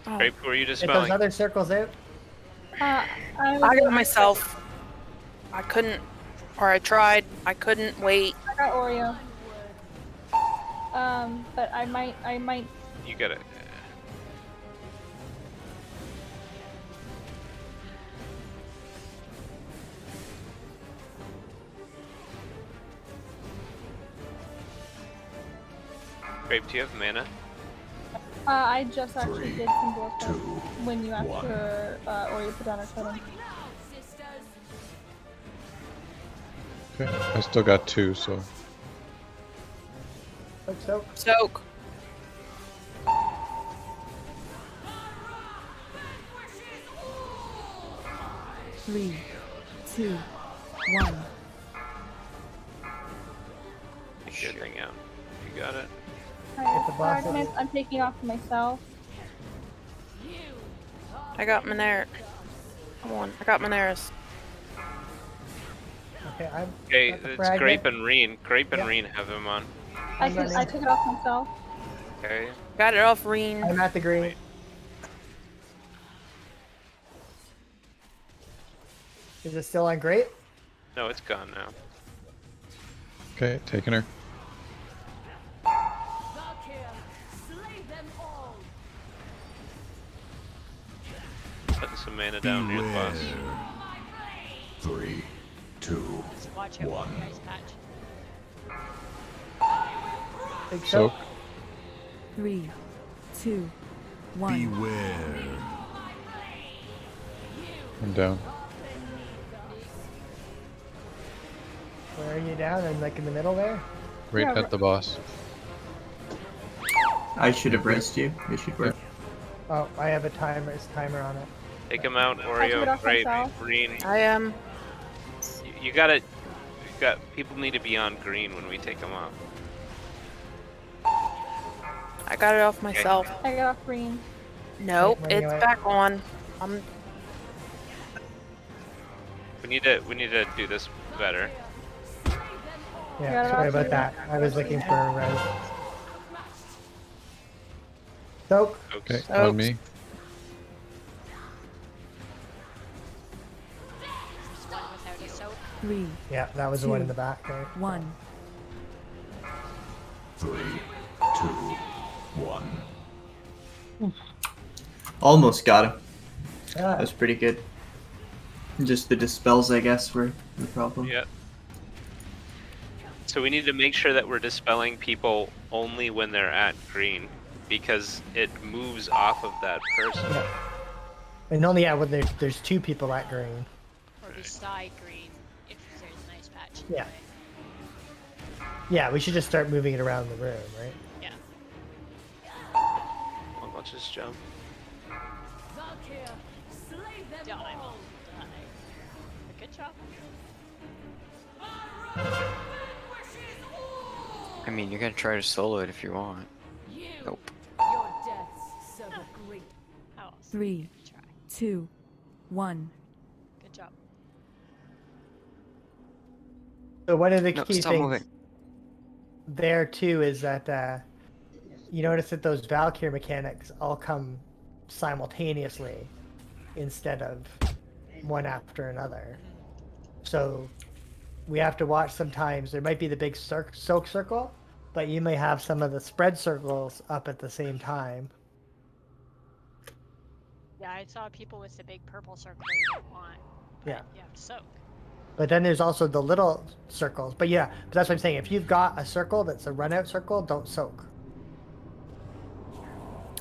Oh. Grape, who are you Get those dispelling? other circles out. I got myself. I couldn't, or I tried. I couldn't wait. I got Oreo. But I might. You get it. Grape, do you have mana? I just actually 3, did some dwarf stuff 2, when you asked 1. for Oreo put down her totem. Okay, I still got 2, so. Soak. Soak. Three, 2, 1. Take your thing out. You got it. Get the boss Fragments, I'm taking off for myself. I got Minaris. I got Minaris. Okay, I'm. Okay, got the it's fragment. Grape and Reen. Grape and Yeah. Reen have him on. I took it off myself. Okay. Got it off Reen. I'm at the green. Is it still on grape? No, it's gone now. Okay, taking her. Valkyr, slay them all. Putting some mana down near the boss. 3, 2, Just watch out for 1. the ice patch. Big Soak. soak. 3, 2, 1. Beware. I'm down. Where are you down? And like in the middle there? Right Yeah, at the boss. I should have rested you. It should work. Oh, I have a timer. It's timer on it. Take him out, I took it Oreo. off Great, myself. green. I am. You gotta. You got people need to be on green when we take them off. I got it off myself. I got off green. Nope, Wait, wait, it's wait. back on. We need to do this better. Yeah, Got it sorry off about you. that. I was looking for a res. Soak. Okay, Oops. on me. There's one without a soap. 3, Yeah, that was the one in Two. the back there. 1. 3, 2, 1. Almost got him. Yeah. That was pretty good. Just the dispels, I guess, were the problem. Yeah. So we need to make sure that we're dispelling people only when they're at green, because it moves off of that person. Yeah. And only when there's two people at green. Or beside green, if there's a nice patch. in Yeah. the way. Yeah, we should just start moving it around the room, right? Yeah. I'll just jump. Done. Good job. I mean, you can try to solo it if you want. Nope. Your deaths serve a great. How else? 3, 2, 1. Good job. So one of the No, key stop things moving. there too is that you notice that those Valkyrie mechanics all come simultaneously instead of one after another. So we have to watch sometimes. There might be the big soak circle, but you may have some of the spread circles up at the same time. Yeah, I saw people with the big purple circle you don't want. But Yeah. you have to soak. But then there's also the little circles. But yeah, but that's what I'm saying. If you've got a circle that's a run out circle, don't soak.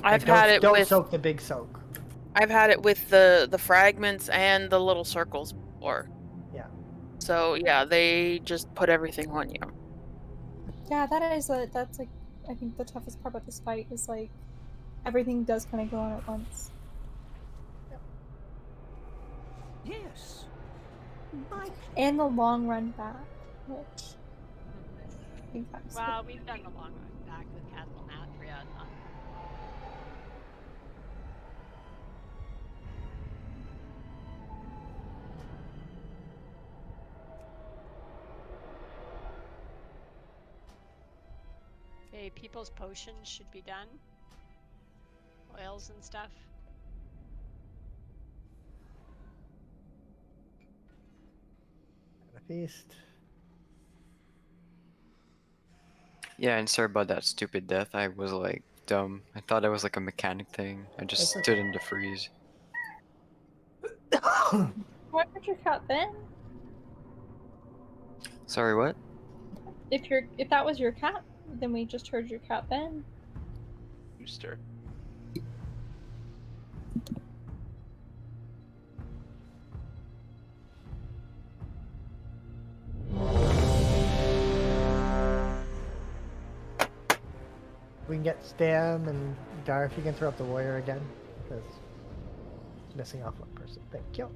I've Don't- had it Don't with soak the big soak. I've had it with the fragments and the little circles before. Yeah. So yeah, they just put everything on you. Yeah, that's like I think the toughest part about this fight is like everything does kind of go on at once. Yes. And the long run back, which I think that's Well, we've done the long run back with Castle Nathria. Okay, people's potions should be done. Oils and stuff. A feast. Yeah, and sorry about that stupid death. I was like dumb. I thought it was like a mechanic thing. I just That's stood in the freeze. Why would your cat then? Sorry, what? If that was your cat, then we just heard your cat then. Booster. We can get Stam and Dar if you can throw up the warrior again, because it's missing off one person. Thank you.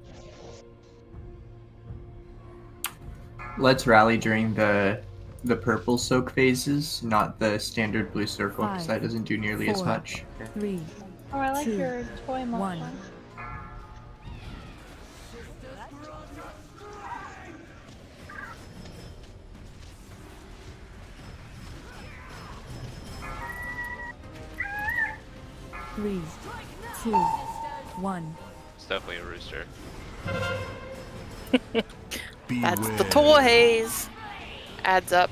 Let's rally during the purple soak phases, not the standard blue circle, because that 5, doesn't do nearly as 4, much. 3, Oh, I like 2, your toy mod. 1. one. Three, 2, 1. It's definitely a rooster. That's the toys. Adds up.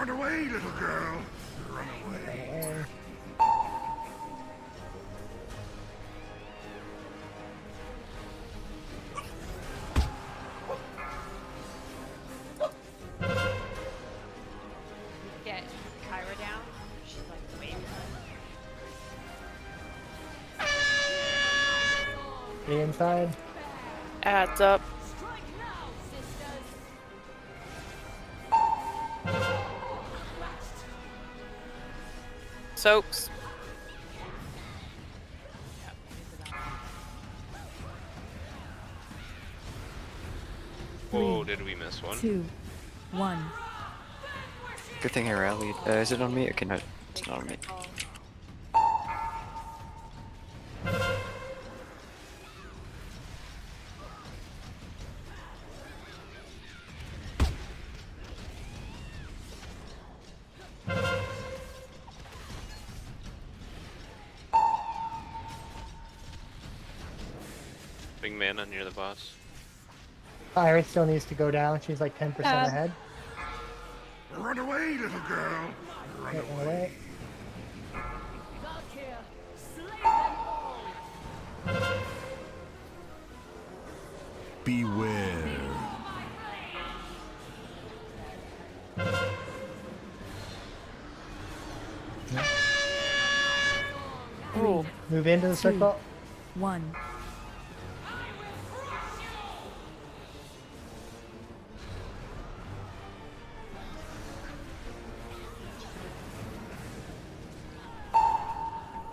Run away, little girl. Run away. Get Kyra down. She's like waving. The inside. Adds up. Soaks. Whoa, did we miss one? 2, 1. Good thing I rallied. Is it on me? Okay, no, it's not on me. Big mana near the boss. Iris still needs to go down. She's like 10% ahead. Run away, little girl. Run Run away. away. Beware. Oh, Move into the circle. 1.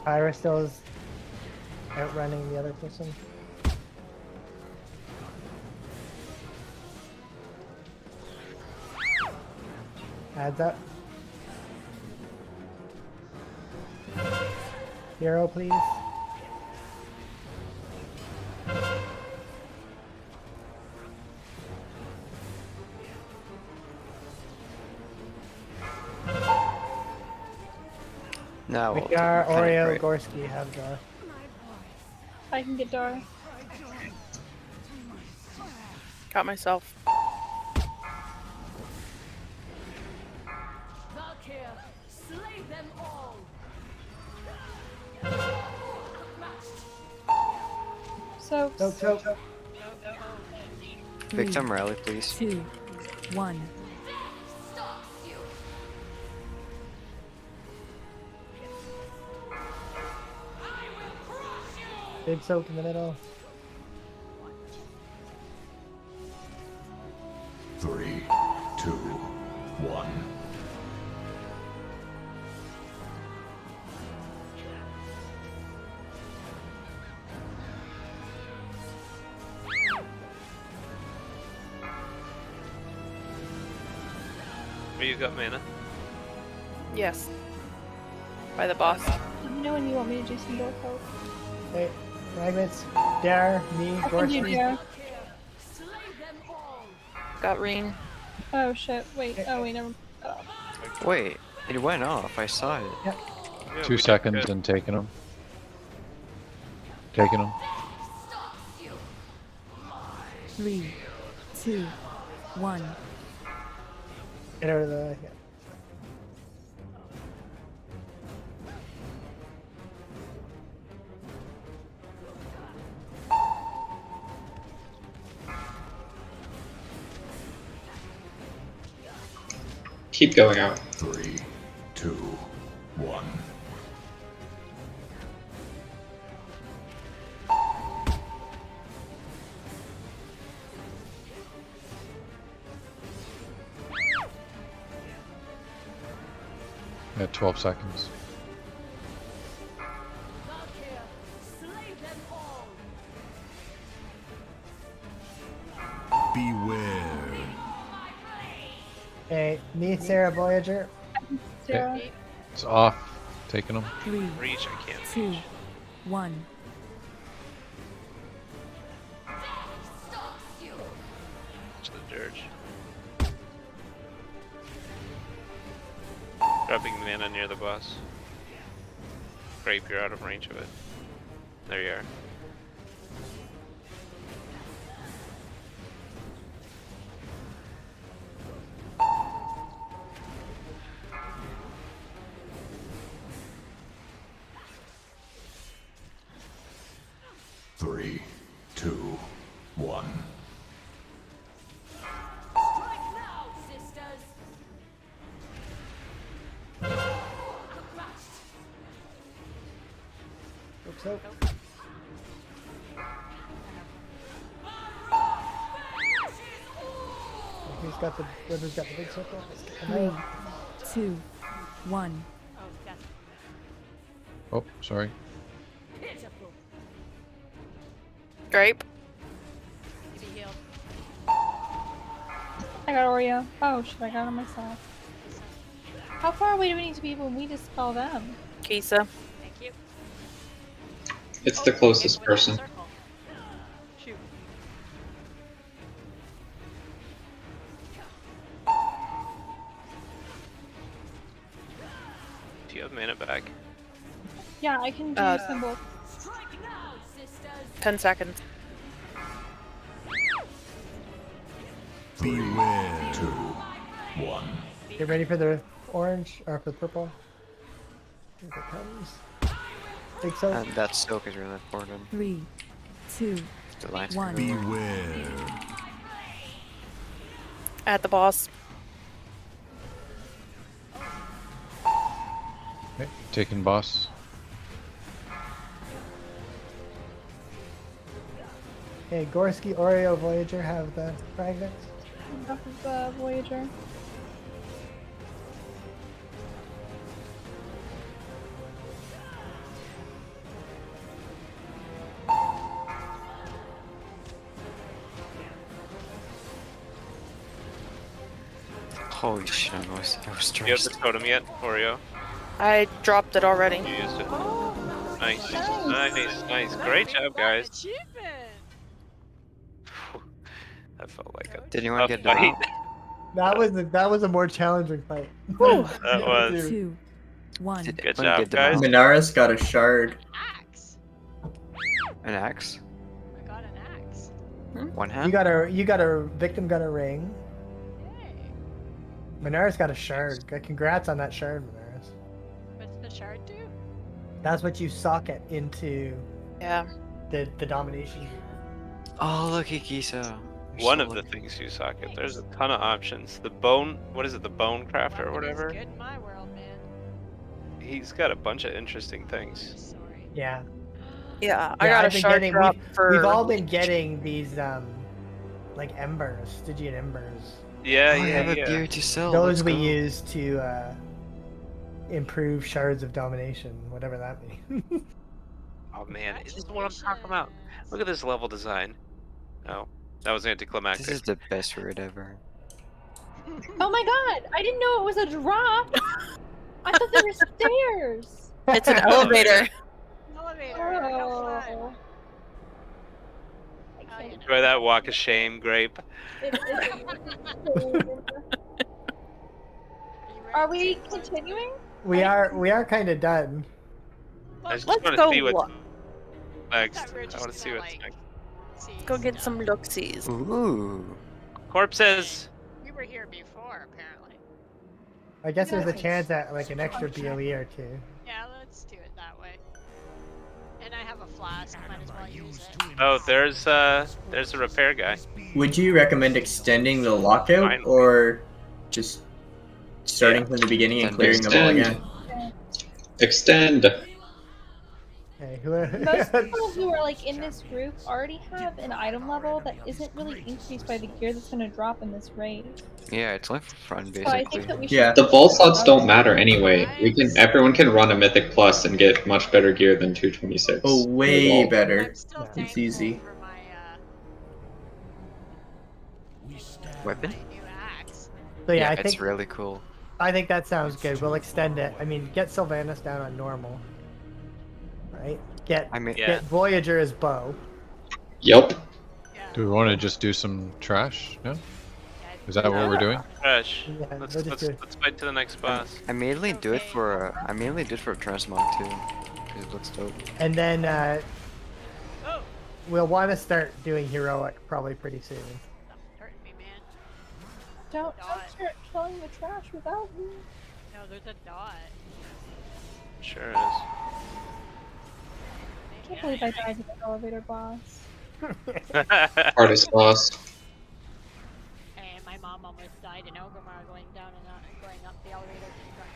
Iris still is outrunning the other person. Adds up. Hero, please. Now We we'll are panic Oreo, right. Gorski have the. I can get Dora. got myself. So, Soak. Victim rally, please. 2, 1. Big soak in the middle. 3, 2, 1. Where you got mana? Yes. By the boss. let me know when you want me to do some door coat. Hey, fragments. Dare, me, I can do Gorski. Dare. Got Reen. Oh shit, wait, oh wait, never mind. Oh. Wait, it went off. I saw it. Yep. Yeah, 2 we did seconds good. and taking them. Taking them. 3, 2, 1. Get out of the. Yeah. Keep going out. 3, 2, 1. Yeah, 12 seconds. Beware. Hey, me, Sarah Voyager. Sarah. It's off. Taking them. 3, Reach, I can't 2, reach. 1. To the dirge. Dropping mana near the boss. Grape, you're out of range of it. There you are. 3, 2, 1. Strike now, sisters. Oops, oh. Who's got the big circle? 3, 2, 1. Oh, that's Oh, sorry. Pitiful. Grape. be healed. I got Oreo. Oh shit, I got it myself. How far away do we need to be when we dispel them? Kisa. Thank you. It's the closest okay, go into the person. circle. Shoot. Do you have mana back? Yeah, I can do symbol. Strike now, sisters. 10 seconds. Beware. 2, 1. Get ready for the orange or for the purple. Here it comes. Big soak. And that soak is really important. 3, 2, The lights 1. Beware. At the boss. Okay, taking boss. Okay, Gorski, Oreo, Voyager have the fragments. Off of the Voyager. Holy shit, I was Do you have the stressed. totem yet, Oreo? I dropped it already. You used it. Oh, Nice. nice. Nice. Great job, guys. Achievement. That felt like a Did anyone tough get fight. down? That was a more challenging fight. That was. 2, 1. Did Good anyone job, get guys. down? Minaris got a shard. Axe. An axe? I got an axe. One hand? You got a victim got a ring. Yay. Minaris got a shard. Congrats on that shard, Minaris. What's the shard do? That's what you socket into Yeah. the domination. Oh, look at Kisa. One of the things you socket. There's a ton of options. The bone, what is it? The bone crafter or Weapon is whatever. good in my world, man. He's got a bunch of interesting things. Sorry. Yeah. Yeah, I got a I've been shard getting- drop for. We've all been getting these like embers, Stygian embers. Yeah, I have a yeah. beer to sell. Those let's we go. use to improve shards of domination, whatever that means. Oh man, this is what I'm talking about. Look at this level design. Oh, that was anticlimactic. This is the best route ever. Oh my god! I didn't know it was a drop! I thought there were stairs! It's an elevator. Elevator. How fun. Oh. Enjoy that walk of shame, Grape. Are we continuing? we are kind of done. I just Let's want go to see what's look. next. thought we were I just want to see gonna, what's like, next. Go get some looksies. Ooh. Corpses. We were here before, apparently. I guess there's a chance at like an extra BOE or two. Yeah, let's do it that way. And I have a flask. Might as well use it. Oh, there's a repair guy. Would you recommend extending the lockout Finally. or just starting from the beginning and clearing them all Extend. again? Extend. Okay, Most people who are like in this group already have an item level that isn't really increased by the gear that's going to drop in this raid. Yeah, it's like for fun, So I basically. think that we should. Yeah, the vault slots don't matter anyway. Everyone can run a Mythic Plus and get much better gear than 226. Oh, way Vault. better. I'm still It's thankful easy. for my Weapon? new axe. So yeah, I it's think really cool. I think that sounds good. We'll extend it. I mean, get Sylvanas down on normal, right? Get I mean, Yeah. get Voyager as bow. Yep. Do we want to just do some trash? No? Yeah, Is that what we're doing? Fresh. Yeah, Let's we'll just do it. let's fight to the next boss. I mainly do it for transmog too. 'Cause it looks dope. And then Oh, we'll want to start doing heroic probably pretty soon. stop hurting me, man. Don't start killing the trash without me. No, there's a dot. Sure is. I can't believe I died to the elevator boss. Hardest boss. And my mom almost died in Ogrimmar going down and going up the elevator.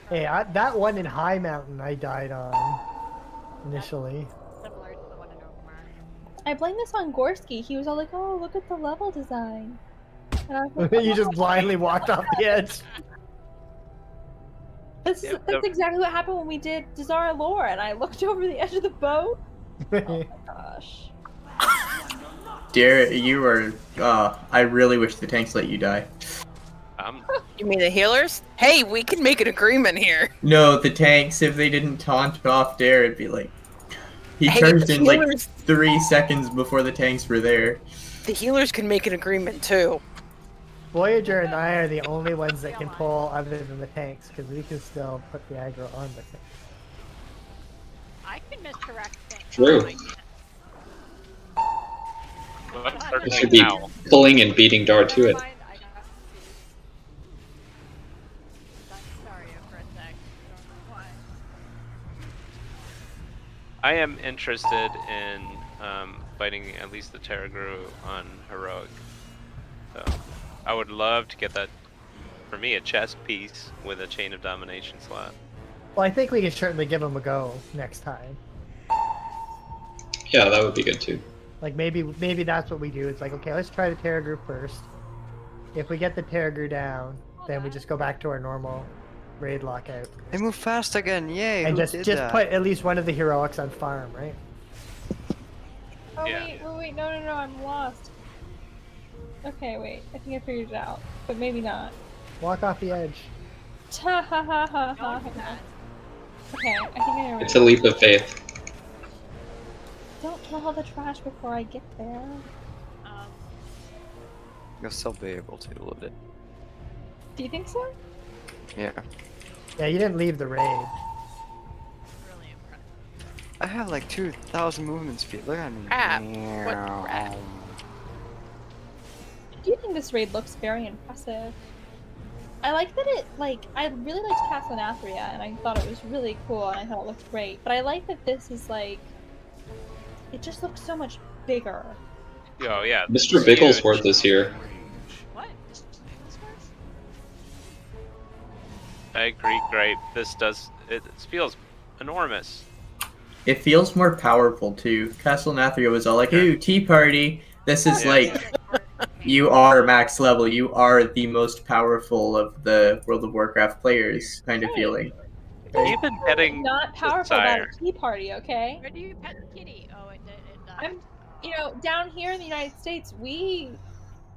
Hey, that one in High Mountain I died on initially. Similar to the one in Ogrimmar. I blame this on Gorski. He was all like, "Oh, look at the level design." And I was like, You just blindly walked off the edge. That's exactly what happened when we did Dazara lore, and I looked over the edge of the boat. Oh my gosh. Dare, you are. I really wish the tanks let you die. You mean the healers? Hey, we can make an agreement here. No, the tanks, if they didn't taunt off Dare, it'd be like. He charged in like 3 seconds before the tanks were there. The healers can make an agreement too. Voyager and I are the only ones that can pull other than the tanks, because we can still put the aggro on the tanks. I can misdirect things. True. You should be pulling and beating Dar to it. I am interested in fighting at least the Terragru on Heroic. So I would love to get that, for me, a chest piece with a Chain of Domination slot. Well, I think we can certainly give them a go next time. Yeah, that would be good too. Like maybe that's what we do. It's like, okay, let's try the Terragru first. If we get the Terragru down, then we just go back to our normal raid lockout. They move fast again, yay! And who just did put that? at least one of the heroics on farm, right? Oh Yeah. wait, no, I'm lost. Okay, wait, I think I figured it out, but maybe not. Walk off the edge. Ha ha ha ha ha. Okay, I think I know. It's a leap of faith. Don't kill all the trash before I get there. You'll still be able to a little bit. Do you think so? Yeah. Yeah, you didn't leave the raid. I have like 2,000 movement speed. Look at me. Crap. What crap? I do think this raid looks very impressive. I like that I really liked Castle Nathria, and I thought it was really cool, and I thought it looked great. But I like that this is like, it just looks so much bigger. Oh yeah. Mr. Bigglesworth is here. What? I agree, Grape. This feels enormous. It feels more powerful too. Castle Nathria was all like, "Ooh, tea party." This is like, you are max level. You are the most powerful of the World of Warcraft players, kind of feeling. Even getting Not powerful about Sire. a tea party, okay? Where do you pet the kitty? Oh, it I'm, down here in the United States, we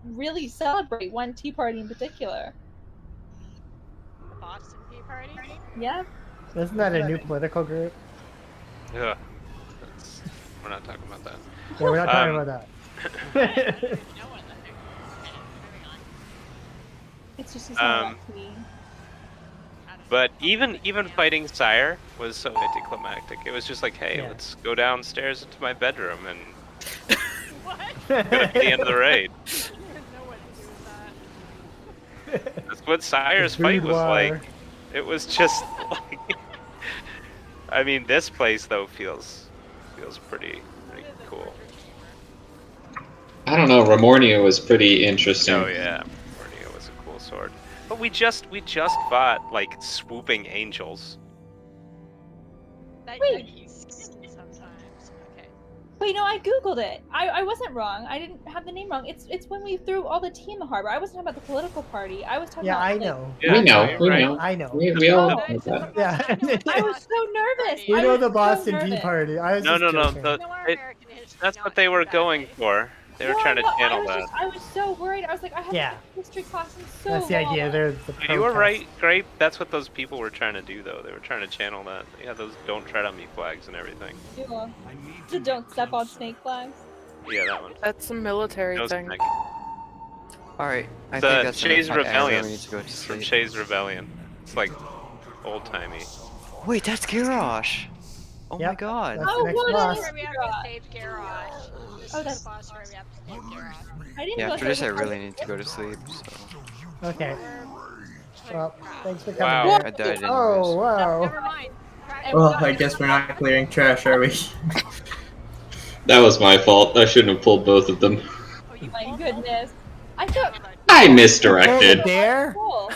really celebrate one tea party in particular. The Boston Tea Party? Yeah. Isn't that a new political group? Yeah. We're not talking about that. Yeah, we're not talking about that. It's just But even fighting Sire was so anticlimactic. It was just like, hey, let's go downstairs into my bedroom and go to the end of the raid. That's what Sire's fight was like. It was just like, I mean, this place though feels pretty cool. I don't know, Remornia was pretty interesting. Oh yeah, Remornia was a cool sword. But we just fought like swooping angels. Wait, no, I googled it. I wasn't wrong. I didn't have the name wrong. It's when we threw all the tea in the harbor. I wasn't talking about the political party. I was talking about. I know. We know. I know. We all know that. Yeah. I was so nervous. We know the so Boston Tea nervous. Party. I was No. just joking. That's what they were going for. They were trying to channel that. I was so worried. I was like, I haven't Yeah. had a history class in so That's the long. idea. They're the You were protest. right, Grape. That's what those people were trying to do, though. They were trying to channel that. They had those "Don't tread on me" flags and everything. Yeah. The don't step on snake flags. Yeah, that one. That's a military No thing. snake. Alright, I The think that's Shays enough. I Rebellion. really need to go to From sleep. Shays Rebellion. It's like old timey. Wait, that's Garrosh! Oh my god. That's the next boss. Where we have to save Garrosh. This Oh, is that's the boss where we have to save Garrosh. I didn't Yeah, realize after that this I was- really need to go to sleep, so... Okay. Well, thanks for coming. Wow. back. I died anyways. Oh, wow. Never mind. Well, I guess we're not clearing trash, are we? That was my fault. I shouldn't have pulled both of them. Oh, you My pulled both? goodness. I thought. I Pull the misdirected. dare? Cool.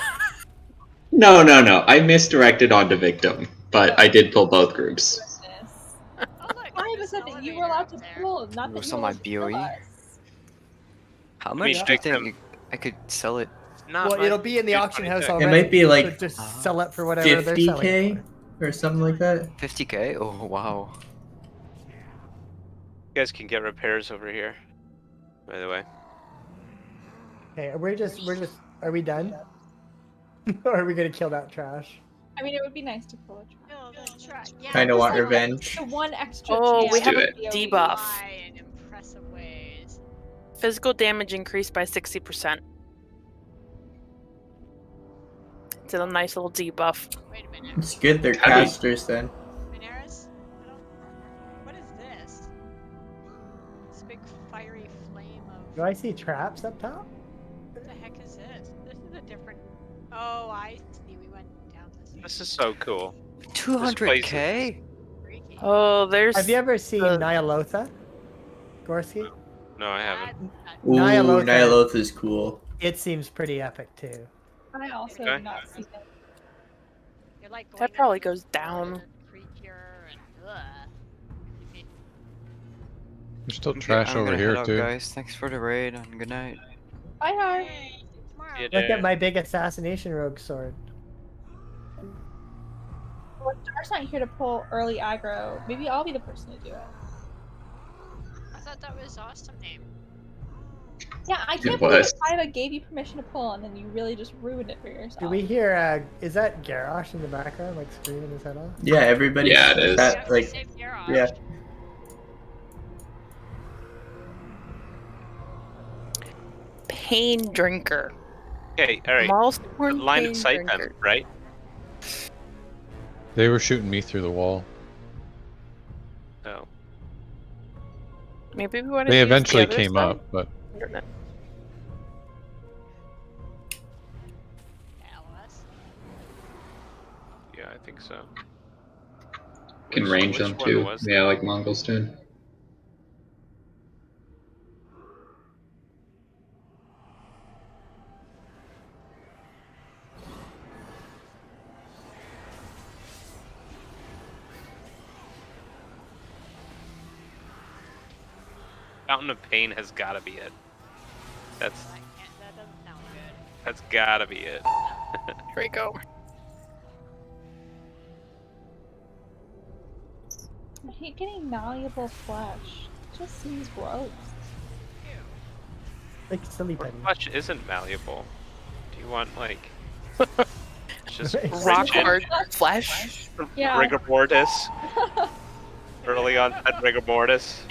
No. I misdirected onto victim, but I did pull both groups. Goodness. Oh, look, I there's said an that you were elevator allowed up to there. pull, not It that was you on were my allowed to kill BOE. us. How mean, much do you victim- think I could sell it? Not Well, my it'll be in the auction house 226. It already. might be like so just sell it for whatever they're selling it 50k for. or something like that. 50k? Oh wow. You guys can get repairs over here. By the way. Okay, are we done? Or are we gonna kill that trash? I mean, it would be nice to pull a trash. Oh, the track. Yeah, Kinda just want like revenge. The one extra Oh, chance we Let's have do a it. debuff. fly in impressive ways. Physical damage increased by 60%. It's a nice little debuff. Wait a minute. It's good they're How do you- casters then. Minaris? I don't... What is this? This big fiery flame of... Do I see traps up top? What the heck is this? This is a different... Oh, I see. We went down this way. This is so cool. 200k? Freaky. Oh, there's. Have you ever seen the- Nyalotha? Gorsky? No, I haven't. Ooh, Nyalotha. Nyalotha is cool. It seems pretty epic too. I also Okay. have not seen it. You're like going That up probably this goes down. water creature and... Creepy. There's still Okay, trash I'm over gonna here head out, too. guys. Thanks for the raid and good night. Bye, Har. Hey, see you tomorrow. Yeah, Look at my big assassination rogue sword. Well, Dar's not here to pull early aggro. Maybe I'll be the person to do it. I thought that was awesome name. Yeah, I can't It believe was. Iva gave you permission to pull and then you really just ruined it for yourself. Do we hear is that Garrosh in the background like screaming his head off? Yeah, everybody. Yeah, it is. That, like, Save Garrosh. yeah. Pain drinker. Okay, alright. Maulstorm Line pain of sight drinker. then, right? They were shooting me through the wall. No. Maybe we want to. They use the eventually other came side? up, but I don't know. LOS. Yeah, I think so. Can Which- range which them one too. was Yeah, like Mongolstone. Fountain of Pain has gotta be it. That doesn't sound good. That's gotta be it. Here we go. I hate getting malleable flesh. It just seems gross. Like silly What penny. flesh isn't malleable? Do you want like just Rock rigid hard flesh. Yeah. rigor mortis? Early on rigor mortis.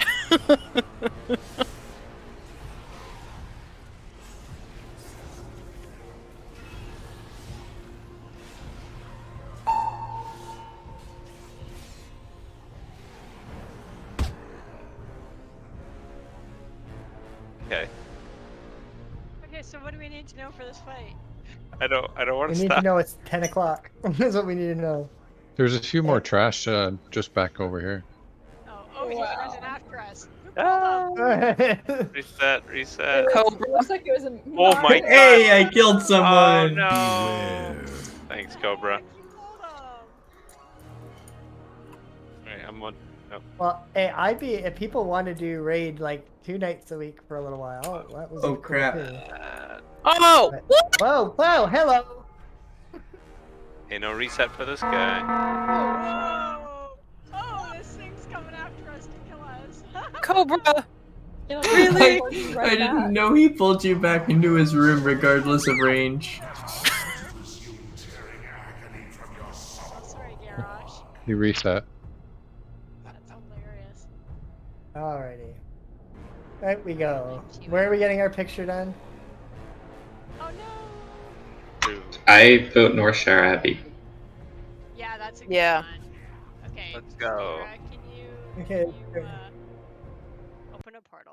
Okay. Okay, so what do we need to know for this fight? I don't want We to need to stop. know it's 10 o'clock. That's what we need to know. there's a few more trash just back over here. Oh, he's Wow. running after us. Ah, Reset. reset. Cobra. It looks like it was a. Oh my god. Hey, I killed Oh someone. no. Thanks, Cobra. You pulled him. Alright, I'm on. No. Well, hey, I'd be if people want to do raid like 2 nights a week for a little while. That was Oh, cool, crap. too. Oh! But- whoa, whoa, hello. Hey, no reset for this guy. Whoa! Oh, this thing's coming after us to kill us. Cobra! Really? I didn't know he pulled you back into his room regardless of range. I'm sorry, Garrosh. He reset. That's hilarious. Alrighty. Right we go. Where are we getting our picture done? Oh no! Dude, I vote Northshire Abbey. Yeah, that's a good Yeah. one. Okay. let's go. Sarah, can you, Okay. can you